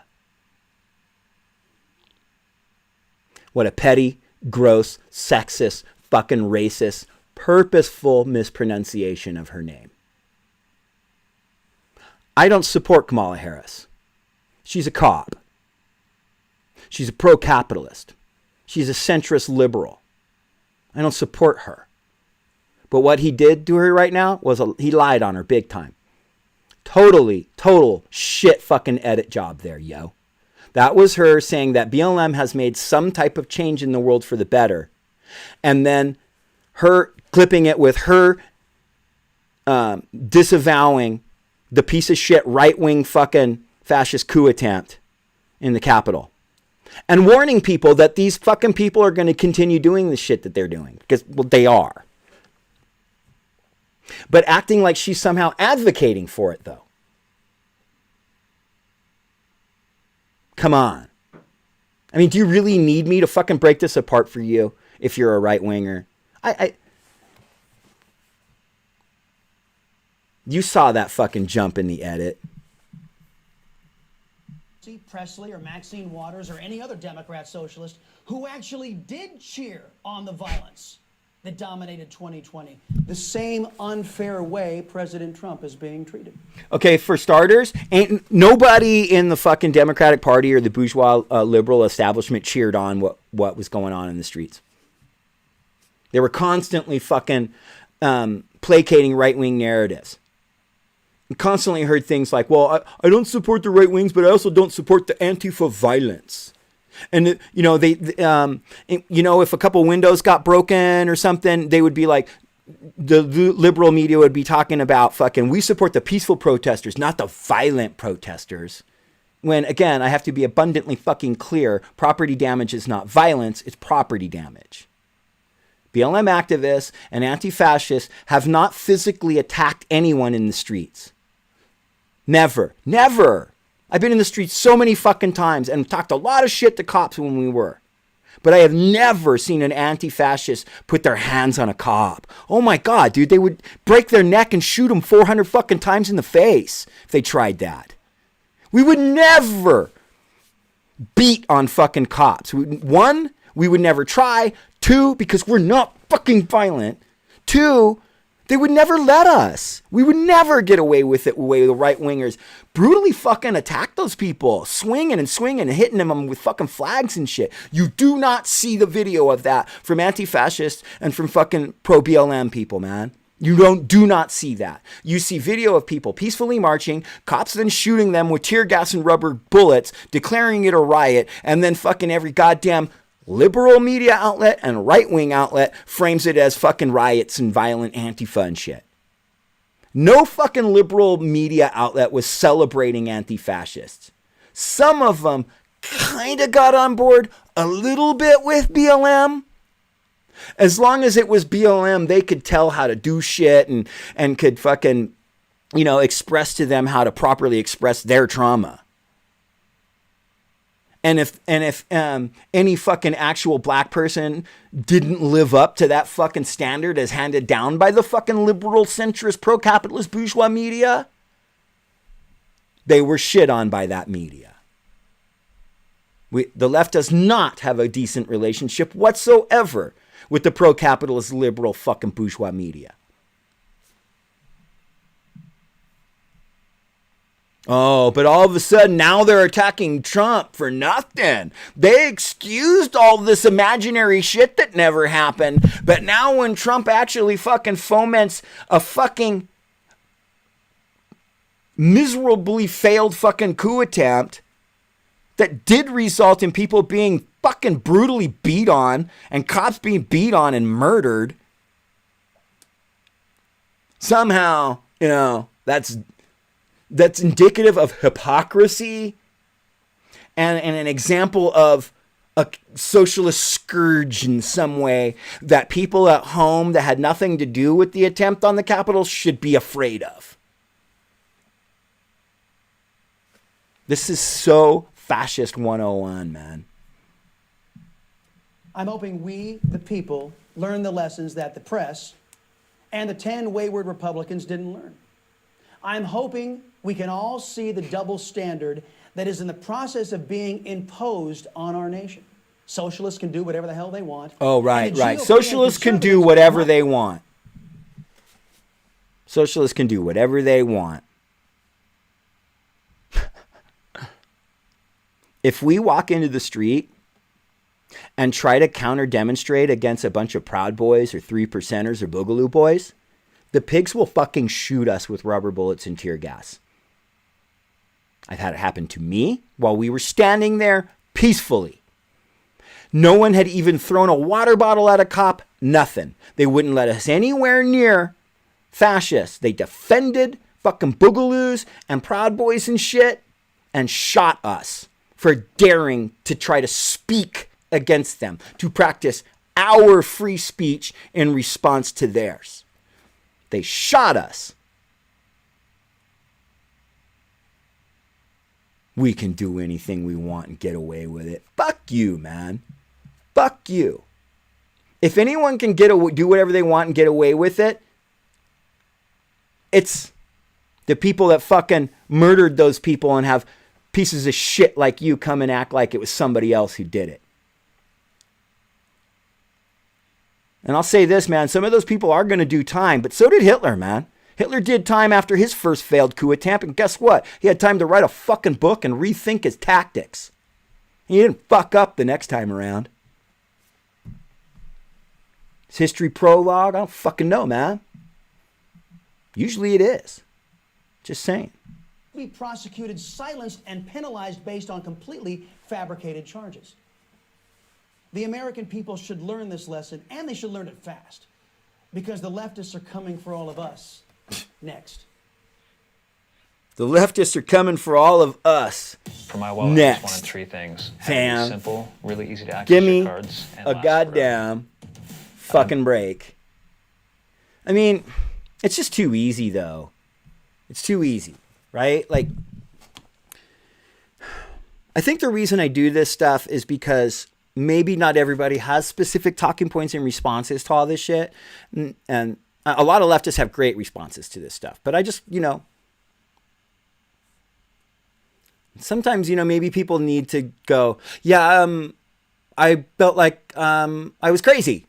What a petty, gross, sexist, fucking racist, purposeful mispronunciation of her name. I don't support Kamala Harris. She's a cop. She's a pro-capitalist. She's a centrist liberal. I don't support her. But what he did to her right now was he lied on her big time. Total shit fucking edit job there, yo. That was her saying that BLM has made some type of change in the world for the better. And then her clipping it with her disavowing the piece of shit right-wing fucking fascist coup attempt in the Capitol. And warning people that these fucking people are going to continue doing the shit that they're doing. Because, well, they are. But acting like she's somehow advocating for it, though. Come on. I mean, do you really need me to fucking break this apart for you if you're a right-winger? You saw that fucking jump in the edit. Presley or Maxine Waters or any other Democrat socialist who actually did cheer on the violence that dominated 2020. The same unfair way President Trump is being treated. Okay, for starters, ain't nobody in the fucking Democratic Party or the bourgeois liberal establishment cheered on what was going on in the streets. They were constantly fucking placating right-wing narratives. Constantly heard things like, well, I don't support the right wings, but I also don't support the Antifa violence. And you know, if a couple windows got broken or something, they would be like, the liberal media would be talking about fucking, we support the peaceful protesters, not the violent protesters. When again, I have to be abundantly fucking clear, property damage is not violence, it's property damage. BLM activists and anti-fascists have not physically attacked anyone in the streets. Never. I've been in the streets so many fucking times and talked a lot of shit to cops when we were. But I have never seen an anti-fascist put their hands on a cop. Oh my God, dude, they would break their neck and shoot them 400 fucking times in the face if they tried that. We would never beat on fucking cops. One, we would never try. Two, because we're not fucking violent. Two, they would never let us. We would never get away with it the way the right-wingers brutally fucking attack those people, swinging and hitting them with fucking flags and shit. You do not see the video of that from anti-fascists and from fucking pro-BLM people, man. You do not see that. You see video of people peacefully marching, cops then shooting them with tear gas and rubber bullets, declaring it a riot, and then fucking every goddamn liberal media outlet and right-wing outlet frames it as fucking riots and violent Antifa and shit. No fucking liberal media outlet was celebrating anti-fascists. Some of them kind of got on board a little bit with BLM. As long as it was BLM, they could tell how to do shit and could fucking, express to them how to properly express their trauma. And if any fucking actual black person didn't live up to that fucking standard as handed down by the fucking liberal, centrist, pro-capitalist bourgeois media, they were shit on by that media. The left does not have a decent relationship whatsoever with the pro-capitalist, liberal, fucking bourgeois media. Oh, but all of a sudden now they're attacking Trump for nothing. They excused all this imaginary shit that never happened. But now when Trump actually fucking foments a fucking miserably failed fucking coup attempt that did result in people being fucking brutally beat on and cops being beat on and murdered, somehow, that's indicative of hypocrisy and an example of a socialist scourge in some way that people at home that had nothing to do with the attempt on the Capitol should be afraid of. This is so fascist 101, man. I'm hoping we, the people, learn the lessons that the press and the 10 wayward Republicans didn't learn. I'm hoping we can all see the double standard that is in the process of being imposed on our nation. Socialists can do whatever the hell they want. Oh, right. Socialists can do whatever they want. Socialists can do whatever they want. If we walk into the street and try to counter-demonstrate against a bunch of Proud Boys or 3%ers or Boogaloo Boys, the pigs will fucking shoot us with rubber bullets and tear gas. I've had it happen to me while we were standing there peacefully. No one had even thrown a water bottle at a cop, nothing. They wouldn't let us anywhere near fascists. They defended fucking Boogaloos and Proud Boys and shit and shot us for daring to try to speak against them, to practice our free speech in response to theirs. They shot us. We can do anything we want and get away with it. Fuck you, man. Fuck you. If anyone can do whatever they want and get away with it, it's the people that fucking murdered those people and have pieces of shit like you come and act like it was somebody else who did it. And I'll say this, man, some of those people are going to do time, but so did Hitler, man. Hitler did time after his first failed coup attempt, and guess what? He had time to write a fucking book and rethink his tactics. He didn't fuck up the next time around. Is history prologue? I don't fucking know, man. Usually it is. Just saying. Be prosecuted, silenced, and penalized based on completely fabricated charges. The American people should learn this lesson, and they should learn it fast, because the leftists are coming for all of us next. The leftists are coming for all of us. For my wallet, next. I just wanted 3 things. Fam. Have it simple, really easy to access Give me your cards, and a last goddamn fucking break. I mean, it's just too easy, though. It's too easy, right? Like, I think the reason I do this stuff is because maybe not everybody has specific talking points and responses to all this shit. And a lot of leftists have great responses to this stuff. But I just, sometimes, maybe people need to go, I felt like I was crazy.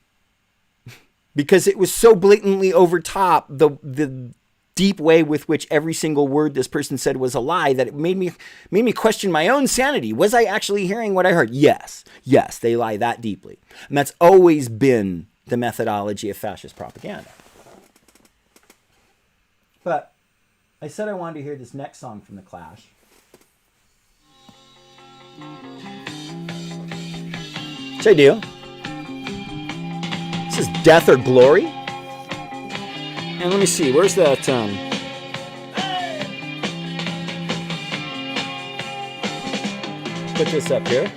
Because it was so blatantly over top, the deep way with which every single word this person said was a lie, that it made me question my own sanity. Was I actually hearing what I heard? Yes, they lie that deeply. And that's always been the methodology of fascist propaganda. But I said I wanted to hear this next song from The Clash. Which I do. This is Death or Glory. And let me see, where's that? Put this up here.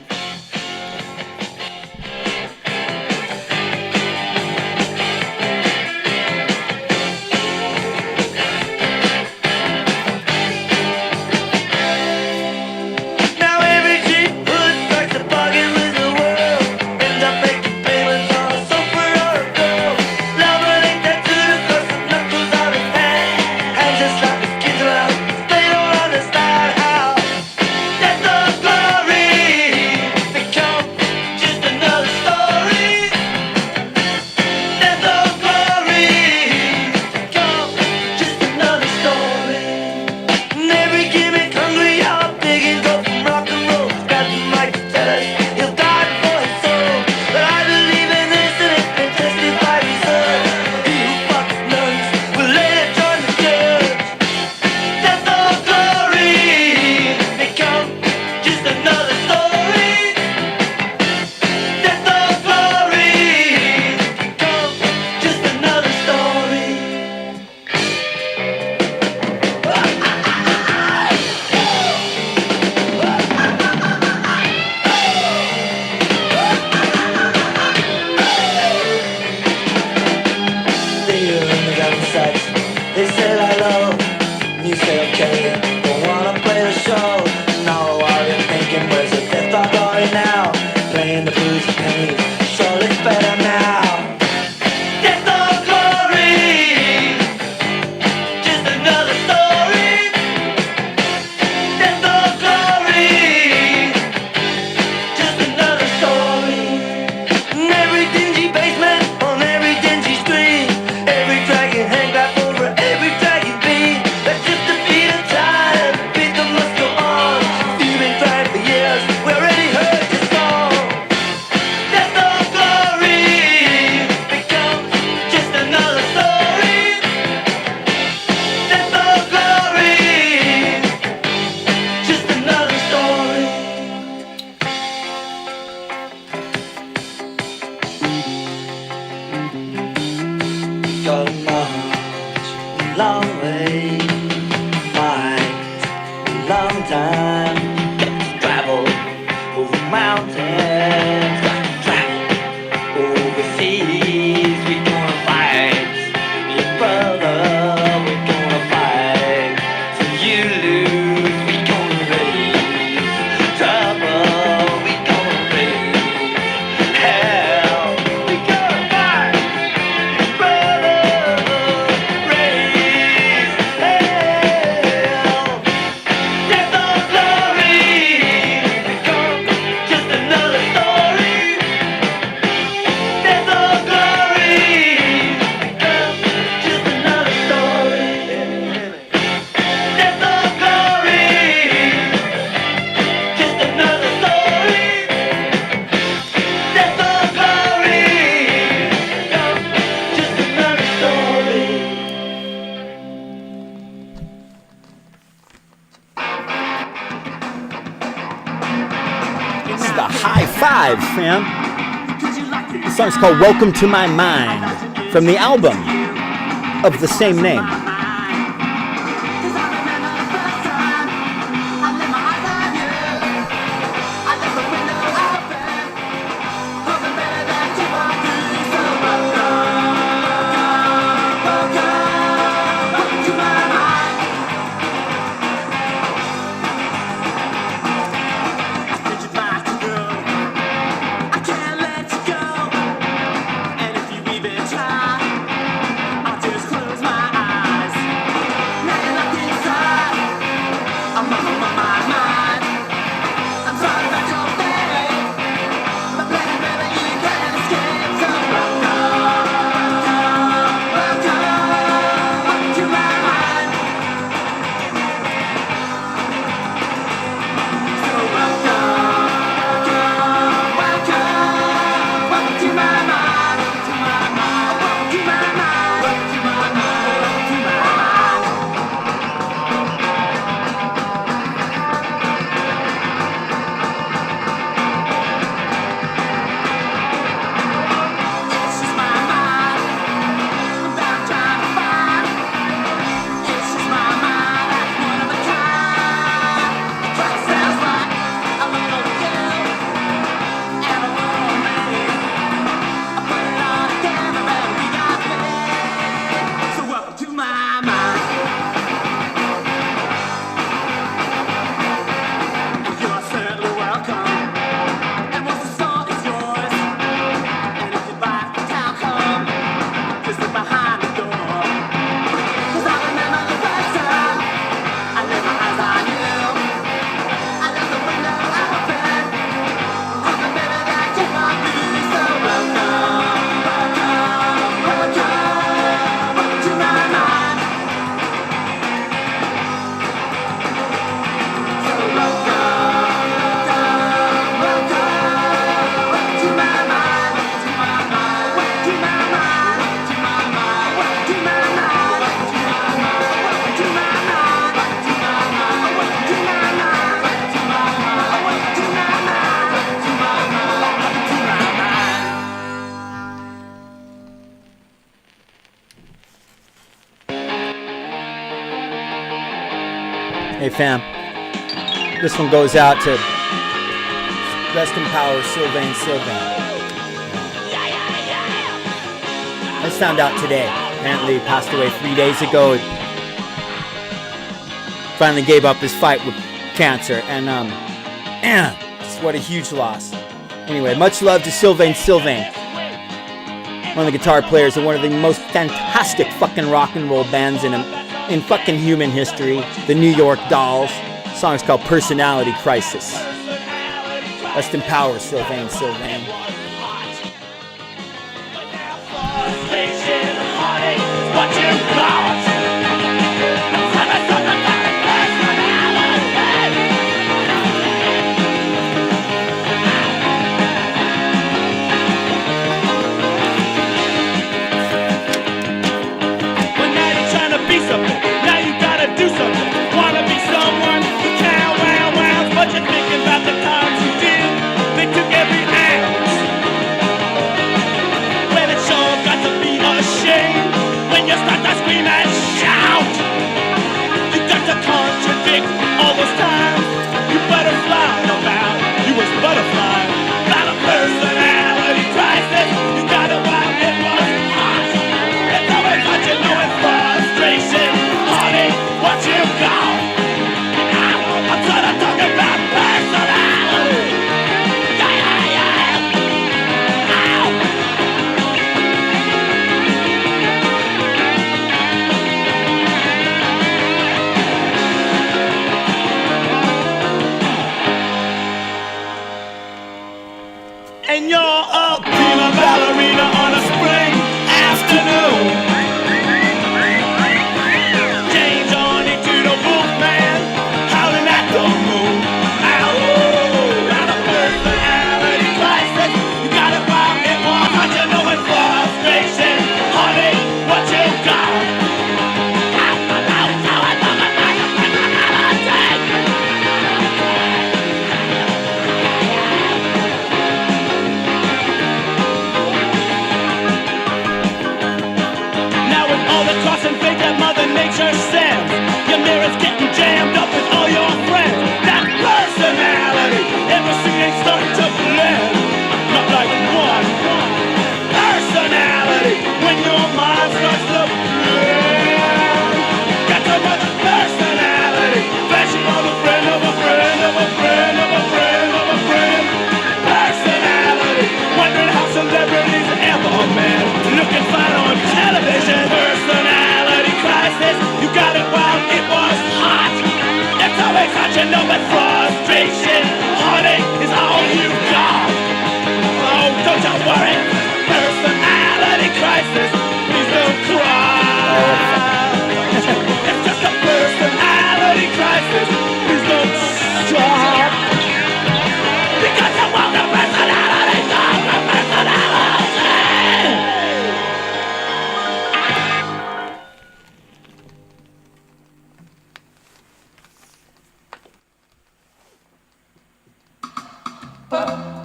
Fam. This song's called Welcome to My Mind from the album of the same name. Hey fam, this one goes out to rest in power Sylvain. I just found out today. Apparently he passed away 3 days ago. Finally gave up his fight with cancer, and what a huge loss. Anyway, much love to Sylvain. One of the guitar players of one of the most fantastic fucking rock and roll bands in fucking human history, the New York Dolls. The song's called Personality Crisis. Rest in power, Sylvain. What you got? Be something, now you gotta do something. Wanna be someone who can wow, but you're thinking about the times you did. They took every ounce. When it sure got to be a shame. When you start to scream and shout, you got to contradict all those times. You butterfly about, you was butterfly. Got a personality crisis. You got it while it was hot. It's always what you know it's frustration. Honey, what you got? I'm trying to talk about personality. nature sends. Your mirror's getting jammed up with all your friends. That personality, everything ain't starting to blend. Not like one personality when your mind starts to blend. Got some other personality, flashing on a friend of a friend of a friend of a friend of a friend. Personality, wondering how celebrities ever met. Looking fine on television. Personality crisis, you got it while it was hot. It's always hot, you know, but frustration, heartache is all you got. Oh, don't you worry. Personality crisis, please don't cry. It's just a personality crisis, please don't stop. Because you want a personality, not a personality.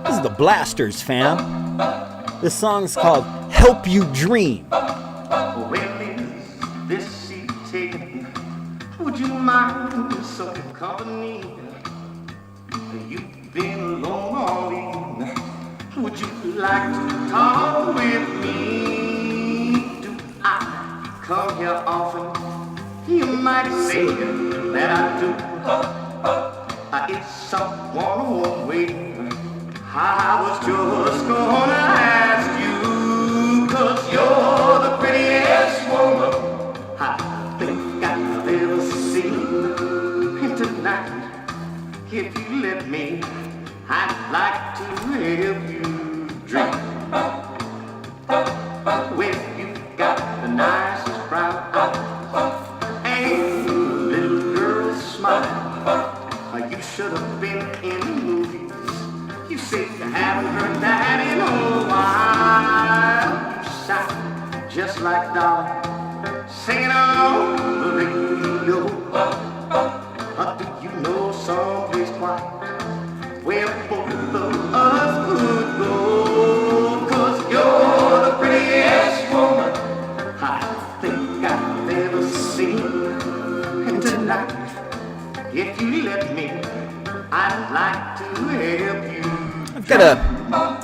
This is the Blasters, fam. This song's called Help You Dream. Well, is this seat taken? Would you mind some company? You've been alone all evening. Would you like to talk with me? Do I come here often? You might say that I do. It's someone waiting. I was just gonna ask you, 'cause you're the prettiest woman I think I've ever seen. And tonight, if you let me, I'd like to help you dream. Well, you've got the nicest brown eyes and a little girl smile. You should have been in the movies. You say you haven't heard that in a while. You sound just like Dolly singing on the radio. Do you know someplace quiet where both of us could go? 'Cause you're the prettiest woman I think I've ever seen. And tonight, if you let me, I'd like to help you. I've got a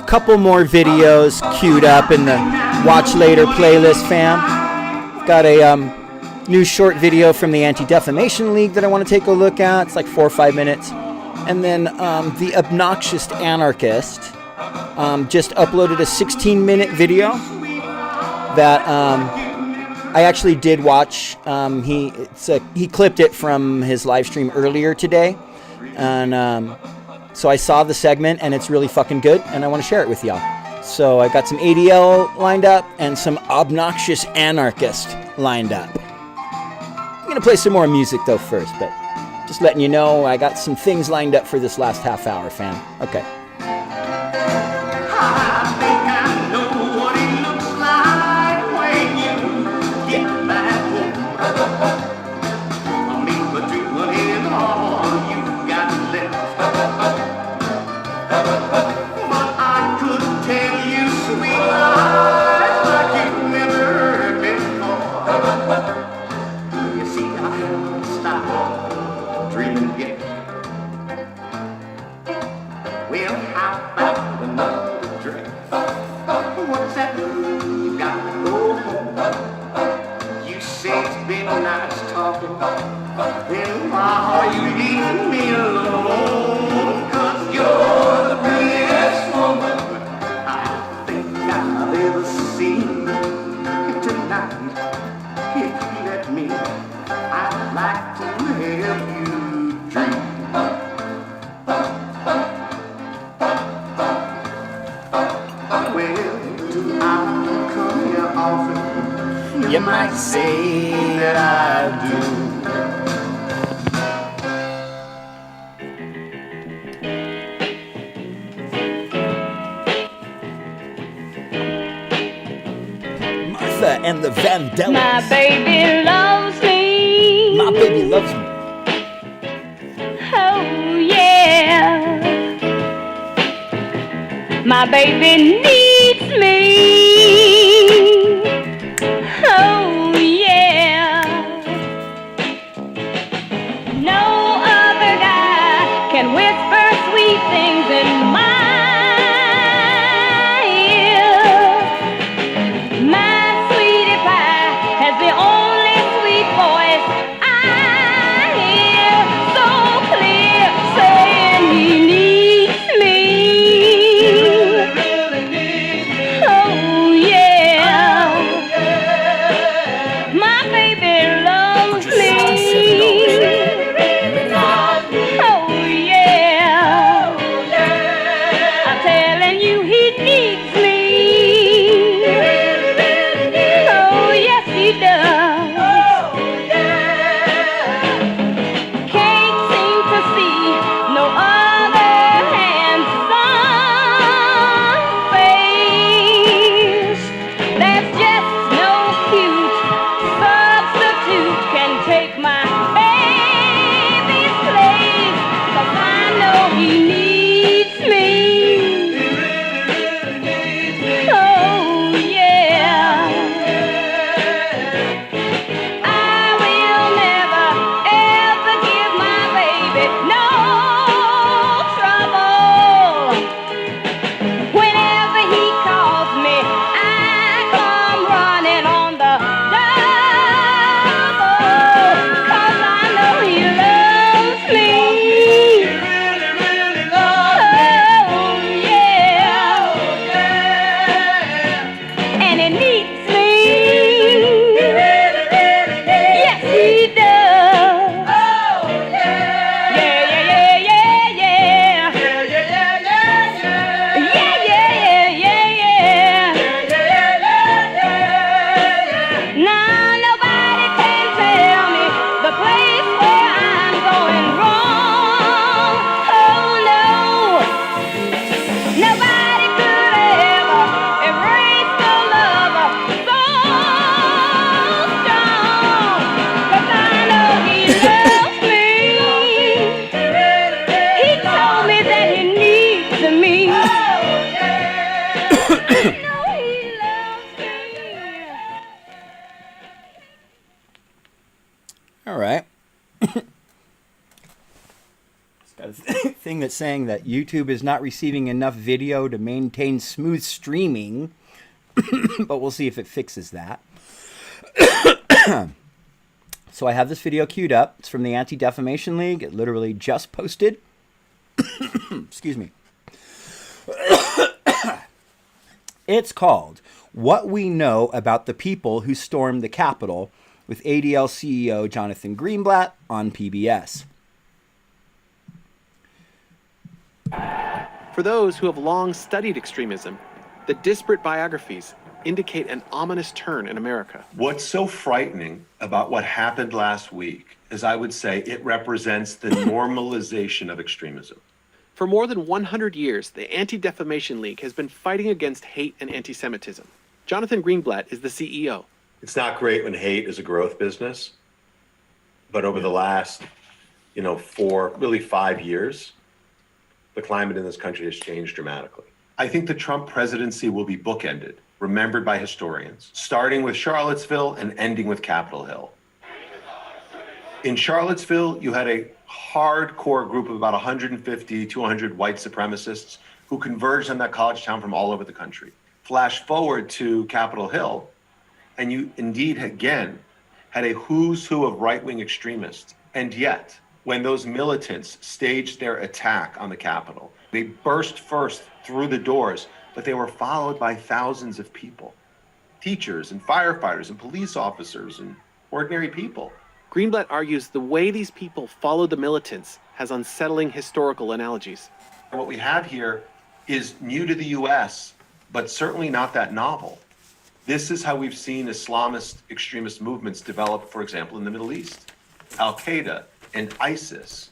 couple more videos queued up in the Watch Later playlist, fam. I've got a new short video from the Anti-Defamation League that I want to take a look at. It's like 4 or 5 minutes. And then the Obnoxious Anarchist just uploaded a 16-minute video that I actually did watch. He clipped it from his live stream earlier today. And so I saw the segment, and it's really fucking good, and I want to share it with y'all. So I got some ADL lined up and some Obnoxious Anarchist lined up. I'm going to play some more music, though, first, but just letting you know I got some things lined up for this last half hour, fam. Okay. Then why are you leaving me alone? 'Cause you're the prettiest woman I think I've ever seen. Tonight, if you let me, I'd like to help you dream. Well, do I come here often? You might say that I do. And the Vandellas. My baby loves me. My baby loves me. Oh yeah. My baby needs me. Oh yeah. All right. It's got a thing that's saying that YouTube is not receiving enough video to maintain smooth streaming, but we'll see if it fixes that. So I have this video queued up. It's from the Anti-Defamation League. It literally just posted. Excuse me. It's called What We Know About the People Who Stormed the Capitol with ADL CEO Jonathan Greenblatt on PBS. For those who have long studied extremism, the disparate biographies indicate an ominous turn in America. What's so frightening about what happened last week is, I would say, it represents the normalization of extremism. For more than 100 years, the Anti-Defamation League has been fighting against hate and anti-Semitism. Jonathan Greenblatt is the CEO. It's not great when hate is a growth business, but over the last, 5 years, the climate in this country has changed dramatically. I think the Trump presidency will be bookended, remembered by historians, starting with Charlottesville and ending with Capitol Hill. In Charlottesville, you had a hardcore group of about 150, 200 white supremacists who converged on that college town from all over the country. Flash forward to Capitol Hill, and you indeed, again, had a who's who of right-wing extremists. And yet, when those militants staged their attack on the Capitol, they burst first through the doors, but they were followed by thousands of people, teachers and firefighters and police officers and ordinary people. Greenblatt argues the way these people followed the militants has unsettling historical analogies. What we have here is new to the U.S., but certainly not that novel. This is how we've seen Islamist extremist movements develop, for example, in the Middle East. Al-Qaeda and ISIS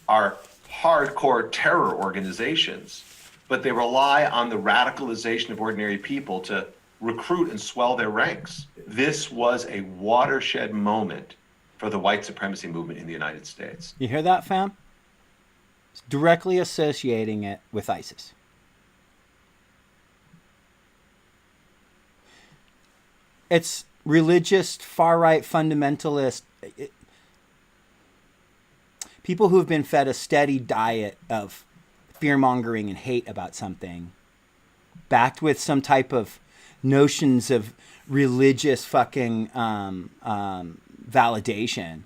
are hardcore terror organizations, but they rely on the radicalization of ordinary people to recruit and swell their ranks. This was a watershed moment for the white supremacy movement in the United States. You hear that, fam? It's directly associating it with ISIS. It's religious, far-right, fundamentalist, people who have been fed a steady diet of fear-mongering and hate about something, backed with some type of notions of religious fucking validation.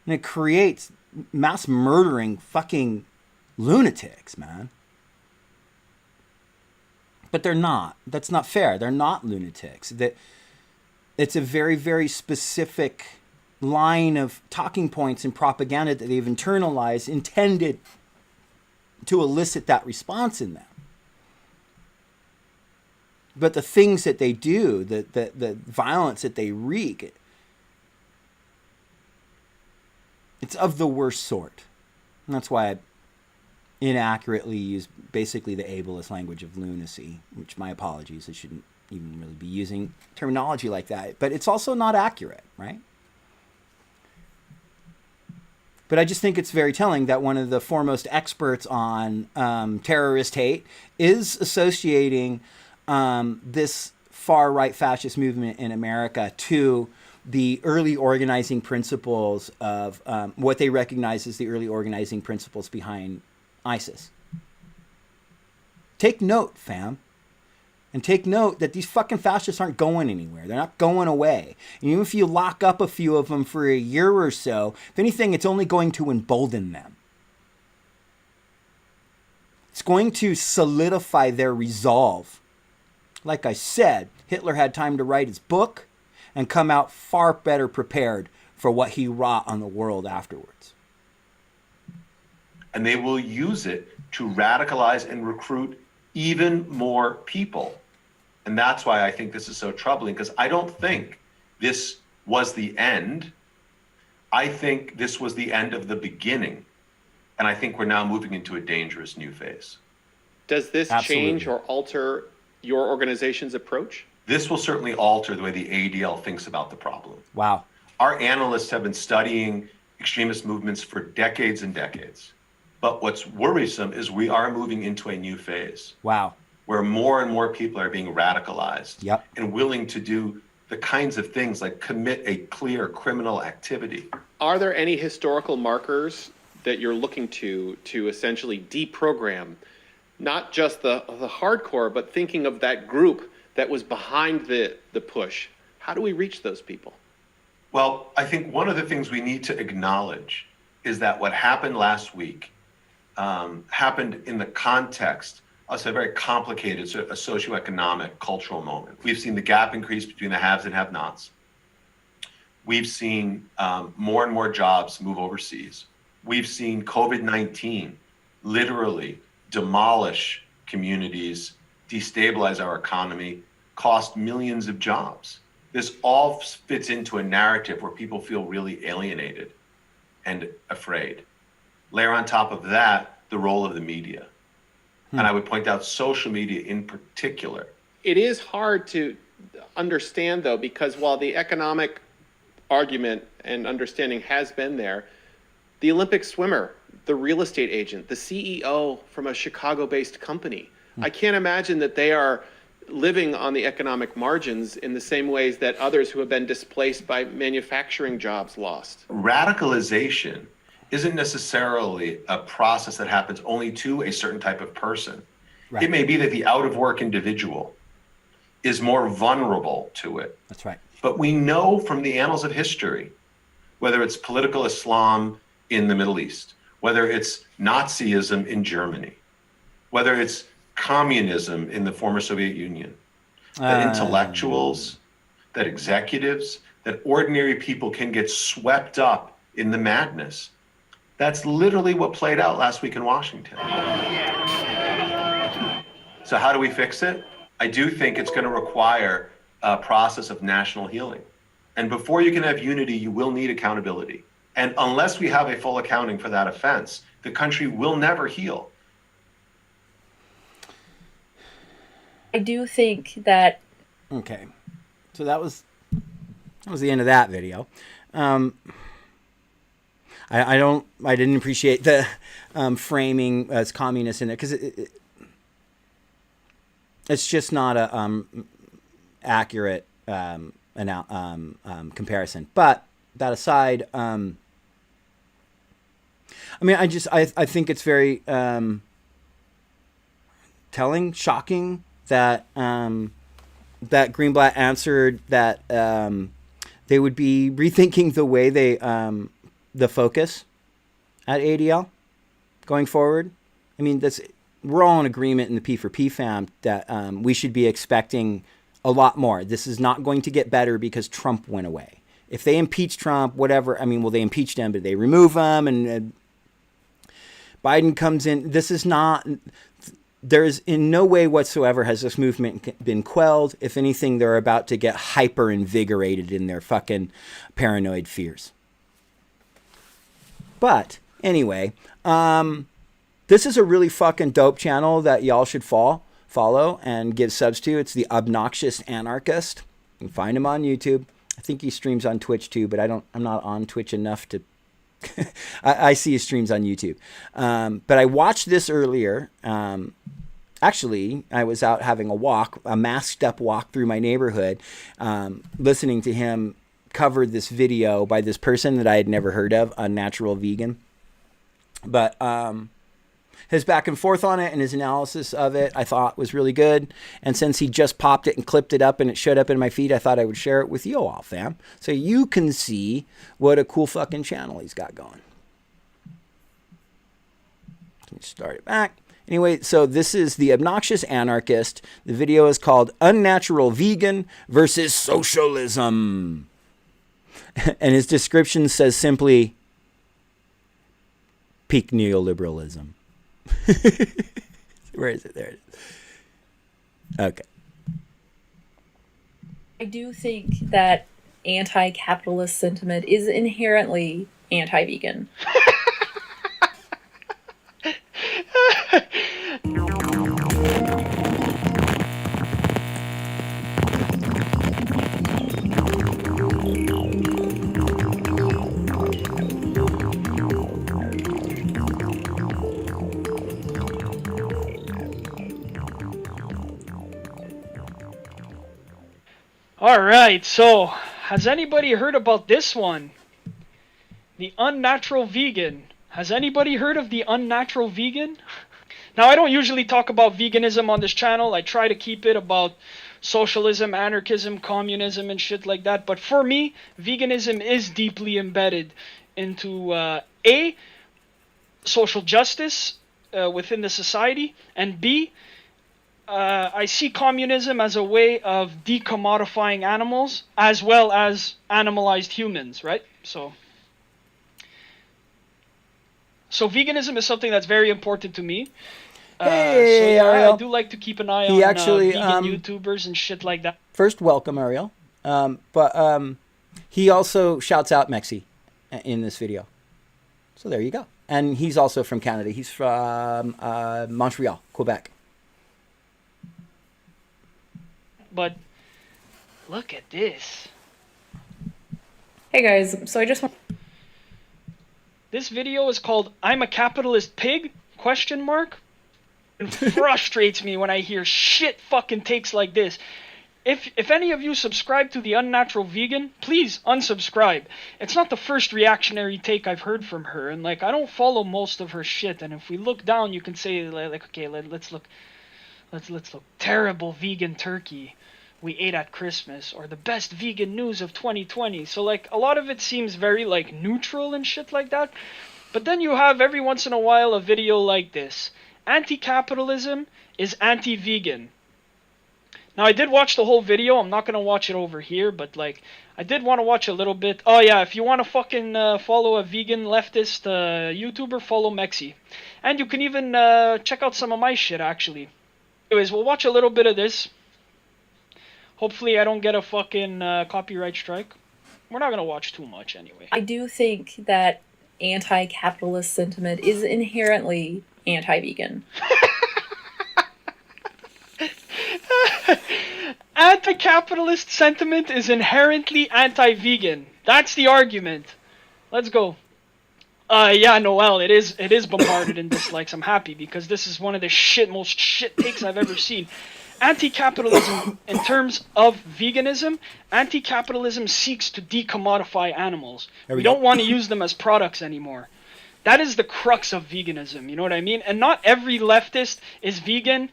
And it creates mass murdering fucking lunatics, man. But they're not. That's not fair. They're not lunatics. It's a very, very specific line of talking points and propaganda that they've internalized, intended to elicit that response in them. But the things that they do, the violence that they wreak, it's of the worst sort. And that's why I inaccurately use basically the ableist language of lunacy, which, my apologies, I shouldn't even really be using terminology like that. But it's also not accurate, right? But I just think it's very telling that one of the foremost experts on terrorist hate is associating this far-right fascist movement in America to the early organizing principles of what they recognize as the early organizing principles behind ISIS. Take note, fam. And take note that these fucking fascists aren't going anywhere. They're not going away. And even if you lock up a few of them for a year or so, if anything, it's only going to embolden them. It's going to solidify their resolve. Like I said, Hitler had time to write his book and come out far better prepared for what he wrought on the world afterwards. And they will use it to radicalize and recruit even more people. And that's why I think this is so troubling, because I don't think this was the end. I think this was the end of the beginning. And I think we're now moving into a dangerous new phase. Does this change or alter your organization's approach? This will certainly alter the way the ADL thinks about the problem. Wow. Our analysts have been studying extremist movements for decades and decades. But what's worrisome is we are moving into a new phase. Wow. Where more and more people are being radicalized yep. and willing to do the kinds of things like commit a clear criminal activity. Are there any historical markers that you're looking to essentially deprogram not just the hardcore, but thinking of that group that was behind the push? How do we reach those people? Well, I think one of the things we need to acknowledge is that what happened last week happened in the context of a very complicated a socioeconomic, cultural moment. We've seen the gap increase between the haves and have-nots. We've seen more and more jobs move overseas. We've seen COVID-19 literally demolish communities, destabilize our economy, cost millions of jobs. This all fits into a narrative where people feel really alienated and afraid. Layer on top of that the role of the media. And I would point out social media in particular. It is hard to understand, though, because while the economic argument and understanding has been there, the Olympic swimmer, the real estate agent, the CEO from a Chicago-based company, I can't imagine that they are living on the economic margins in the same ways that others who have been displaced by manufacturing jobs lost. Radicalization isn't necessarily a process that happens only to a certain type of person. Right. It may be that the out-of-work individual is more vulnerable to it. That's right. But we know from the annals of history, whether it's political Islam in the Middle East, whether it's Nazism in Germany, whether it's communism in the former Soviet Union, that intellectuals, that executives, that ordinary people can get swept up in the madness. That's literally what played out last week in Washington. So how do we fix it? I do think it's going to require a process of national healing. And before you can have unity, you will need accountability. And unless we have a full accounting for that offense, the country will never heal. I do think that... Okay. So that was the end of that video. I didn't appreciate the framing as communist in it because it's just not a accurate comparison. But that aside, I think it's very telling, shocking that that Greenblatt answered that they would be rethinking the way they the focus at ADL going forward. I mean, we're all in agreement in the P4P fam that we should be expecting a lot more. This is not going to get better because Trump went away. If they impeach Trump, whatever, I mean, well, they impeached him, but they remove him, and Biden comes in. This is not, there's in no way whatsoever has this movement been quelled. If anything, they're about to get hyper invigorated in their fucking paranoid fears. But anyway, this is a really fucking dope channel that y'all should follow and give subs to. It's the Obnoxious Anarchist. You can find him on YouTube. I think he streams on Twitch too, but I'm not on Twitch enough to. I see his streams on YouTube. But I watched this earlier. Actually, I was out having a masked up walk through my neighborhood, listening to him cover this video by this person that I had never heard of, a natural vegan. But his back and forth on it and his analysis of it, I thought was really good. And since he just popped it and clipped it up and it showed up in my feed, I thought I would share it with you all, fam. So you can see what a cool fucking channel he's got going. Let me start it back. Anyway, so this is the Obnoxious Anarchist. The video is called Unnatural Vegan versus Socialism. And his description says simply, peak neoliberalism. Where is it? There it is. Okay. I do think that anti-capitalist sentiment is inherently anti-vegan. All right, so has anybody heard about this one? The unnatural vegan. Has anybody heard of the unnatural vegan? Now, I don't usually talk about veganism on this channel. I try to keep it about socialism, anarchism, communism, and shit like that. But for me, veganism is deeply embedded into A, social justice within the society, and B, I see communism as a way of decommodifying animals as well as animalized humans, right? So veganism is something that's very important to me. Hey, So yeah, Ariel. I do like to keep an eye He on actually, vegan YouTubers and shit like that. First, welcome, Ariel. But he also shouts out Mexi in this video. So there you go. And he's also from Canada. He's from Montreal, Quebec. But look at this. Hey guys, so I just want. This video is called "I'm a Capitalist Pig?" ? It frustrates me when I hear shit fucking takes like this. If any of you subscribe to the Unnatural Vegan, please unsubscribe. It's not the first reactionary take I've heard from her, and like I don't follow most of her shit. And if we look down, you can say like, okay, let's look. Terrible vegan turkey we ate at Christmas, or the best vegan news of 2020. So like a lot of it seems very like neutral and shit like that. But then you have every once in a while a video like this. Anti-capitalism is anti-vegan. Now I did watch the whole video. I'm not gonna watch it over here, but like I did want to watch a little bit. Oh yeah, if you want to fucking follow a vegan leftist YouTuber, follow Mexi. And you can even check out some of my shit actually. Anyways, we'll watch a little bit of this. Hopefully I don't get a fucking copyright strike. We're not gonna watch too much anyway. I do think that anti-capitalist sentiment is inherently anti-vegan. Anti-capitalist sentiment is inherently anti-vegan. That's the argument. Let's go. Yeah, Noel, it is bombarded in dislikes. I'm happy because this is one of the most shit takes I've ever seen. Anti-capitalism, in terms of veganism, anti-capitalism seeks to decommodify animals. We don't want to use them as products anymore. That is the crux of veganism, you know what I mean? And not every leftist is vegan.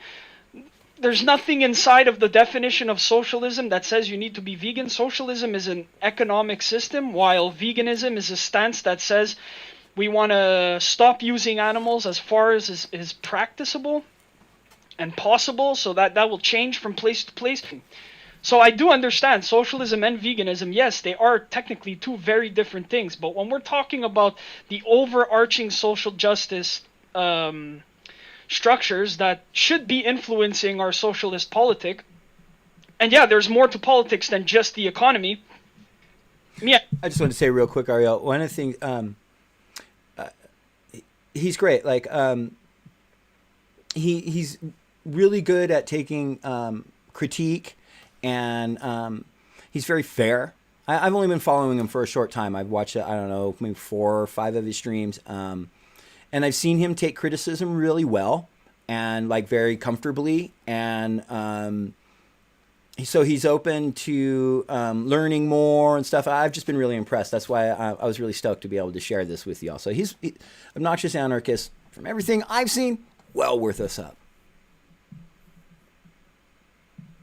There's nothing inside of the definition of socialism that says you need to be vegan. Socialism is an economic system, while veganism is a stance that says we want to stop using animals as far as is practicable and possible, so that will change from place to place. So I do understand socialism and veganism, yes, they are technically two very different things, but when we're talking about the overarching social justice structures that should be influencing our socialist politic, and yeah, there's more to politics than just the economy. Yeah. I just want to say real quick, Ariel, one of the things, he's great. Like, he's really good at taking critique, and he's very fair. I've only been following him for a short time. I've watched, I don't know, maybe 4 or 5 of his streams, and I've seen him take criticism really well and like very comfortably, and so he's open to learning more and stuff. I've just been really impressed. That's why I was really stoked to be able to share this with y'all. So he's obnoxious anarchist. From everything I've seen, well worth a sub.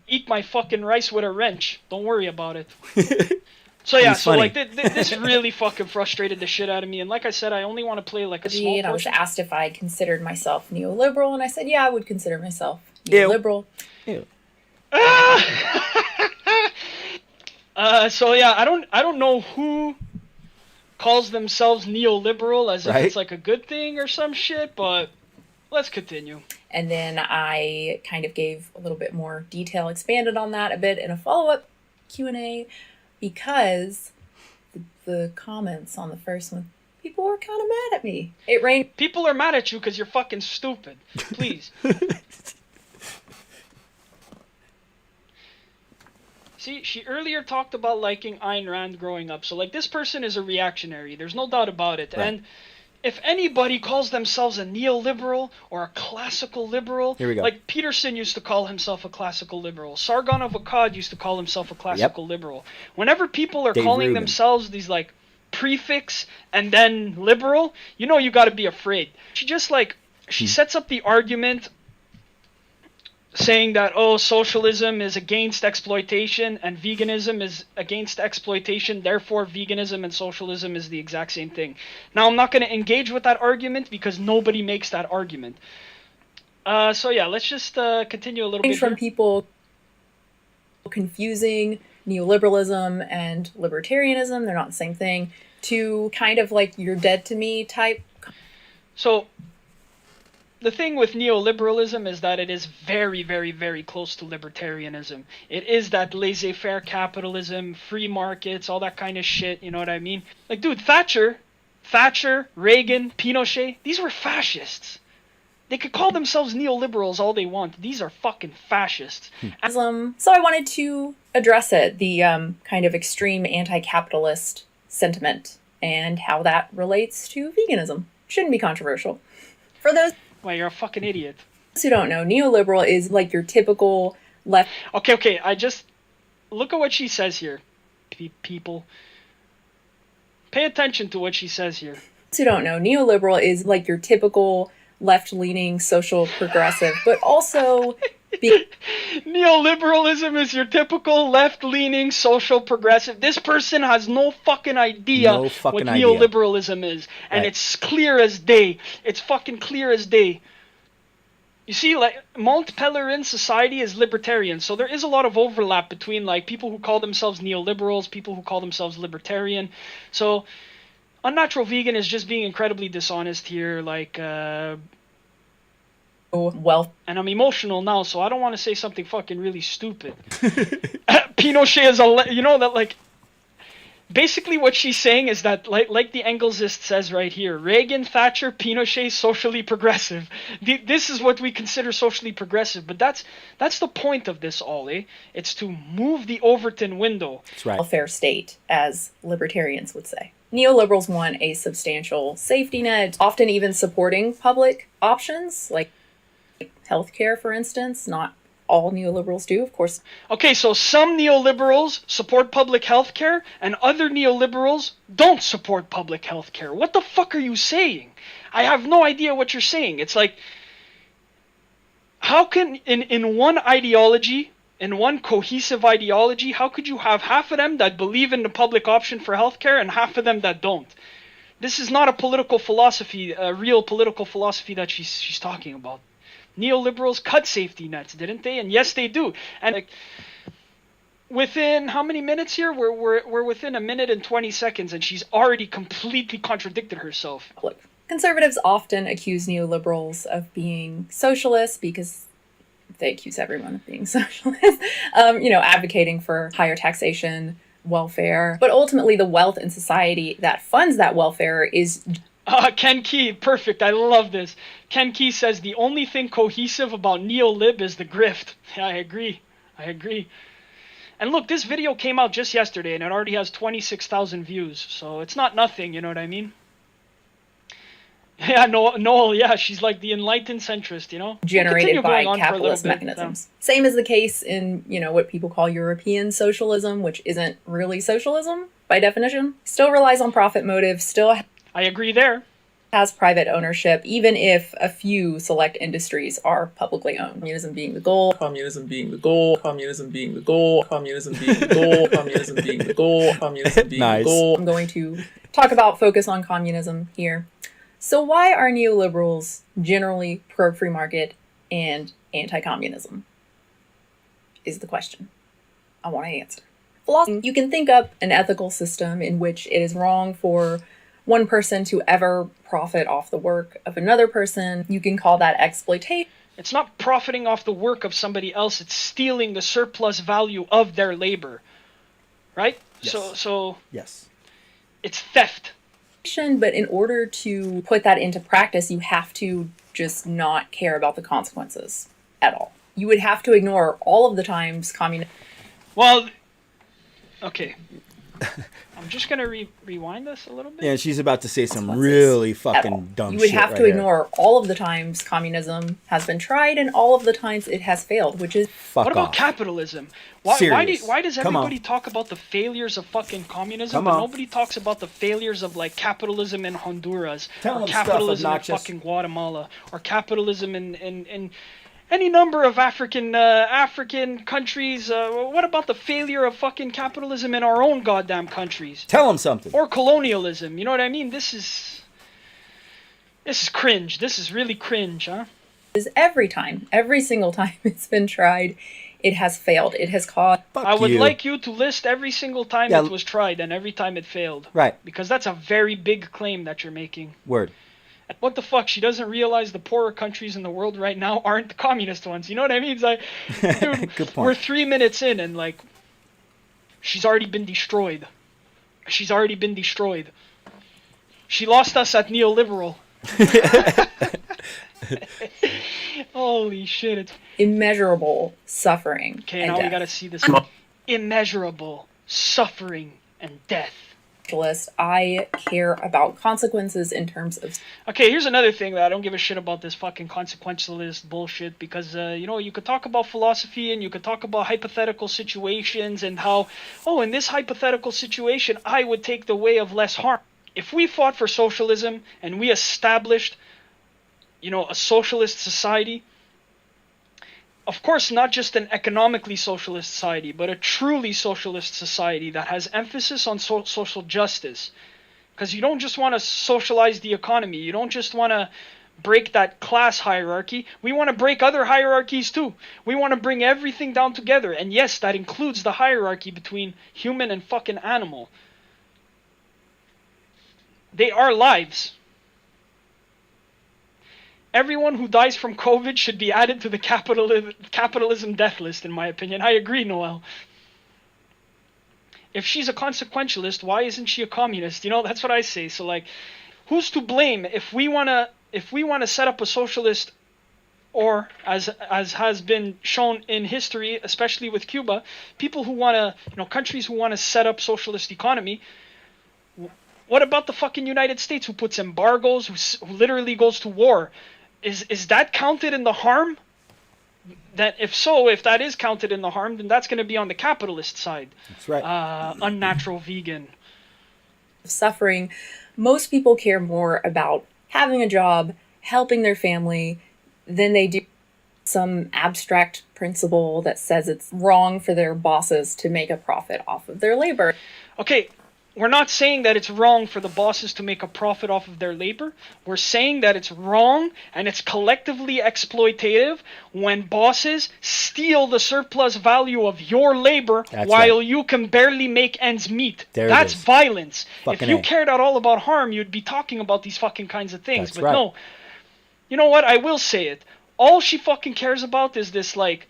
Eat my fucking rice with a wrench. Don't worry about it. So yeah, so funny. like this really fucking frustrated the shit out of me. And like I said, I only want to play like a small And I was portion. asked if I considered myself neoliberal, and I said, yeah, I would consider myself neoliberal. Ew. So yeah, I don't know who calls themselves neoliberal as if Right. it's like a good thing or some shit, but let's continue. And then I kind of gave a little bit more detail, expanded on that a bit in a follow-up Q&A, because the comments on the first one, people were kind of mad at me. It rained. People are mad at you because you're fucking stupid. Please. See, she earlier talked about liking Ayn Rand growing up. So, like, this person is a reactionary. There's no doubt about it. Right. And if anybody calls themselves a neoliberal or a classical liberal, Here we go. like Peterson used to call himself a classical liberal, Sargon of Akkad used to call himself a classical liberal. Whenever people are Dave calling Rubin. themselves these like prefix and then liberal, you know you got to be afraid. She sets up the argument saying that, oh, socialism is against exploitation and veganism is against exploitation, therefore veganism and socialism is the exact same thing. Now, I'm not going to engage with that argument because nobody makes that argument. So yeah, let's just continue a little bit From here. people confusing neoliberalism and libertarianism, they're not the same thing, to kind of like you're dead to me type. So the thing with neoliberalism is that it is very, very, very close to libertarianism. It is that laissez-faire capitalism, free markets, all that kind of shit, you know what I mean? Like, dude, Thatcher, Reagan, Pinochet, these were fascists. They could call themselves neoliberals all they want. These are fucking fascists. So I wanted to address it, the kind of extreme anti-capitalist sentiment and how that relates to veganism. Shouldn't be controversial. For those Well, you're a fucking idiot. who don't know, neoliberal is like your typical left. Okay, I just... Look at what she says here, people. Pay attention to what she says here. Those who don't know, neoliberal is like your typical left-leaning social progressive, but also Neoliberalism is your typical left-leaning social progressive. This person has no fucking idea what neoliberalism is. And it's clear as day. It's fucking clear as day. You see, like, Mont Pelerin society is libertarian, so there is a lot of overlap between, like, people who call themselves neoliberals, people who call themselves libertarian. So, Unnatural Vegan is just being incredibly dishonest here, like, well, and I'm emotional now, so I don't want to say something fucking really stupid. Pinochet is you know that, like, basically what she's saying is that, like the Engelsist says right here, Reagan, Thatcher, Pinochet, socially progressive. This is what we consider socially progressive, but that's the point of this all, eh? It's to move the Overton window. That's right. Welfare state, as libertarians would say. Neoliberals want a substantial safety net, often even supporting public options, like healthcare, for instance. Not all neoliberals do, of course. Okay, so some neoliberals support public health care, and other neoliberals don't support public health care. What the fuck are you saying? I have no idea what you're saying. It's like, how can, in one ideology, in one cohesive ideology, how could you have half of them that believe in the public option for healthcare and half of them that don't? This is not a political philosophy, a real political philosophy that she's talking about. Neoliberals cut safety nets, didn't they? And yes, they do. And like, within how many minutes here? We're within a minute and 20 seconds, and she's already completely contradicted herself. Look, conservatives often accuse neoliberals of being socialists because they accuse everyone of being socialist. Advocating for higher taxation, welfare, but ultimately the wealth in society that funds that welfare is. Ken Key, perfect. I love this. Ken Key says the only thing cohesive about neolib is the grift. Yeah, I agree. And look, this video came out just yesterday and it already has 26,000 views. So it's not nothing, you know what I mean? Yeah, Noel, yeah, she's like the enlightened centrist, you know? Generated by capitalist mechanisms. Same as the case in, what people call European socialism, which isn't really socialism by definition. Still relies on profit motives, still I agree there. Has private ownership, even if a few select industries are publicly owned. Communism being the goal. Communism being the goal. Communism being the goal. Communism being the goal. Communism being the goal. Communism being the goal. I'm going to focus on communism here. So why are neoliberals generally pro-free market and anti-communism? Is the question I want to answer. Philosophy, you can think up an ethical system in which it is wrong for one person to ever profit off the work of another person. You can call that exploitation. It's not profiting off the work of somebody else. It's stealing the surplus value of their labor. Right? Yes. So yes. It's theft. But in order to put that into practice, you have to just not care about the consequences at all. You would have to ignore all of the times communism. Well, okay. I'm just gonna rewind this a little bit. Yeah, she's about to say some really fucking dumb You would shit have right to here. ignore all of the times communism has been tried and all of the times it has failed, which is What about capitalism? Why Serious. does Come on. everybody talk about the failures of fucking communism, Come but on. nobody talks about the failures of like capitalism in Honduras, Tell or them stuff, capitalism in obnoxious. fucking Guatemala, or capitalism in any number of African countries? What about the failure of fucking capitalism in our own goddamn countries? Tell them something. Or colonialism, you know what I mean? This is cringe. This is really cringe, huh? is every time, every single time it's been tried, it has failed. It has caused. I would like you to list every single time Yeah. it was tried and every time it failed. Right. Because that's a very big claim that you're making. Word. What the fuck? She doesn't realize the poorer countries in the world right now aren't the communist ones. You know what I mean? It's like, dude, Good point. we're 3 minutes in and like, she's already been destroyed. She's already been destroyed. She lost us at neoliberal. Holy shit. It's Immeasurable suffering. okay, and now we death. gotta see this. Immeasurable suffering and death. I care about consequences in terms of. Okay, here's another thing that I don't give a shit about this fucking consequentialist bullshit because, you know, you could talk about philosophy and you could talk about hypothetical situations and how, oh, in this hypothetical situation, I would take the way of less harm. If we fought for socialism and we established, you know, a socialist society, of course, not just an economically socialist society, but a truly socialist society that has emphasis on social justice. Because you don't just want to socialize the economy. You don't just want to break that class hierarchy. We want to break other hierarchies too. We want to bring everything down together. And yes, that includes the hierarchy between human and fucking animal. They are lives. Everyone who dies from COVID should be added to the capitalism death list, in my opinion. I agree, Noel. If she's a consequentialist, why isn't she a communist? You know, that's what I say. So, like, who's to blame if we wanna set up a socialist, or as has been shown in history, especially with Cuba, people who wanna, you know, countries who wanna set up socialist economy. What about the fucking United States who puts embargoes, who literally goes to war? Is that counted in the harm? That if that is counted in the harm, then that's going to be on the capitalist side. That's right. Unnatural vegan. Suffering. Most people care more about having a job, helping their family, than they do some abstract principle that says it's wrong for their bosses to make a profit off of their labor. Okay, we're not saying that it's wrong for the bosses to make a profit off of their labor. We're saying that it's wrong and it's collectively exploitative when bosses steal the surplus value of your labor while you can barely make ends meet. That's violence. Fucking if you A. cared at all about harm, you'd be talking about these fucking kinds of things. That's but right. no. You know what? I will say it. All she fucking cares about is this, like,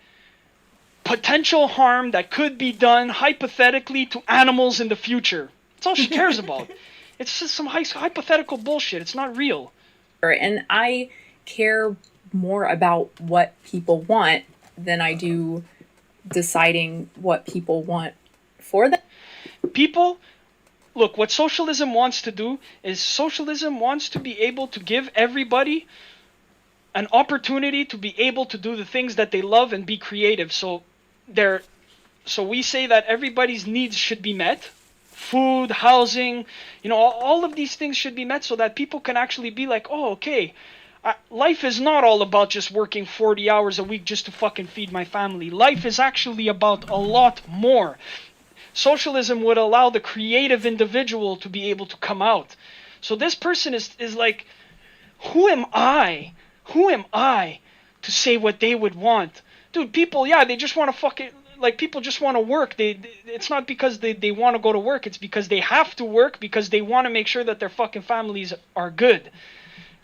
potential harm that could be done hypothetically to animals in the future. That's all she cares about. It's just some hypothetical bullshit. It's not real. And I care more about what people want than I do deciding what people want for them. People, look, what socialism wants to do is socialism wants to be able to give everybody an opportunity to be able to do the things that they love and be creative. So we say that everybody's needs should be met. Food, housing, you know, all of these things should be met so that people can actually be like, oh, okay, life is not all about just working 40 hours a week just to fucking feed my family. Life is actually about a lot more. Socialism would allow the creative individual to be able to come out. So this person is like, who am I? Who am I to say what they would want? Dude, people, yeah, they just want to fucking... Like, people just want to work. It's not because they want to go to work. It's because they have to work because they want to make sure that their fucking families are good.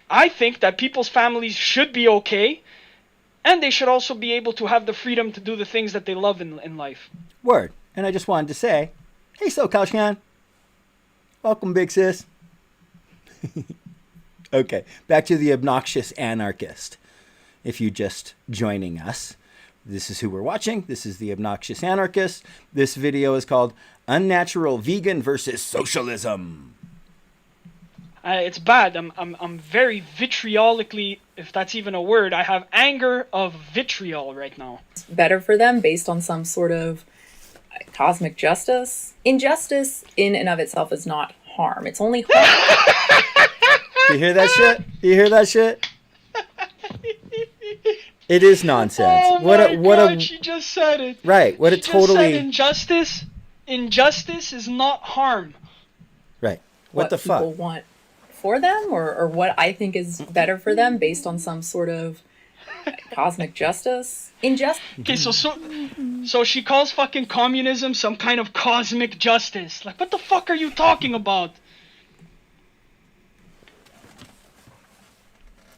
I think that people's families should be okay, and they should also be able to have the freedom to do the things that they love in life. Word. And I just wanted to say, hey, SoCalShan. Welcome, big sis. Okay, back to the obnoxious anarchist. If you're just joining us, this is who we're watching. This is the obnoxious anarchist. This video is called Unnatural vegan versus socialism. It's bad. I'm very vitriolically, if that's even a word. I have anger of vitriol right now. Better for them based on some sort of cosmic justice. Injustice in and of itself is not harm. It's only harm. You hear that shit? You hear that shit? It is nonsense. Oh my God, she just said it. Right. What she a totally. Just said injustice is not harm. Right. What the fuck? People want for them, or what I think is better for them based on some sort of cosmic justice. Injustice. Okay, so she calls fucking communism some kind of cosmic justice. Like, what the fuck are you talking about?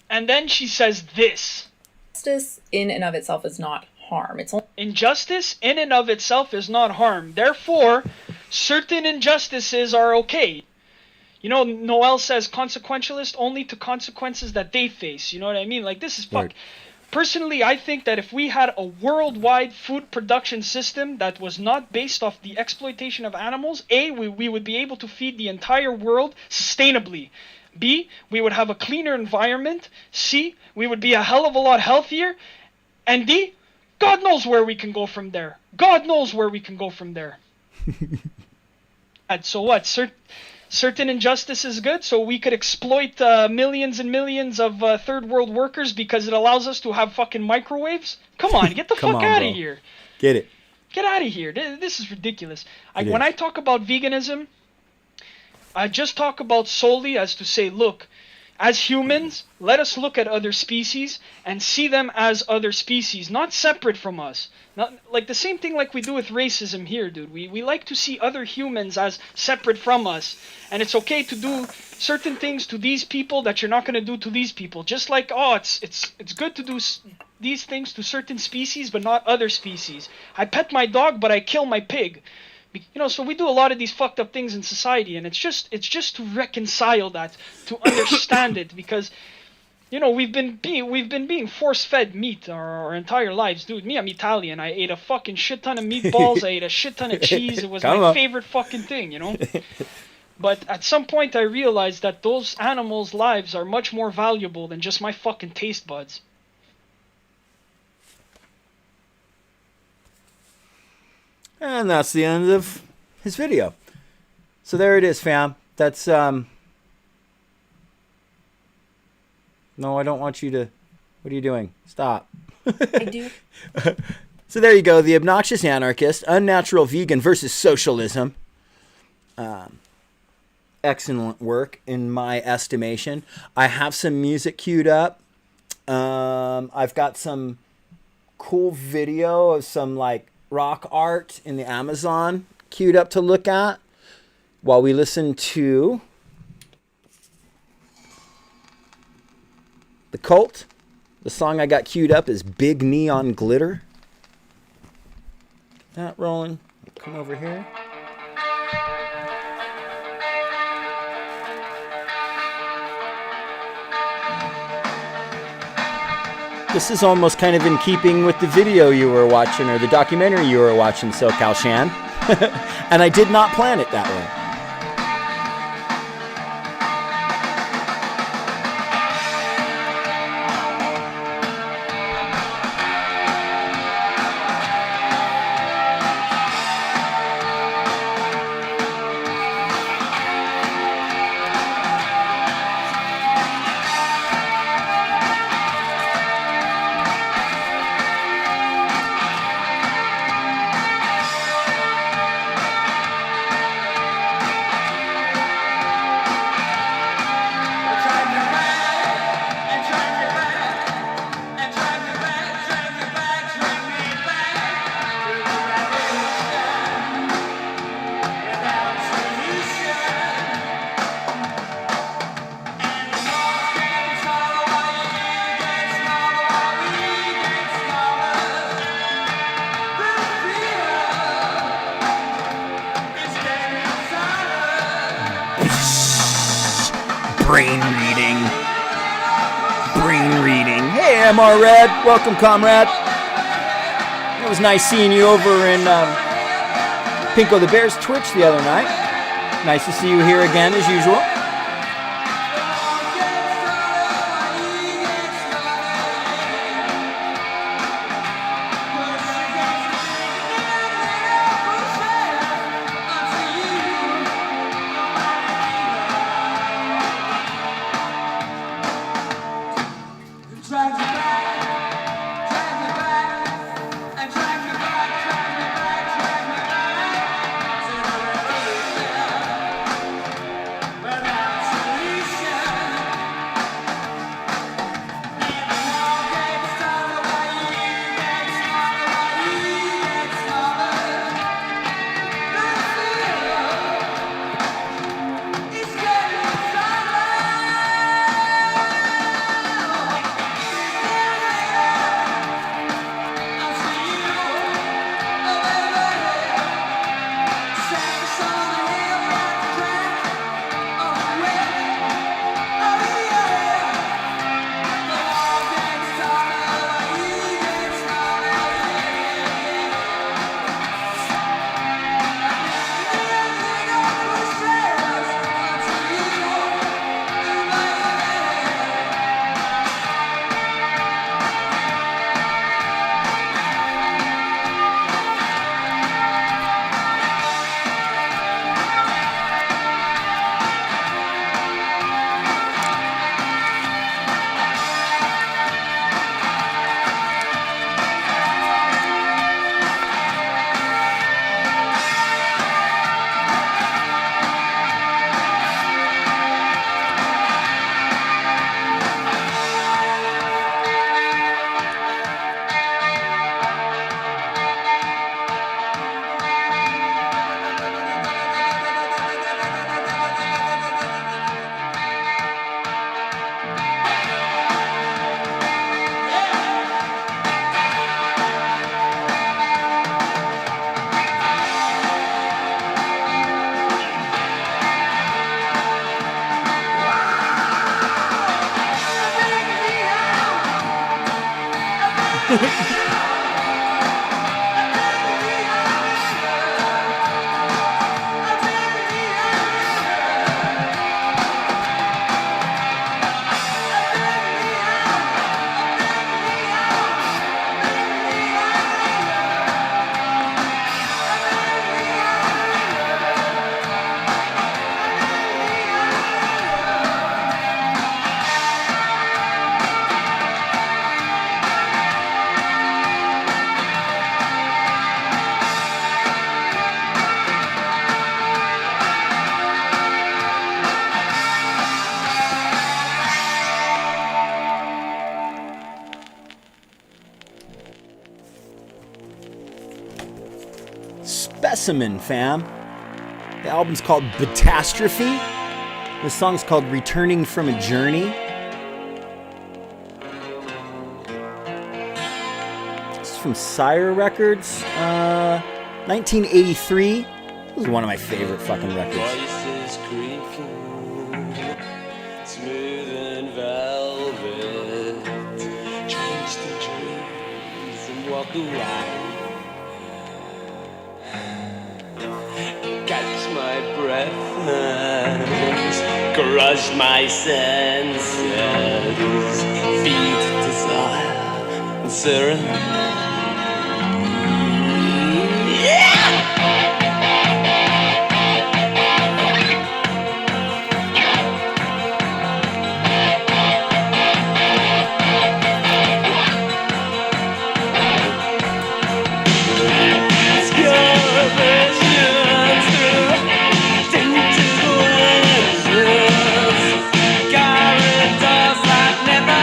And then she says this. Justice in and of itself is not harm. It's only injustice in and of itself is not harm. Therefore, certain injustices are okay. You know, Noel says consequentialist only to consequences that they face. You know what I mean? Like, this is fuck. Personally, I think that if we had a worldwide food production system that was not based off the exploitation of animals, A, we would be able to feed the entire world sustainably. B, we would have a cleaner environment. C, we would be a hell of a lot healthier. And D, God knows where we can go from there. God knows where we can go from there. And so what? Certain injustice is good, so we could exploit millions and millions of third world workers because it allows us to have fucking microwaves? Come on, get the fuck out of here. Get it. Get out of here. This is ridiculous. When I talk about veganism, I just talk about solely as to say, look, as humans, let us look at other species and see them as other species, not separate from us. Not like the same thing like we do with racism here, dude. We like to see other humans as separate from us. And it's okay to do certain things to these people that you're not going to do to these people. Just like, oh, it's good to do these things to certain species, but not other species. I pet my dog, but I kill my pig. You know, so we do a lot of these fucked up things in society, and it's just to reconcile that, to understand it, because, you know, we've been being force-fed meat our entire lives, dude. Me, I'm Italian. I ate a fucking shit ton of meatballs. I ate a shit ton of cheese. It was my favorite fucking thing, you know. But at some point, I realized that those animals' lives are much more valuable than just my fucking taste buds. And that's the end of his video. So there it is, fam. That's, no, I don't want you to, what are you doing? Stop. I do. So there you go. The Obnoxious Anarchist, Unnatural Vegan versus Socialism. Excellent work, in my estimation. I have some music queued up. I've got some cool video of some, like, rock art in the Amazon queued up to look at while we listen to The Cult. The song I got queued up is Big Neon Glitter. Get that rolling. Come over here. This is almost kind of in keeping with the video you were watching, or the documentary you were watching, SoCal Shan. And I did not plan it that way. Brain reading. Hey, MR Red. Welcome, comrade. It was nice seeing you over in Pinko the Bear's Twitch the other night. Nice to see you here again as usual. Specimen, fam. The album's called Catastrophe. The song's called Returning from a Journey. This is from Sire Records, 1983. This is one of my favorite fucking records. Voices creaking, smooth and velvet, drenched in dreams and walk around. Catch my breath, crush my senses, feed desire and surrender. Corridors like never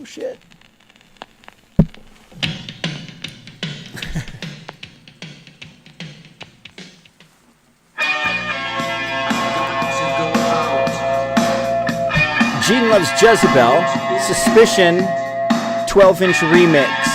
Oh shit. Gene Loves Jezebel, Suspicion, 12-inch remix.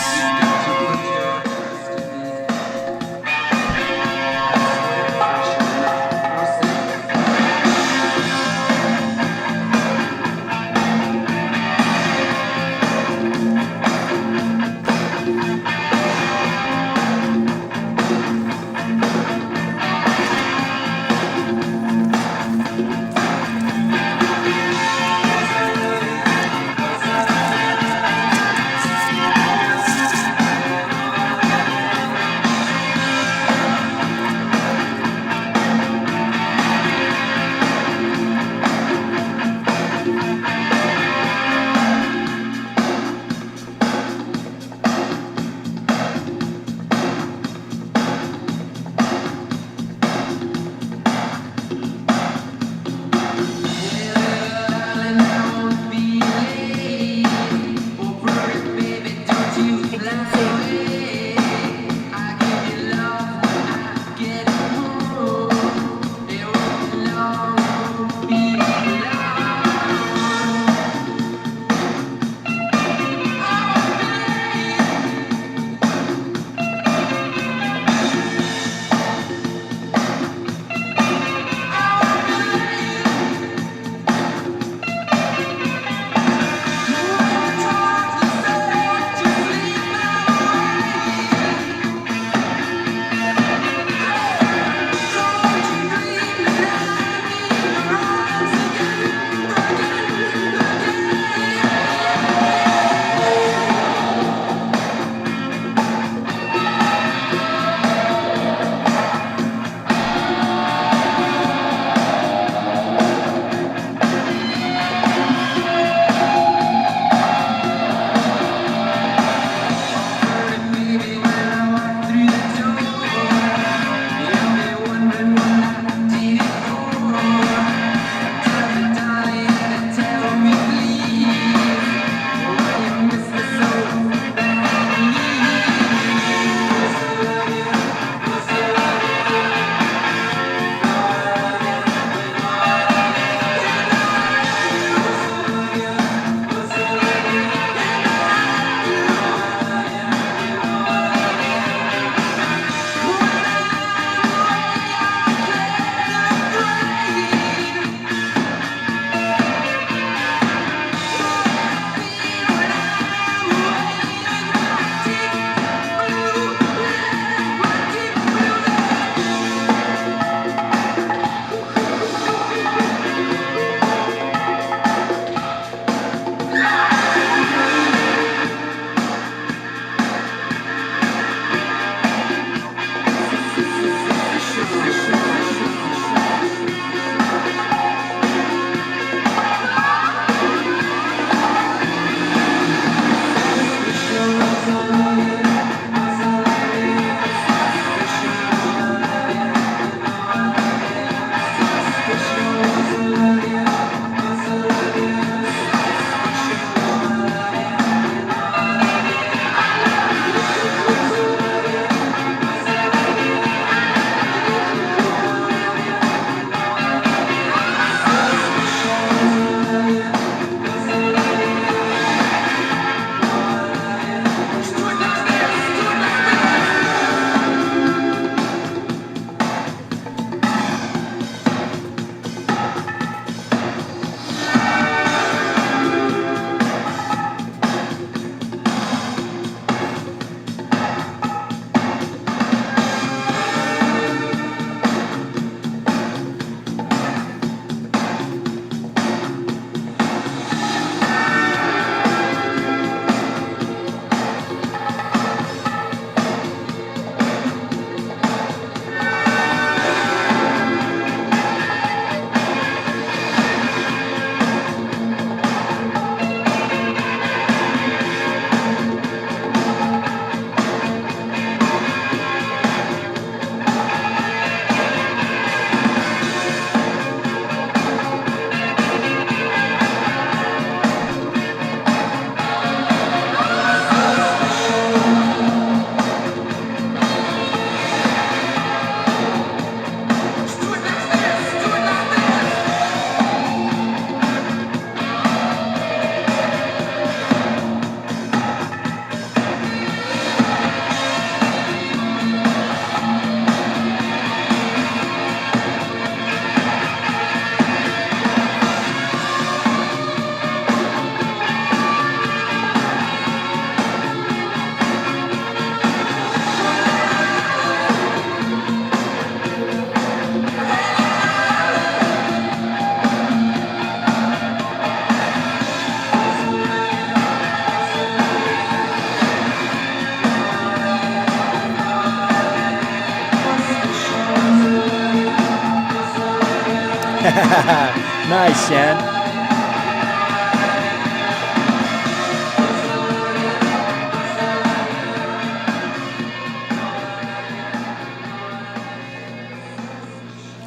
Nice, Shan.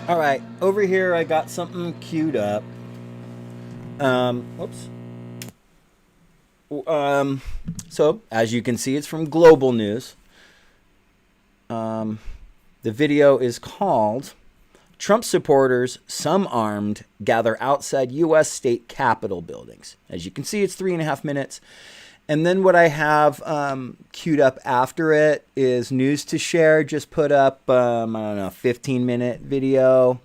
All right, over here I got something queued up. Whoops. So as you can see, it's from Global News. The video is called "Trump Supporters, Some Armed, Gather Outside U.S. State Capitol Buildings." As you can see, it's 3.5 minutes. And then what I have queued up after it is News to Share. Just put up, I don't know, 15-minute video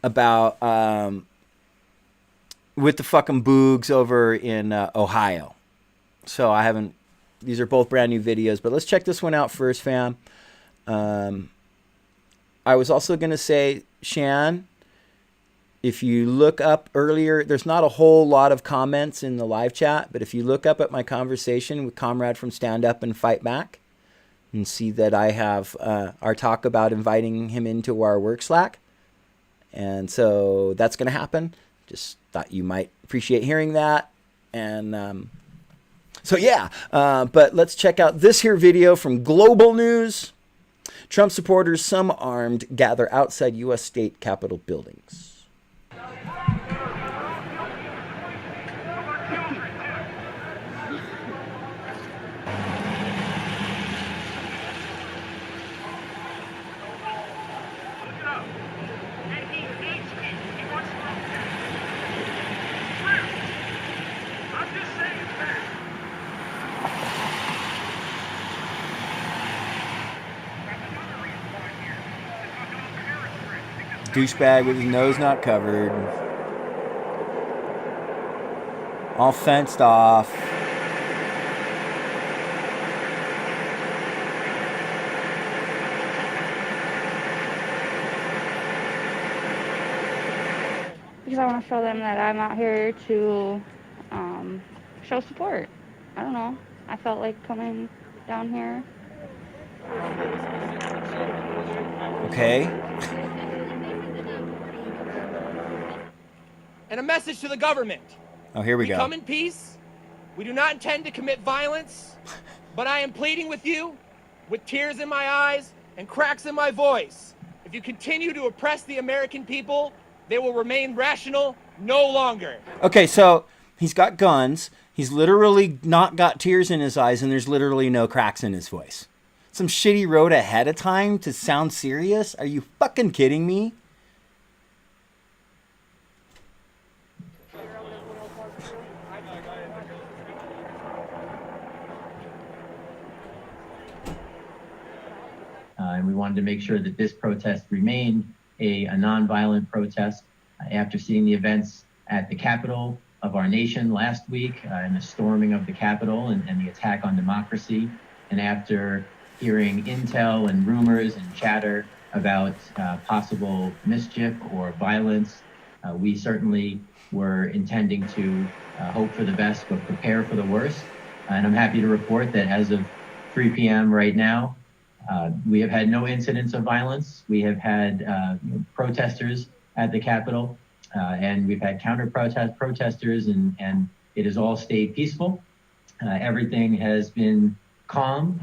about with the fucking boogs over in Ohio. So I haven't, these are both brand new videos, but let's check this one out first, fam. I was also going to say, Shan, if you look up earlier, there's not a whole lot of comments in the live chat, but if you look up at my conversation with Comrade from Stand Up and Fight Back and see that I have our talk about inviting him into our work Slack. And so that's going to happen. Just thought you might appreciate hearing that. And so, yeah, but let's check out this here video from Global News. Trump supporters, some armed, gather outside U.S. state capitol buildings. Douchebag with his nose not covered. All fenced off. Because I want to show them that I'm out here to show support. I don't know. I felt like coming down here. Okay. And a message to the government. Oh, here we go. come in peace. We do not intend to commit violence, but I am pleading with you, with tears in my eyes and cracks in my voice. If you continue to oppress the American people, they will remain rational no longer. Okay, so he's got guns. He's literally not got tears in his eyes, and there's literally no cracks in his voice. Some shit he wrote ahead of time to sound serious? Are you fucking kidding me? And we wanted to make sure that this protest remained a nonviolent protest. After seeing the events at the Capitol of our nation last week and the storming of the Capitol and the attack on democracy, and after hearing intel and rumors and chatter about possible mischief or violence, we certainly were intending to hope for the best but prepare for the worst. And I'm happy to report that as of 3 p.m. right now, we have had no incidents of violence. We have had protesters at the Capitol, and we've had protesters, and it has all stayed peaceful. Everything has been calm.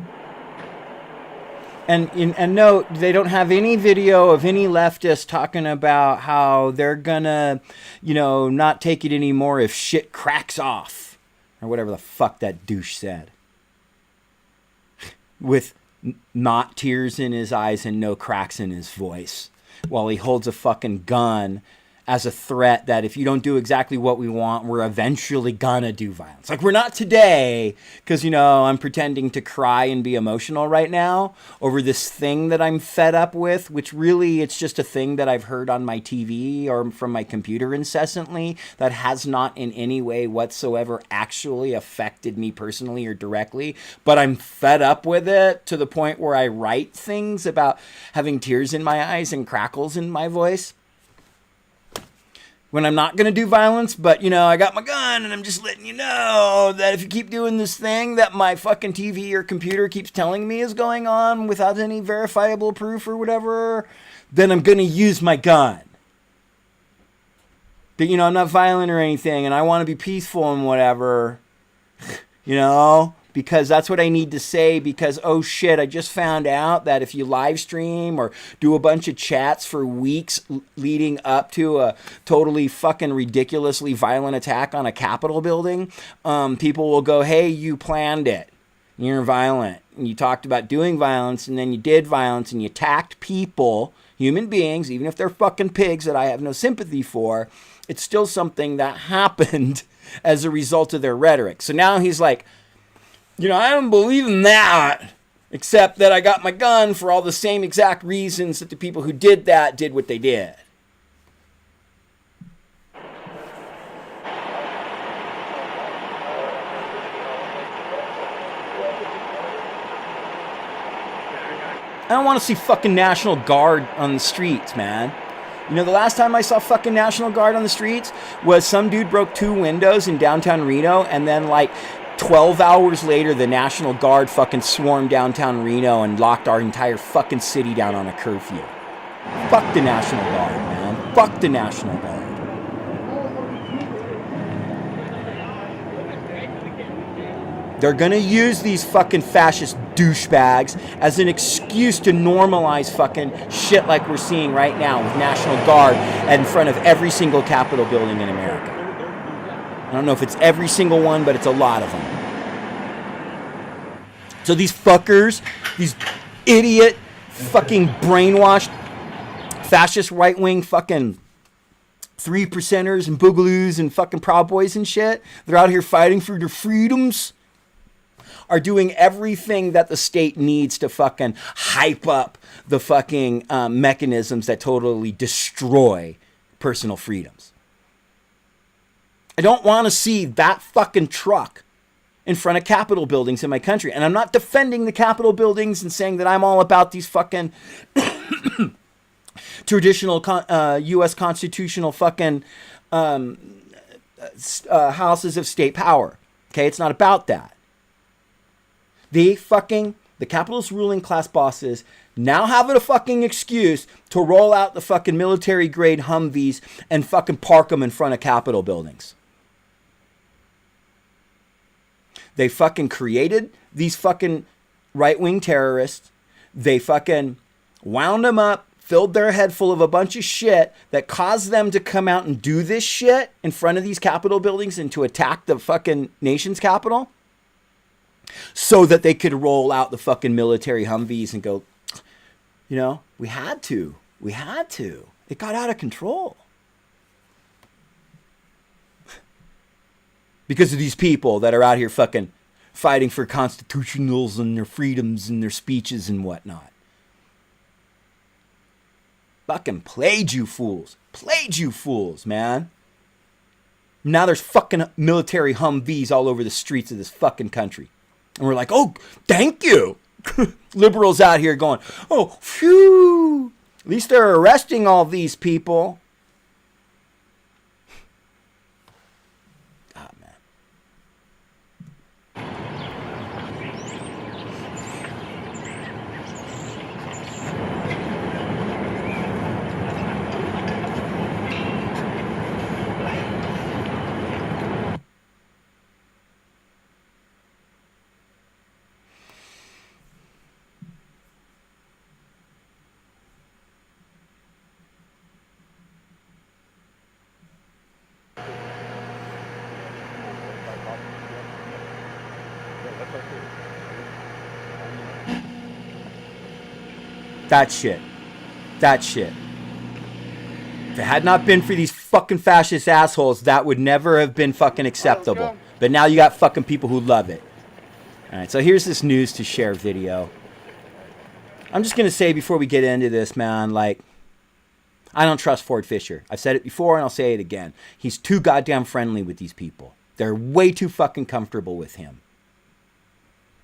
And note, they don't have any video of any leftists talking about how they're gonna, not take it anymore if shit cracks off, or whatever the fuck that douche said. With not tears in his eyes and no cracks in his voice, while he holds a fucking gun as a threat that if you don't do exactly what we want, we're eventually gonna do violence. Like, we're not today, because, I'm pretending to cry and be emotional right now over this thing that I'm fed up with, which really, it's just a thing that I've heard on my TV or from my computer incessantly that has not in any way whatsoever actually affected me personally or directly, but I'm fed up with it to the point where I write things about having tears in my eyes and crackles in my voice. When I'm not going to do violence, but, I got my gun and I'm just letting you know that if you keep doing this thing that my fucking TV or computer keeps telling me is going on without any verifiable proof or whatever, then I'm going to use my gun. That, I'm not violent or anything, and I want to be peaceful and whatever, because that's what I need to say, because, oh shit, I just found out that if you live stream or do a bunch of chats for weeks leading up to a totally fucking ridiculously violent attack on a Capitol building, people will go, hey, you planned it. You're violent. And you talked about doing violence, and then you did violence, and you attacked people, human beings, even if they're fucking pigs that I have no sympathy for. It's still something that happened as a result of their rhetoric. So now he's like, I don't believe in that, except that I got my gun for all the same exact reasons that the people who did that did what they did. I don't want to see fucking National Guard on the streets, man. The last time I saw fucking National Guard on the streets was some dude broke 2 windows in downtown Reno, and then 12 hours later, the National Guard fucking swarmed downtown Reno and locked our entire fucking city down on a curfew. Fuck the National Guard, man. Fuck the National Guard. They're gonna use these fucking fascist douchebags as an excuse to normalize fucking shit like we're seeing right now with National Guard in front of every single Capitol building in America. I don't know if it's every single one, but it's a lot of them. So these fuckers, these idiot, fucking brainwashed, fascist right-wing fucking 3%ers and boogaloos and fucking Proud Boys and shit, they're out here fighting for their freedoms, are doing everything that the state needs to fucking hype up the fucking mechanisms that totally destroy personal freedoms. I don't want to see that fucking truck in front of Capitol buildings in my country. And I'm not defending the Capitol buildings and saying that I'm all about these fucking traditional U.S. constitutional fucking houses of state power. Okay, it's not about that. The capitalist ruling class bosses now have a fucking excuse to roll out the fucking military grade Humvees and fucking park them in front of Capitol buildings. They fucking created these fucking right-wing terrorists. They fucking wound them up, filled their head full of a bunch of shit that caused them to come out and do this shit in front of these Capitol buildings and to attack the fucking nation's capital, so that they could roll out the fucking military Humvees and go, we had to. It got out of control. Because of these people that are out here fucking fighting for constitutionals and their freedoms and their speeches and whatnot. Fucking played you fools. Played you fools, man. Now there's fucking military Humvees all over the streets of this fucking country. And we're like, oh, thank you. Liberals out here going, oh, phew. At least they're arresting all these people. Ah, man. That shit. If it had not been for these fucking fascist assholes, that would never have been fucking acceptable. But now you got fucking people who love it. Alright, so here's this news to share video. I'm just gonna say before we get into this, man, I don't trust Ford Fisher. I've said it before and I'll say it again. He's too goddamn friendly with these people. They're way too fucking comfortable with him.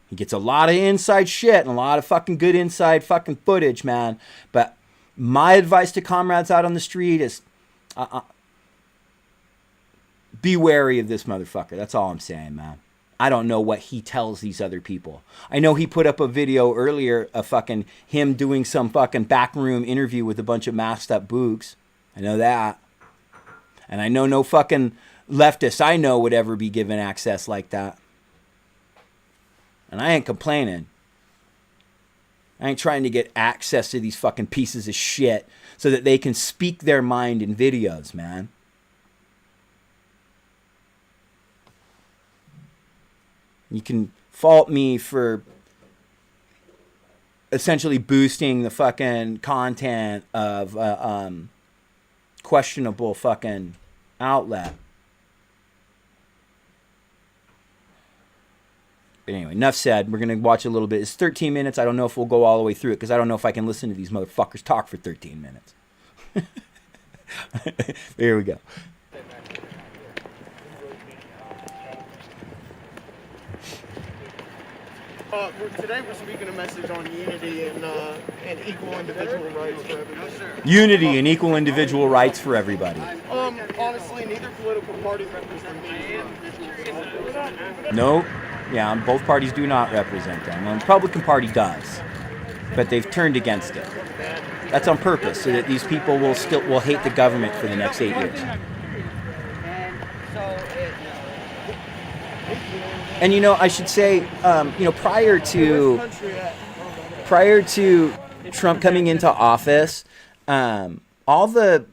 He gets a lot of inside shit and a lot of fucking good inside fucking footage, man. But my advice to comrades out on the street is be wary of this motherfucker. That's all I'm saying, man. I don't know what he tells these other people. I know he put up a video earlier of fucking him doing some fucking backroom interview with a bunch of masked up boogs. I know that. And I know no fucking leftist I know would ever be given access like that. And I ain't complaining. I ain't trying to get access to these fucking pieces of shit so that they can speak their mind in videos, man. You can fault me for essentially boosting the fucking content of questionable fucking outlet. But anyway, enough said. We're going to watch a little bit. It's 13 minutes. I don't know if we'll go all the way through it because I don't know if I can listen to these motherfuckers talk for 13 minutes. Here we go. Today we're speaking a message on unity and equal individual rights for everybody. Unity and equal individual rights for everybody. Honestly, neither political party represents individuals. No. Yeah, both parties do not represent them. The Republican Party does. But they've turned against it. That's on purpose, so that these people will hate the government for the next 8 years. And you know, I should say, prior to Trump coming into office, all the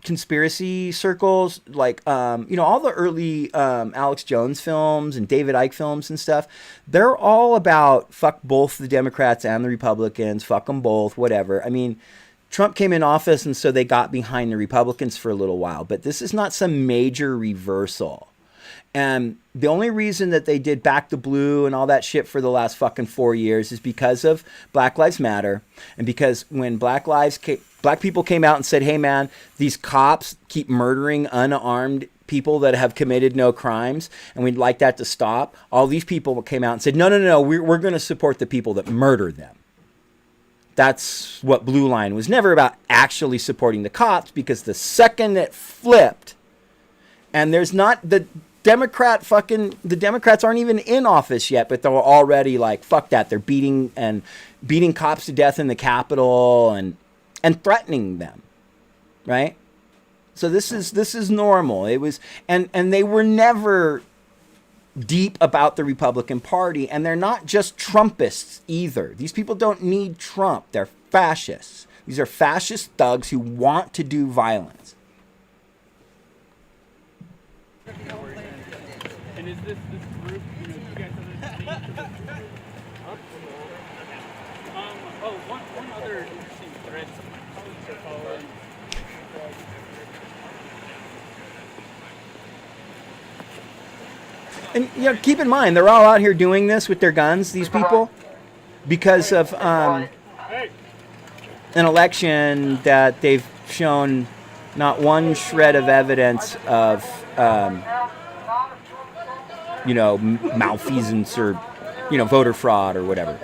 conspiracy circles, like all the early Alex Jones films and David Icke films and stuff, they're all about fuck both the Democrats and the Republicans, fuck them both, whatever. I mean, Trump came in office, and so they got behind the Republicans for a little while, but this is not some major reversal. And the only reason that they did back the blue and all that shit for the last fucking 4 years is because of Black Lives Matter. And because when black people came out and said, hey man, these cops keep murdering unarmed people that have committed no crimes, and we'd like that to stop. All these people came out and said, no, we're going to support the people that murder them. That's what Blue Line was never about, actually supporting the cops, because the second it flipped, and there's not the Democrats aren't even in office yet, but they're already like, fuck that. They're beating cops to death in the Capitol and threatening them. Right? So this is normal. It was, and they were never deep about the Republican Party, and they're not just Trumpists either. These people don't need Trump. They're fascists. These are fascist thugs who want to do violence. And is this group, you guys have one other interesting thread some of my colleagues are following. And keep in mind, they're all out here doing this with their guns, these people, because of an election that they've shown not one shred of evidence of malfeasance or, voter fraud or whatever.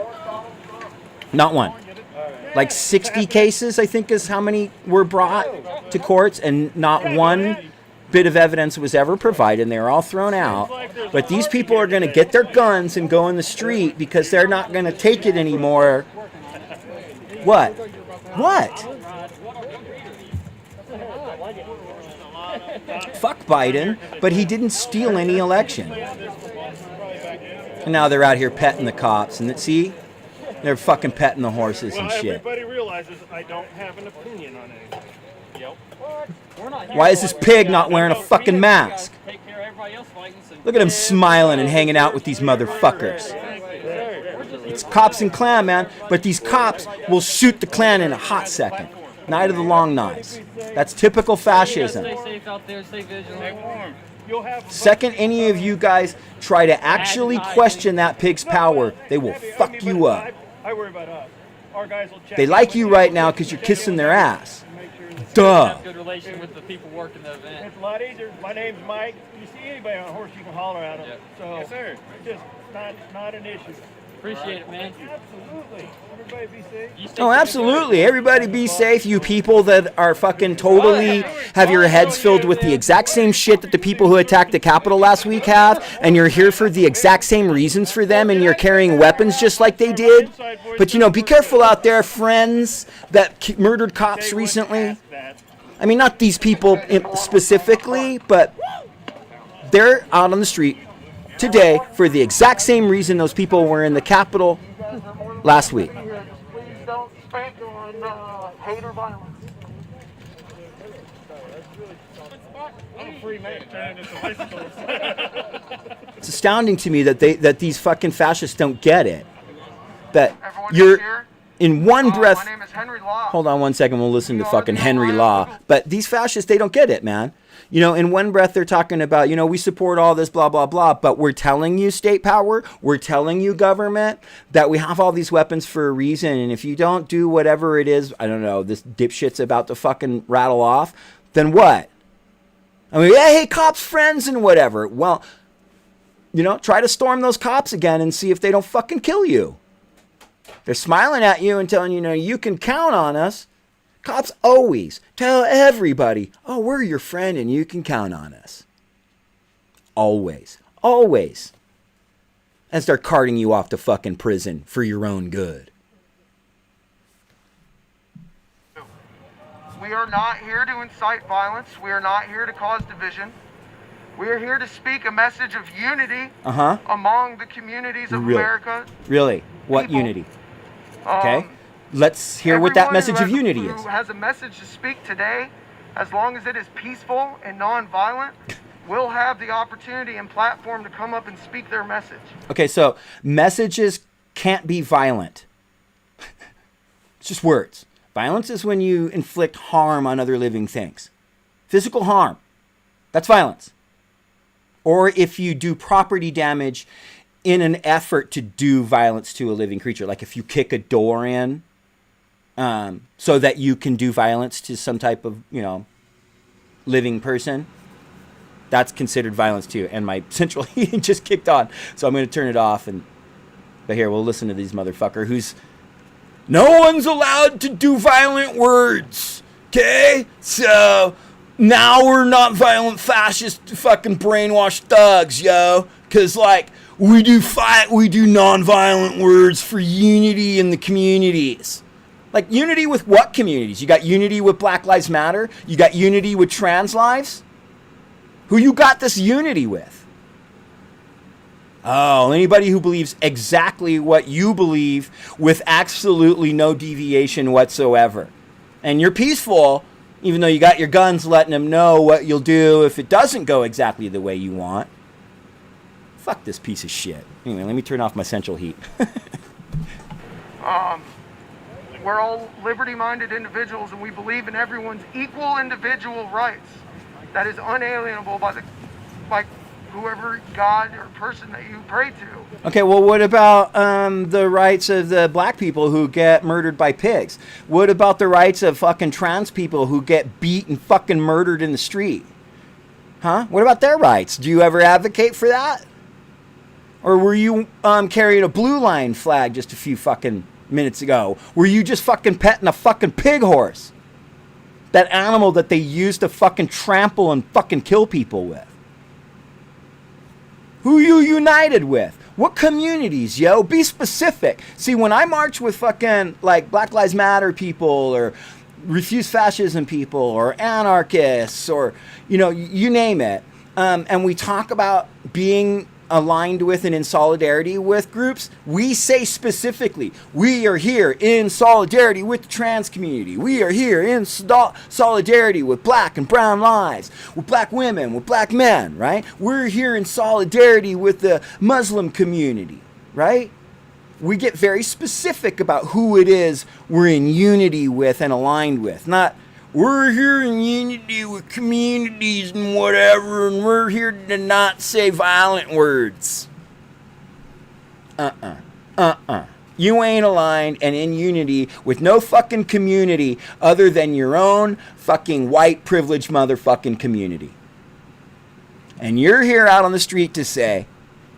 Not one. Like 60 cases, I think, is how many were brought to courts, and not one bit of evidence was ever provided, and they were all thrown out. But these people are going to get their guns and go in the street because they're not going to take it anymore. What? Fuck Biden, but he didn't steal any election. And now they're out here petting the cops, and see? They're fucking petting the horses and shit. Everybody realizes I don't have an opinion on anything. Yep. Why is this pig not wearing a fucking mask? Look at him smiling and hanging out with these motherfuckers. It's cops and Klan, man, but these cops will shoot the Klan in a hot second. Night of the Long Knives. That's typical fascism. Second any of you guys try to actually question that pig's power, they will fuck you up. I worry about us. Our guys will check. They like you right now because you're kissing their ass. Duh. Good relation with the people working the event. It's a lot easier. My name's Mike. You see anybody on a horse, you can holler at them. So yes, sir. It's just not an issue. Appreciate it, man. Absolutely. Everybody be safe. Oh, absolutely. Everybody be safe. You people that are fucking totally have your heads filled with the exact same shit that the people who attacked the Capitol last week have, and you're here for the exact same reasons for them, and you're carrying weapons just like they did. But, you know, be careful out there, friends that murdered cops recently. I mean, not these people specifically, but they're out on the street today for the exact same reason those people were in the Capitol last week. Please don't spank on hate or violence. I'm a free man. Turning into bicycles. It's astounding to me that these fucking fascists don't get it. That you're in one breath. My name is Henry Law. Hold on one second. We'll listen to fucking Henry Law. But these fascists, they don't get it, man. You know, in one breath, they're talking about, you know, we support all this, blah, blah, blah. But we're telling you, state power, we're telling you, government, that we have all these weapons for a reason. And if you don't do whatever it is, I don't know, this dipshit's about to fucking rattle off, then what? I mean, hey, cops, friends, and whatever. Well, you know, try to storm those cops again and see if they don't fucking kill you. They're smiling at you and telling you, you know, you can count on us. Cops always tell everybody, oh, we're your friend and you can count on us. Always. Always. And start carting you off to fucking prison for your own good. We are not here to incite violence. We are not here to cause division. We are here to speak a message of unity among the communities of America. Really? What people. Unity? Okay. Let's hear what that message of unity is. Who has a message to speak today, as long as it is peaceful and non-violent, will have the opportunity and platform to come up and speak their message. Okay, so messages can't be violent. It's just words. Violence is when you inflict harm on other living things. Physical harm. That's violence. Or if you do property damage in an effort to do violence to a living creature. Like if you kick a door in, so that you can do violence to some type of, you know, living person, that's considered violence too. And my central heating just kicked on, so I'm going to turn it off. But here, we'll listen to these motherfucker who's, no one's allowed to do violent words, okay? So now we're not violent fascist fucking brainwashed thugs, yo. Because, like, we do non-violent words for unity in the communities. Like, unity with what communities? You got unity with Black Lives Matter? You got unity with trans lives? Who you got this unity with? Oh, anybody who believes exactly what you believe with absolutely no deviation whatsoever. And you're peaceful, even though you got your guns letting them know what you'll do if it doesn't go exactly the way you want. Fuck this piece of shit. Anyway, let me turn off my central heat. We're all liberty-minded individuals, and we believe in everyone's equal individual rights. That is unalienable by whoever God or person that you pray to. Okay, well, what about the rights of the black people who get murdered by pigs? What about the rights of fucking trans people who get beat and fucking murdered in the street? Huh? What about their rights? Do you ever advocate for that? Or were you carrying a blue line flag just a few fucking minutes ago? Were you just fucking petting a fucking pig horse? That animal that they used to fucking trample and fucking kill people with. Who you united with? What communities, yo? Be specific. See, when I march with fucking, like, Black Lives Matter people or Refuse Fascism people or anarchists or, you know, you name it, and we talk about being aligned with and in solidarity with groups, we say specifically, we are here in solidarity with the trans community. We are here in solidarity with black and brown lives, with black women, with black men, right? We're here in solidarity with the Muslim community, right? We get very specific about who it is we're in unity with and aligned with. Not, we're here in unity with communities and whatever, and we're here to not say violent words. You ain't aligned and in unity with no fucking community other than your own fucking white privileged motherfucking community. And you're here out on the street to say,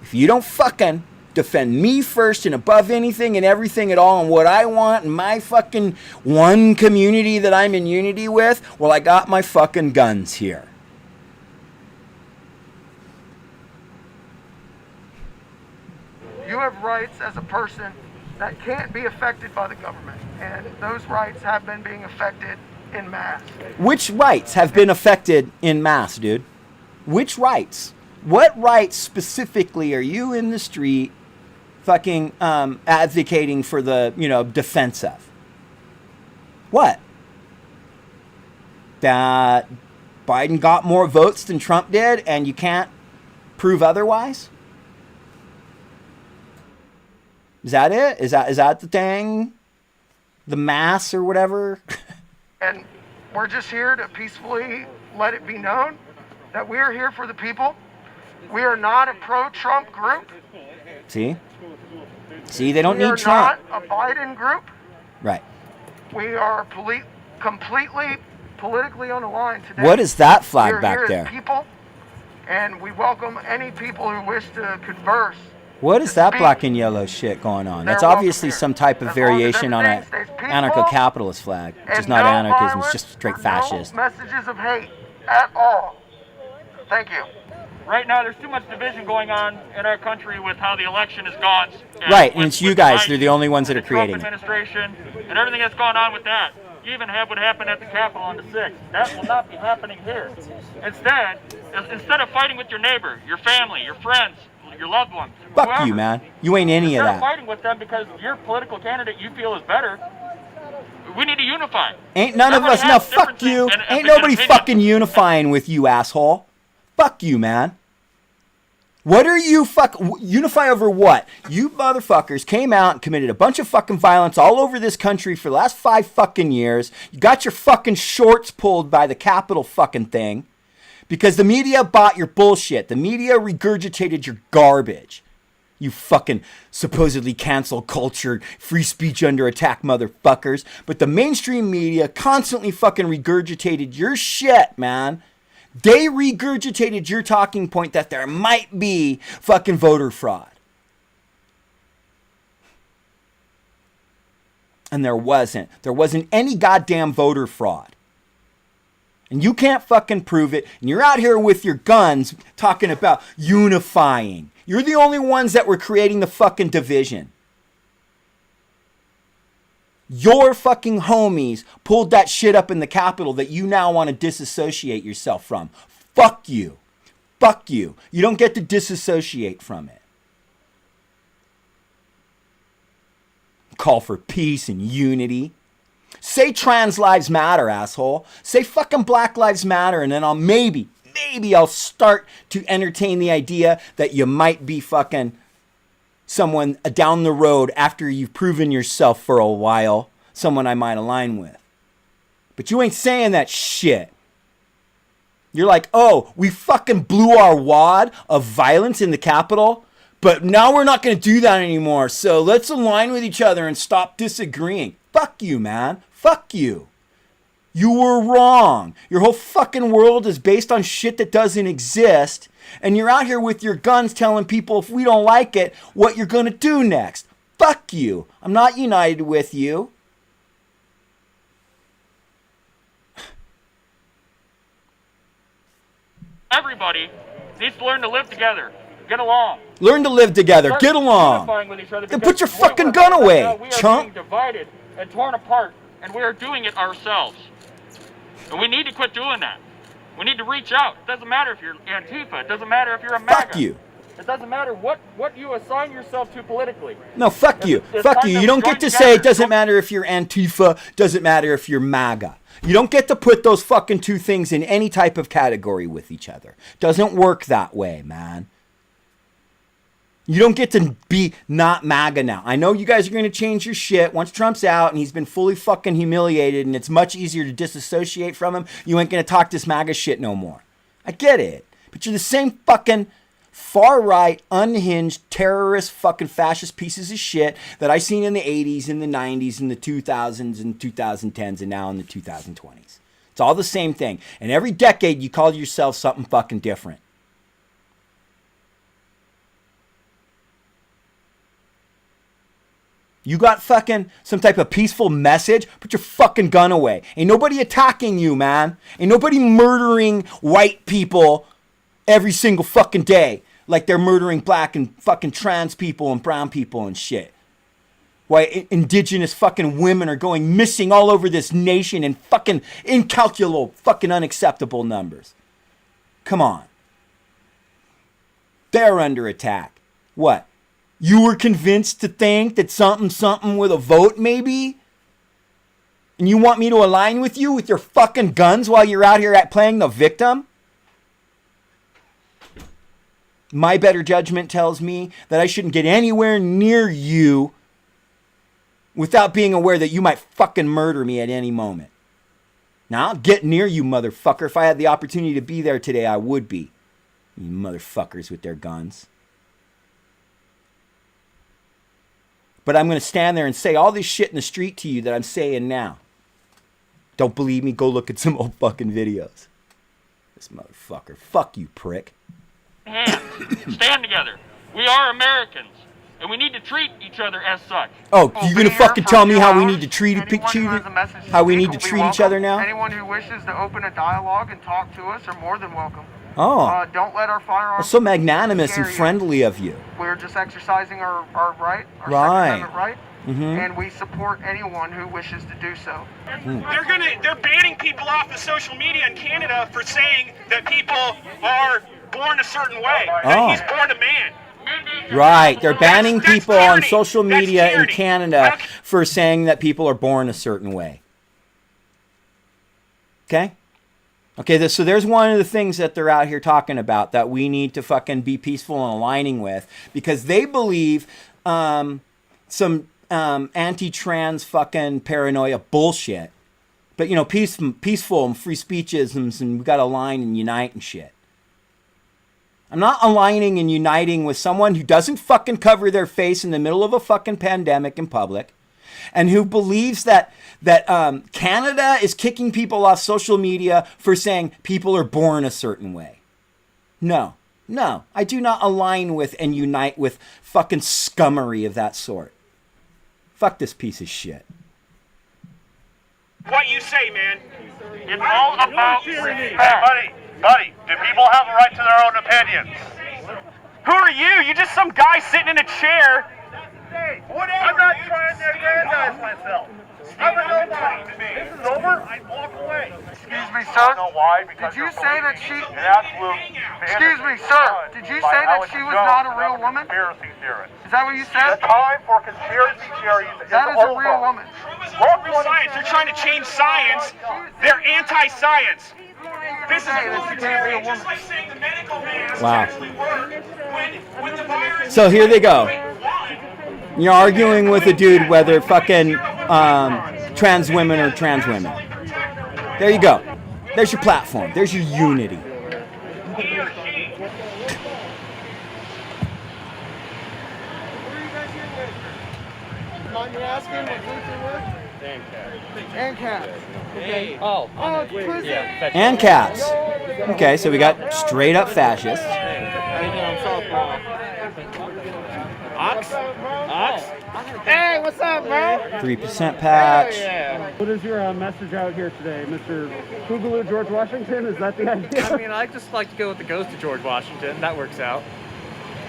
if you don't fucking defend me first and above anything and everything at all and what I want and my fucking one community that I'm in unity with, well, I got my fucking guns here. You have rights as a person that can't be affected by the government, and those rights have been being affected in mass. Which rights have been affected in mass, dude? Which rights? What rights specifically are you in the street fucking advocating for the, defense of? What? That Biden got more votes than Trump did and you can't prove otherwise? Is that it? Is that the thing? The mass or whatever? And we're just here to peacefully let it be known that we are here for the people. We are not a pro-Trump group. See, they don't We need are Trump. not a Biden group. Right. We are completely politically on the line today. What is that flag We are back here there? as people, and we welcome any people who wish to converse. What is that black and yellow shit going on? That's obviously some type of variation on an anarcho-capitalist flag, which is not anarchism, it's just straight fascist. No messages of hate at all. Thank you. Right now, there's too much division going on in our country with how the election has gone. Right, and it's you guys. They're the only ones that are creating Trump it. administration and everything that's gone on with that. You even have what happened at the Capitol on the 6th. That will not be happening here. Instead of fighting with your neighbor, your family, your friends, your loved ones, Fuck whoever, you, man. You ain't any of instead of that. fighting with them because your political candidate you feel is better, we need to unify. Ain't none of Everybody us. No, has fuck differences you. and Ain't nobody opinions. fucking unifying with you, asshole. Fuck you, man. What are you unify over what? You motherfuckers came out and committed a bunch of fucking violence all over this country for the last 5 fucking years. You got your fucking shorts pulled by the Capitol fucking thing because the media bought your bullshit. The media regurgitated your garbage. You fucking supposedly cancel culture, free speech under attack motherfuckers. But the mainstream media constantly fucking regurgitated your shit, man. They regurgitated your talking point that there might be fucking voter fraud. And there wasn't. There wasn't any goddamn voter fraud. And you can't fucking prove it. And you're out here with your guns talking about unifying. You're the only ones that were creating the fucking division. Your fucking homies pulled that shit up in the Capitol that you now want to disassociate yourself from. Fuck you. Fuck you. You don't get to disassociate from it. Call for peace and unity. Say trans lives matter, asshole. Say fucking black lives matter, and then I'll maybe I'll start to entertain the idea that you might be fucking someone down the road after you've proven yourself for a while, someone I might align with. But you ain't saying that shit. You're like, oh, we fucking blew our wad of violence in the Capitol, but now we're not going to do that anymore, so let's align with each other and stop disagreeing. Fuck you, man. Fuck you. You were wrong. Your whole fucking world is based on shit that doesn't exist. And you're out here with your guns telling people if we don't like it, what you're going to do next. Fuck you. I'm not united with you. Everybody needs to learn to live together, get along. Learn to live together. Start Get along. unifying with each other Then because put your the way fucking we're gun right away, now, we are chump. being divided and torn apart, and we are doing it ourselves. And we need to quit doing that. We need to reach out. It doesn't matter if you're Antifa. It doesn't matter if you're a MAGA. Fuck you. It doesn't matter what you assign yourself to politically. No, fuck you. It's Fuck time you. that You we don't join get to together. say it doesn't matter if you're Antifa, doesn't matter if you're MAGA. You don't get to put those fucking two things in any type of category with each other. Doesn't work that way, man. You don't get to be not MAGA now. I know you guys are going to change your shit once Trump's out and he's been fully fucking humiliated and it's much easier to disassociate from him. You ain't going to talk this MAGA shit no more. I get it. But you're the same fucking far-right, unhinged, terrorist, fucking fascist pieces of shit that I seen in the 80s, in the 90s, in the 2000s, and 2010s, and now in the 2020s. It's all the same thing. And every decade you call yourself something fucking different. You got fucking some type of peaceful message? Put your fucking gun away. Ain't nobody attacking you, man. Ain't nobody murdering white people every single fucking day like they're murdering black and fucking trans people and brown people and shit. Why indigenous fucking women are going missing all over this nation in fucking incalculable, fucking unacceptable numbers. Come on. They're under attack. What? You were convinced to think that something with a vote maybe? And you want me to align with you with your fucking guns while you're out here playing the victim? My better judgment tells me that I shouldn't get anywhere near you without being aware that you might fucking murder me at any moment. Now, I'll get near you, motherfucker. If I had the opportunity to be there today, I would be. You motherfuckers with their guns. But I'm going to stand there and say all this shit in the street to you that I'm saying now. Don't believe me? Go look at some old fucking videos. This motherfucker. Fuck you, prick. Hands. Stand together. We are Americans, and we need to treat each other as such. Oh, you're going to fucking tell me how we need to treat each other now? Anyone who wishes to open a dialogue and talk to us are more than welcome. Oh. Don't let our firearms. That's so magnanimous and friendly of you. We're just exercising our right, our Right. Second Amendment right, Mm-hmm. and we support anyone who wishes to do so. They're banning people off of social media in Canada for saying that people are born a certain way. That he's born a man. Right. They're banning people on social media in Canada for saying that people are born a certain way. Okay? Okay, so there's one of the things that they're out here talking about that we need to fucking be peaceful and aligning with, because they believe some anti-trans fucking paranoia bullshit. But, you know, peaceful and free speechisms, and we got to align and unite and shit. I'm not aligning and uniting with someone who doesn't fucking cover their face in the middle of a fucking pandemic in public, and who believes that Canada is kicking people off social media for saying people are born a certain way. No, I do not align with and unite with fucking scummery of that sort. Fuck this piece of shit. What you say, man? It's all about respect. Buddy, do people have the right to their own opinions? Who are you? You're just some guy sitting in a chair. Hey, whatever. I'm not trying to aggrandize myself. I'm a nobody. This is over. I walk away. Excuse me, sir. know why? Did you say that she? Excuse me, sir. Did you say that she was not a real woman? Conspiracy theorist. Is that what you said? The time for conspiracy theories is That is a real woman. Look, real science. They're trying to change science. They're anti-science. This is authoritarian, just like saying the medical masks actually work when the virus. So here they go. You're arguing with a dude whether fucking trans women are trans women. There you go. There's your platform. There's your unity. Mind me asking what group you're with? And cats. Okay. Oh, it's prison. And cats. Okay, so we got straight up fascists. Ox? Hey, what's up, bro? 3% patch. What is your message out here today, Mr. Boogaloo George Washington? Is that the idea? I mean, I just like to go with the ghost of George Washington. That works out.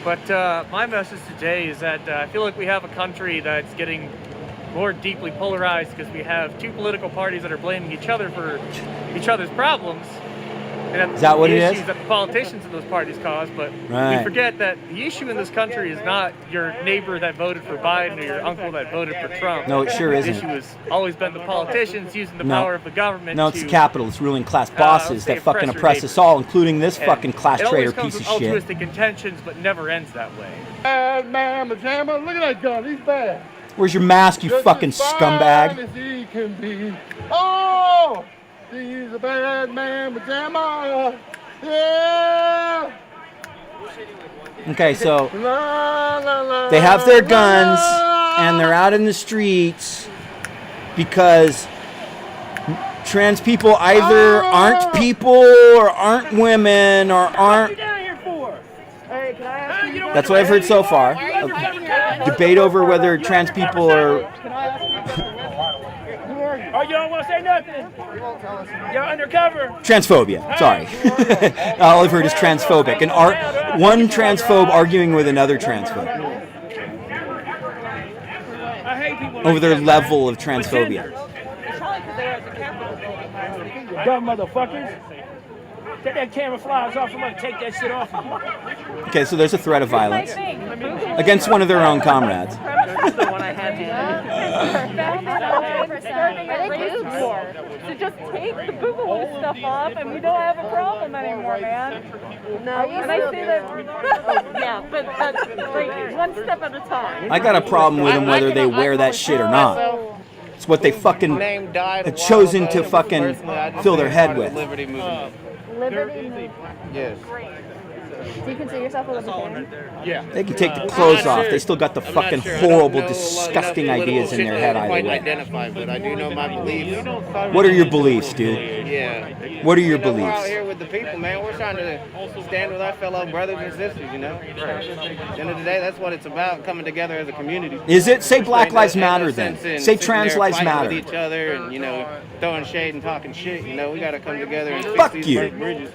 But my message today is that I feel like we have a country that's getting more deeply polarized because we have two political parties that are blaming each other for each other's problems. And Is that what it is? issues that the politicians in those parties cause, but Right. we forget that the issue in this country is not your neighbor that voted for Biden or your uncle that voted for Trump. No, it sure isn't. The issue has always been the politicians using the power of the government. No, it's to, the capitalist ruling class bosses that fucking oppress us all, including this fucking class traitor piece of It always comes with shit. altruistic intentions, but never ends that way. Bad man, Majama. Look at that gun. He's bad. Where's your mask, you fucking scumbag? As he can be. Oh, he's a bad man, Majama. Yeah. Okay, so they have their guns and they're out in the streets because trans people either aren't people or aren't women or aren't. Hey, can I ask you? That's what I've heard so far. Why are debate over whether trans people are. Oh, you don't want to say nothing? You're undercover. Transphobia. Sorry. All I've heard is transphobic. One transphobe arguing with another transphobe I hate people over their level of transphobia. Dumb motherfuckers. Take that camouflage off. I'm going to take that shit off of you. Okay, so there's a threat of violence against one of their own comrades. the one I had So just take the boo-boo stuff off and we don't have a problem anymore, man. No, and I say that, yeah, but like one step at a time. I got a problem with them whether they wear that shit or not. It's what they fucking have chosen to fucking fill their head with. Liberty movement. Yes. Do you consider yourself a libertarian? Yeah. They can take the clothes off. They still got the fucking horrible, disgusting ideas in their head either way. Identify, but I do know my beliefs. What are your beliefs, dude? Yeah. What are your We're out beliefs? here with the people, man. We're trying to stand with our fellow brothers and sisters, you know? At the end of the day, that's what it's about, coming together as a community. Is it? Say Black Lives In Matter a then. sense, in Say sitting trans there lives fighting matter. with each other and, you know, throwing shade and talking shit, you know? We got to come together and Fuck fix you. these bridges.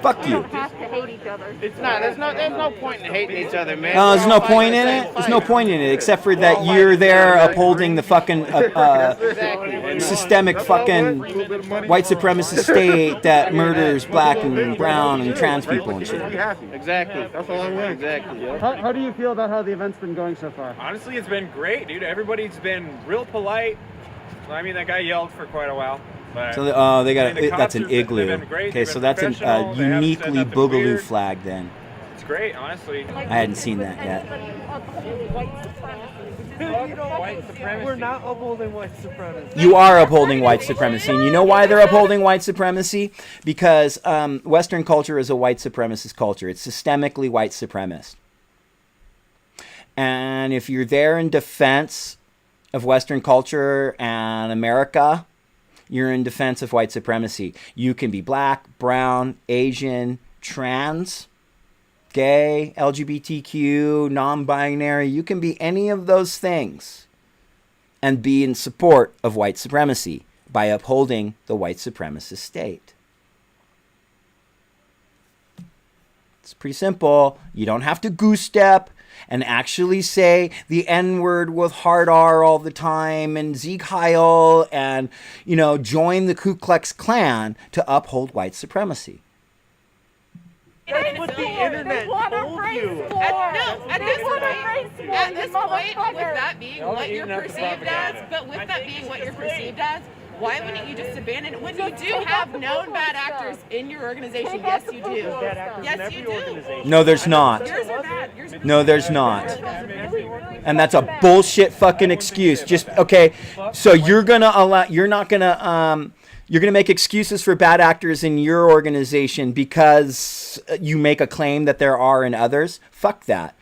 Fuck you. We don't have to hate each other. It's not. There's no point in hating each other, man. No, there's We're no all fighting point the in same it. There's fight. no point in it, except for that you're there upholding the fucking systemic fucking white supremacist state that murders black and brown and trans people and shit. Exactly. That's all I'm doing. Exactly. How do you feel about how the event's been going so far? Honestly, it's been great, dude. Everybody's been real polite. I mean, that guy yelled for quite a while. But, So they got the that's an cops have igloo. been great. Okay, They've so been that's a professional. They haven't said uniquely nothing boogaloo weird. flag then. It's great, honestly. I hadn't seen that yet. We're not upholding white supremacy. You are upholding white supremacy. And you know why they're upholding white supremacy? Because Western culture is a white supremacist culture. It's systemically white supremacist. And if you're there in defense of Western culture and America, you're in defense of white supremacy. You can be black, brown, Asian, trans, gay, LGBTQ, non-binary. You can be any of those things and be in support of white supremacy by upholding the white supremacist state. It's pretty simple. You don't have to goose step and actually say the N-word with hard R all the time and Sieg Heil and, join the Ku Klux Klan to uphold white supremacy. That's what the internet told you. At this point, with that being what you're perceived as, why wouldn't you just abandon it? When you do have known bad actors in your organization, yes, you do. Yes, you do. No, there's not. Yours are bad. No, there's not. And that's a bullshit fucking excuse. Okay, so you're gonna make excuses for bad actors in your organization because you make a claim that there are in others. Fuck that.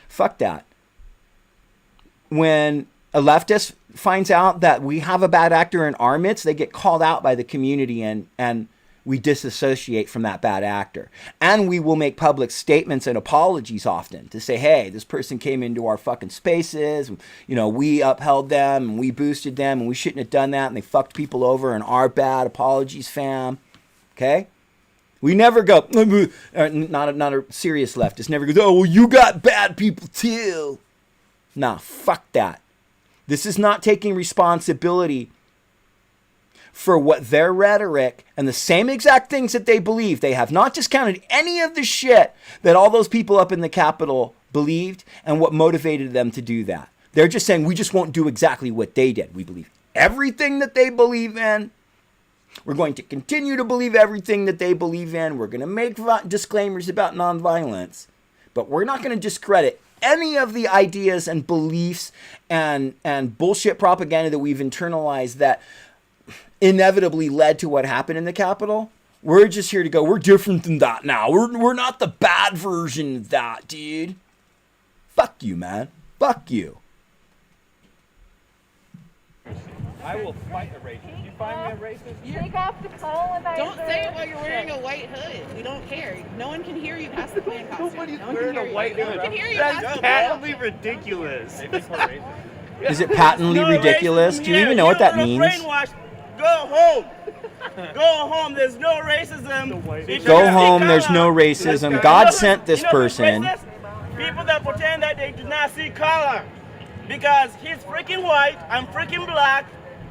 When a leftist finds out that we have a bad actor in our midst, they get called out by the community and we disassociate from that bad actor. And we will make public statements and apologies often to say, hey, this person came into our fucking spaces. We upheld them and we boosted them and we shouldn't have done that and they fucked people over and our bad. Apologies, fam. Okay? We never go, not a serious leftist, never goes, oh, well, you got bad people too. Nah, fuck that. This is not taking responsibility for what their rhetoric and the same exact things that they believe. They have not discounted any of the shit that all those people up in the Capitol believed and what motivated them to do that. They're just saying, we just won't do exactly what they did. We believe everything that they believe in. We're going to continue to believe everything that they believe in. We're going to make disclaimers about nonviolence, but we're not going to discredit any of the ideas and beliefs and bullshit propaganda that we've internalized that inevitably led to what happened in the Capitol. We're just here to go, we're different than that now. We're not the bad version of that, dude. Fuck you, man. Fuck you. I will fight a racist. You find me a racist? Take off the colonizer. Don't say it while you're wearing a white hood. We don't care. No one can hear you past the Klan costume. Nobody's no one wearing can a hear white you. hood. No one can hear you past That's the patently ridiculous. Is it patently ridiculous? Do you even know what that means? Go home. Go home. There's no racism. Go home, there's no racism. God sent this person. People that pretend that they do not see color. Because he's freaking white, I'm freaking black,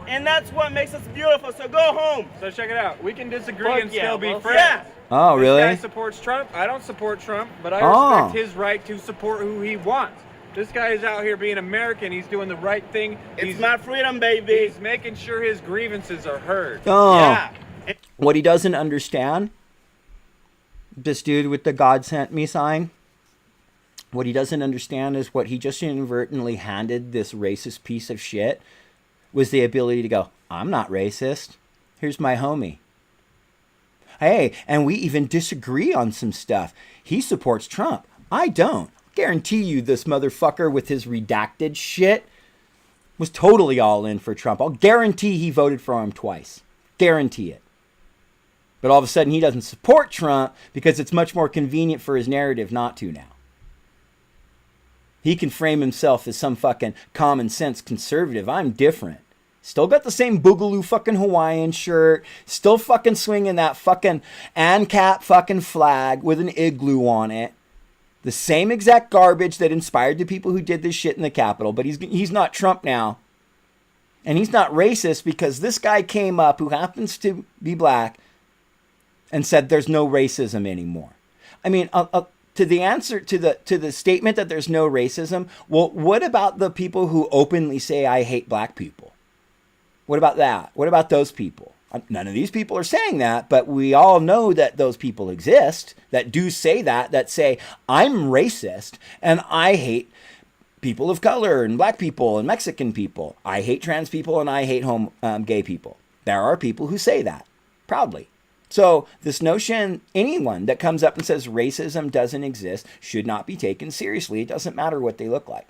and that's what makes us beautiful. So go home. So check it out. We can disagree Fuck and yeah, still be well, friends. yeah. Oh, really? This guy supports Trump. I don't support Trump, but I Oh. respect his right to support who he wants. This guy is out here being American. He's doing the right thing. It's my freedom, baby. He's making sure his grievances are heard. Oh. Yeah. What he doesn't understand, this dude with the God sent me sign, what he doesn't understand is what he just inadvertently handed this racist piece of shit was the ability to go, I'm not racist. Here's my homie. Hey, and we even disagree on some stuff. He supports Trump. I don't. Guarantee you this motherfucker with his redacted shit was totally all in for Trump. I'll guarantee he voted for him twice. Guarantee it. But all of a sudden he doesn't support Trump because it's much more convenient for his narrative not to now. He can frame himself as some fucking common sense conservative. I'm different. Still got the same boogaloo fucking Hawaiian shirt. Still fucking swinging that fucking ANCAP fucking flag with an igloo on it. The same exact garbage that inspired the people who did this shit in the Capitol. But he's not Trump now. And he's not racist because this guy came up who happens to be black and said there's no racism anymore. I mean, to the answer to the statement that there's no racism, well, what about the people who openly say I hate black people? What about that? What about those people? None of these people are saying that, but we all know that those people exist that do say that say I'm racist and I hate people of color and black people and Mexican people. I hate trans people and I hate gay people. There are people who say that proudly. So this notion, anyone that comes up and says racism doesn't exist should not be taken seriously. It doesn't matter what they look like.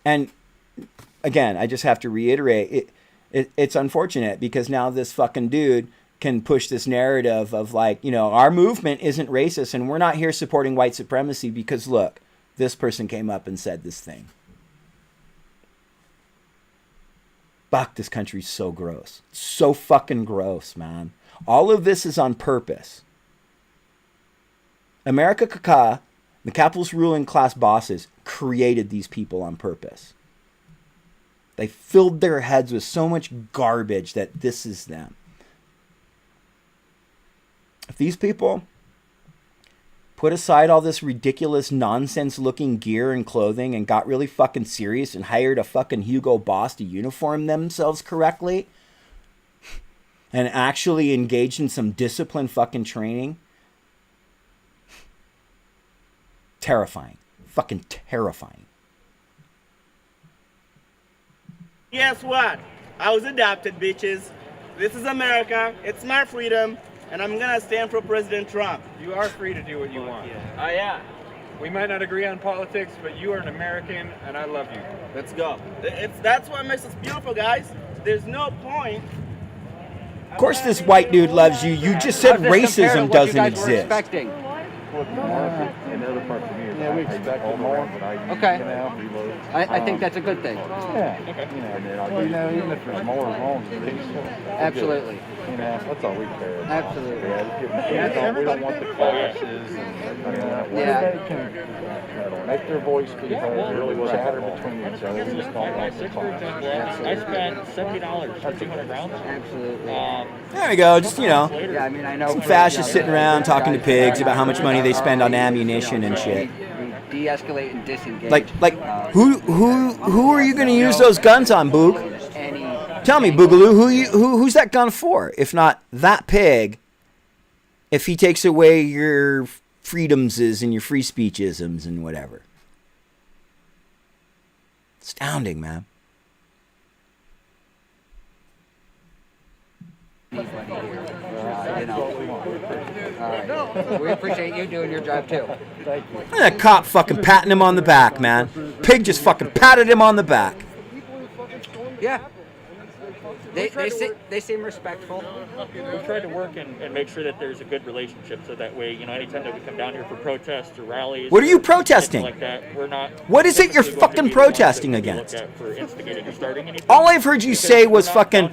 And again, I just have to reiterate, it's unfortunate because now this fucking dude can push this narrative of like, you know, our movement isn't racist and we're not here supporting white supremacy because look, this person came up and said this thing. Fuck, this country's so gross. So fucking gross, man. All of this is on purpose. America Kaka, the capitalist ruling class bosses, created these people on purpose. They filled their heads with so much garbage that this is them. If these people put aside all this ridiculous nonsense looking gear and clothing and got really fucking serious and hired a fucking Hugo Boss to uniform themselves correctly and actually engaged in some disciplined fucking training, terrifying. Fucking terrifying. Guess what? I was adopted, bitches. This is America. It's my freedom. And I'm gonna stand for President Trump. You are free to do what you want. Oh yeah. We might not agree on politics, but you are an American, and I love you. Let's go. That's what makes us beautiful, guys. There's no point. Of course this white dude loves you. You just said racism doesn't exist. In other parts of me, Yeah, we expect more. Okay. I think that's a good thing. Yeah. Okay. You know, even if there's more wrong to these. Absolutely. You know, that's all we care about. Absolutely. We don't want the classes and Yeah. they can make their voice be heard, really chatter between each other. We just don't want the classes. I spent $70 for 200 rounds. Absolutely. There we go. Just, you know, Yeah, I mean, I know some fascists sitting around talking to pigs about how much money they spend on ammunition and shit. We de-escalate and disengage. Like, who are you going to use those guns on, Boog? Tell me, Boogaloo, who's that gun for? If not that pig, if he takes away your freedoms and your free speechisms and whatever. Astounding, man. You know. All right. We appreciate you doing your job too. Thank you. And that cop fucking patting him on the back, man. Pig just fucking patted him on the back. Yeah. They seem respectful. We try to work and make sure that there's a good relationship, so that way, anytime that we come down here for protests or rallies. What are you protesting? Like that, we're not. What is it you're fucking protesting against? All I've heard you say was fucking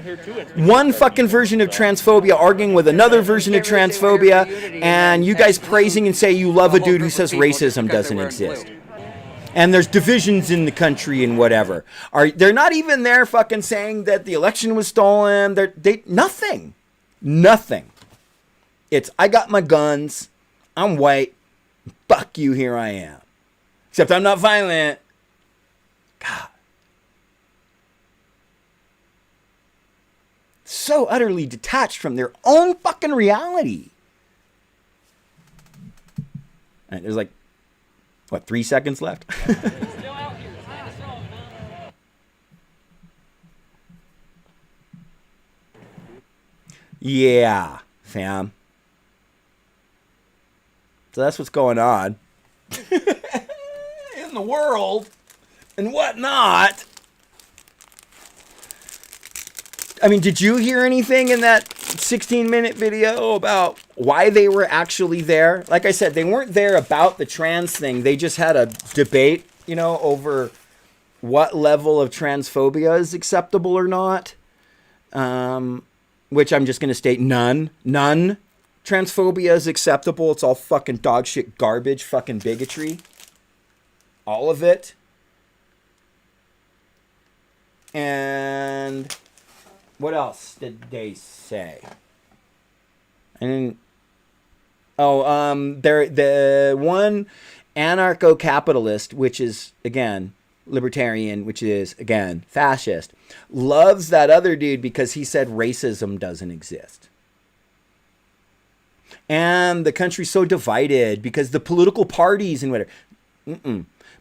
one fucking version of transphobia arguing with another version of transphobia, and you guys praising and say you love a dude who says racism doesn't exist. And there's divisions in the country and whatever. They're not even there fucking saying that the election was stolen. Nothing. It's, I got my guns. I'm white. Fuck you, here I am. Except I'm not violent. God. So utterly detached from their own fucking reality. All right, there's like, what, 3 seconds left? Yeah, fam. So that's what's going on in the world and whatnot. I mean, did you hear anything in that 16-minute video about why they were actually there? Like I said, they weren't there about the trans thing. They just had a debate, over what level of transphobia is acceptable or not. Which I'm just going to state none. None. Transphobia is acceptable. It's all fucking dog shit garbage, fucking bigotry. All of it. And what else did they say? And they're the one anarcho-capitalist, which is again libertarian, which is again fascist, loves that other dude because he said racism doesn't exist. And the country's so divided because the political parties and whatever.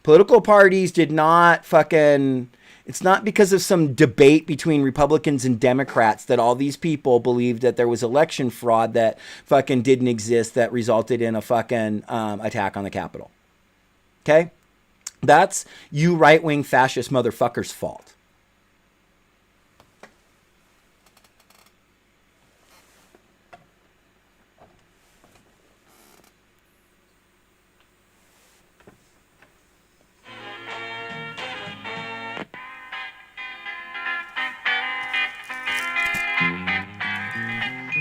Political parties did not fucking... It's not because of some debate between Republicans and Democrats that all these people believed that there was election fraud that fucking didn't exist that resulted in a fucking attack on the Capitol. Okay? That's you right-wing fascist motherfuckers' fault.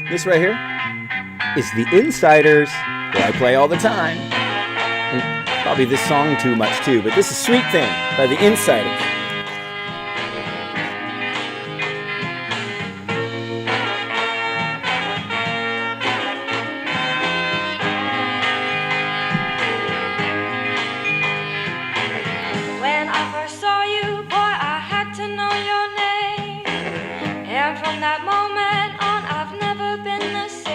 This right here is The Insiders, where I play all the time. And probably this song too much too, but this is Sweet Thing by The Insiders. When I first saw you, boy, I had to know your name. And from that moment on, I've never been the same.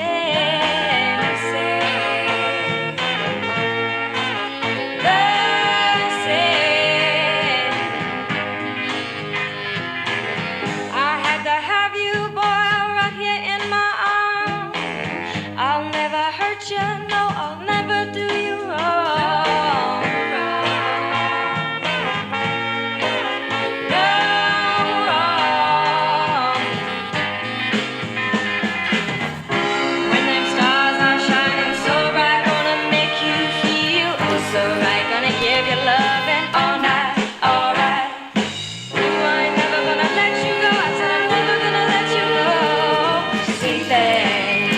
The same. I had to have you, boy, right here in my arms. I'll never hurt you, no, I'll never do you wrong. When them stars are shining so bright, gonna make you feel oh so right, gonna give you loving all night, alright. I ain't never gonna let you go, I said I'm never gonna let you go. Sweet thing.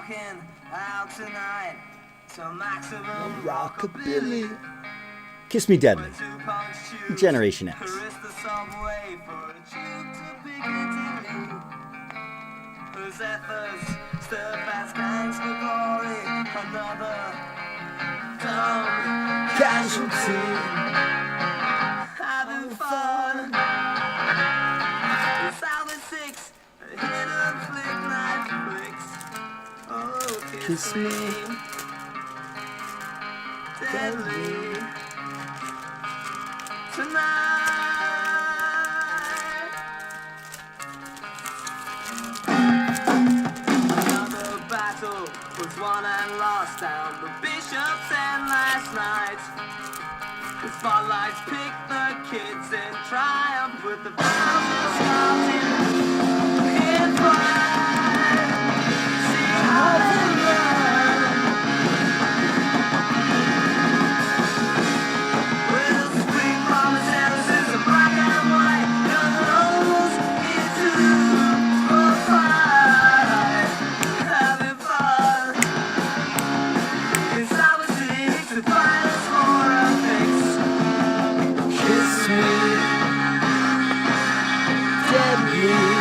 rocking out tonight to maximum Rockabilly. Kiss Me Deadly. Generation X. Whose efforts still fast gangs for glory. Another dumb casualty. Having fun. It's Salvage 6. Hit a flick night flicks. Oh, kiss me. Deadly. Tonight. Another battle was won and lost down the Bishop's End last night. The spotlights pick the kids in triumph with the thousands starting in flight. See how they learn. With sweet promises in black and white, your nose into a fight. Having fun. It's our six to find us for a fix. Kiss me. Deadly.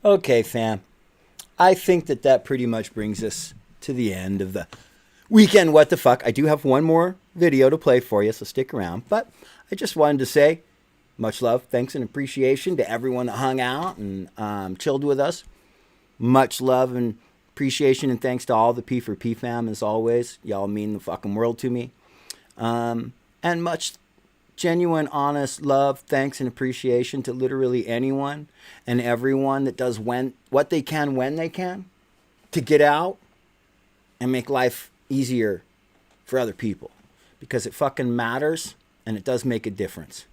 Okay, fam. I think that pretty much brings us to the end of the weekend. What the fuck? I do have one more video to play for you, so stick around. But I just wanted to say much love, thanks, and appreciation to everyone that hung out and chilled with us. Much love and appreciation and thanks to all the P4P fam, as always. Y'all mean the fucking world to me. And much genuine, honest love, thanks, and appreciation to literally anyone and everyone that does what they can when they can to get out and make life easier for other people, because it fucking matters and it does make a difference.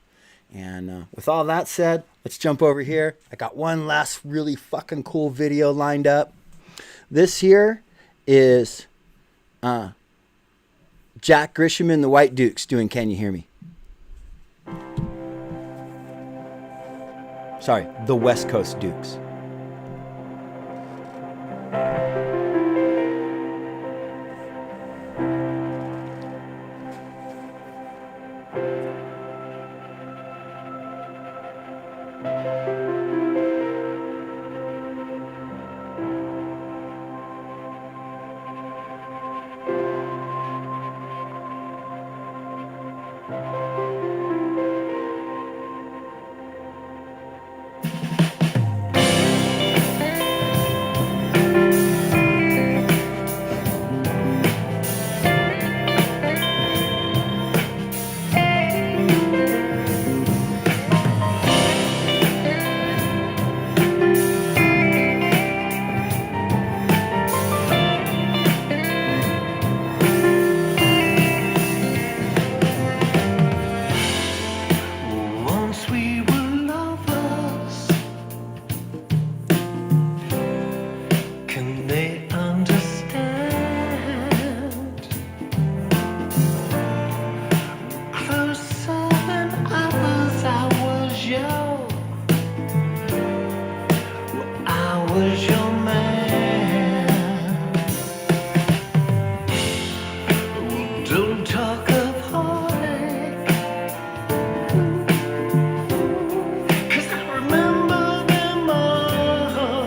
And with all that said, let's jump over here. I got one last really fucking cool video lined up. This here is Jack Grisham and the White Dukes doing Can You Hear Me? Sorry, the West Coast Dukes. Once we were lovers. Can they understand? Closer than others, I was young. I was your man. Don't talk of heartache, 'cause I remember them all.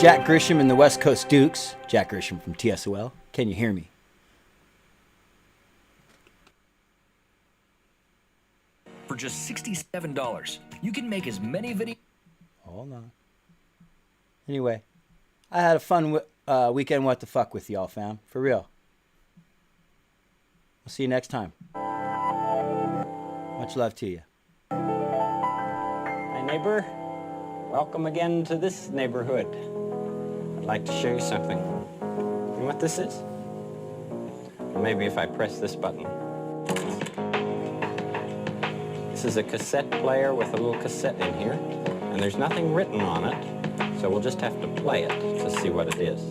Jack Grisham and the West Coast Dukes. Jack Grisham from TSOL. Can you hear me? For just $67, you can make as many videos. Hold on. Anyway, I had a fun weekend what the fuck with y'all, fam. For real. I'll see you next time. Much love to you. Hi, neighbor. Welcome again to this neighborhood. I'd like to show you something. You know what this is? Well, maybe if I press this button. This is a cassette player with a little cassette in here, and there's nothing written on it, so we'll just have to play it to see what it is.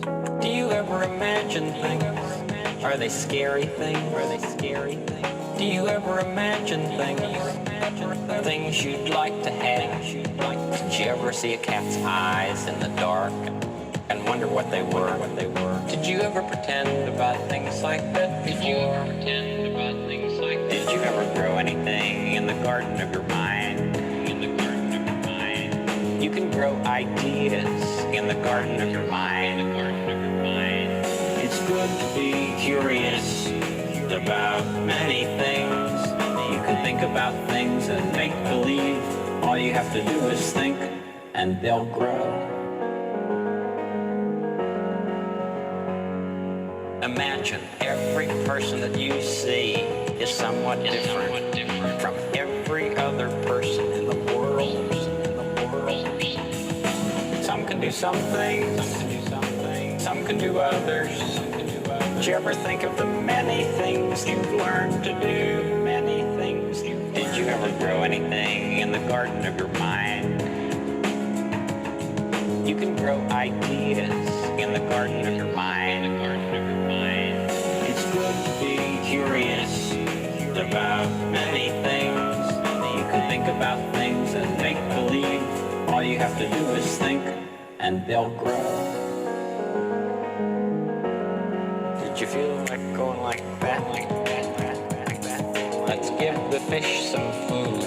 Do you ever imagine things? Are they scary things? Are they scary things? Do you ever imagine things? Things you'd like to have? Did you ever see a cat's eyes in the dark and wonder what they were? Did you ever pretend about things like that before? Did you ever pretend about things like that? Did you ever grow anything in the garden of your mind? In the garden of your mind. You can grow ideas in the garden of your mind. In the garden of your mind. It's good to be curious about many things. You can think about things and make believe. All you have to do is think, and they'll grow. Imagine every person that you see is somewhat different from every other person in the world. Some can do some things, some can do others. Did you ever think of the many things you've learned to do? Many things. Did you ever grow anything in the garden of your mind? You can grow ideas in the garden of your mind. It's good to be curious about many things. You can think about things and make believe. All you have to do is think, and they'll grow. Did you feel like going like that? Let's give the fish some food.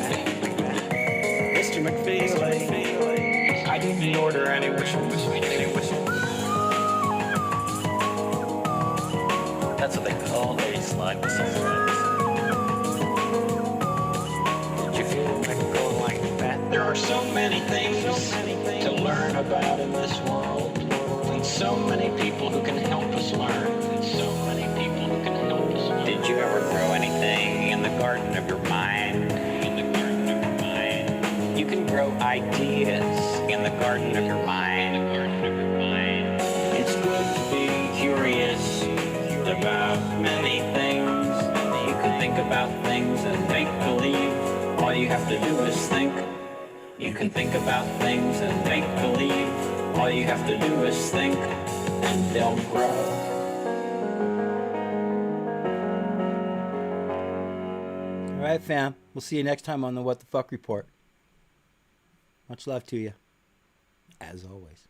Mr. McFeely, I didn't order any whistles. That's what they call a slide whistle. Did you feel like going like that? There are so many things to learn about in this world. And so many people who can help us learn. Did you ever grow anything in the garden of your mind? In the garden of your mind. You can grow ideas in the garden of your mind. It's good to be curious about many things. You can think about things and make believe. All you have to do is think. You can think about things and make believe. All you have to do is think, and they'll grow. All right, fam. We'll see you next time on the What the Fuck Report. Much love to you, as always.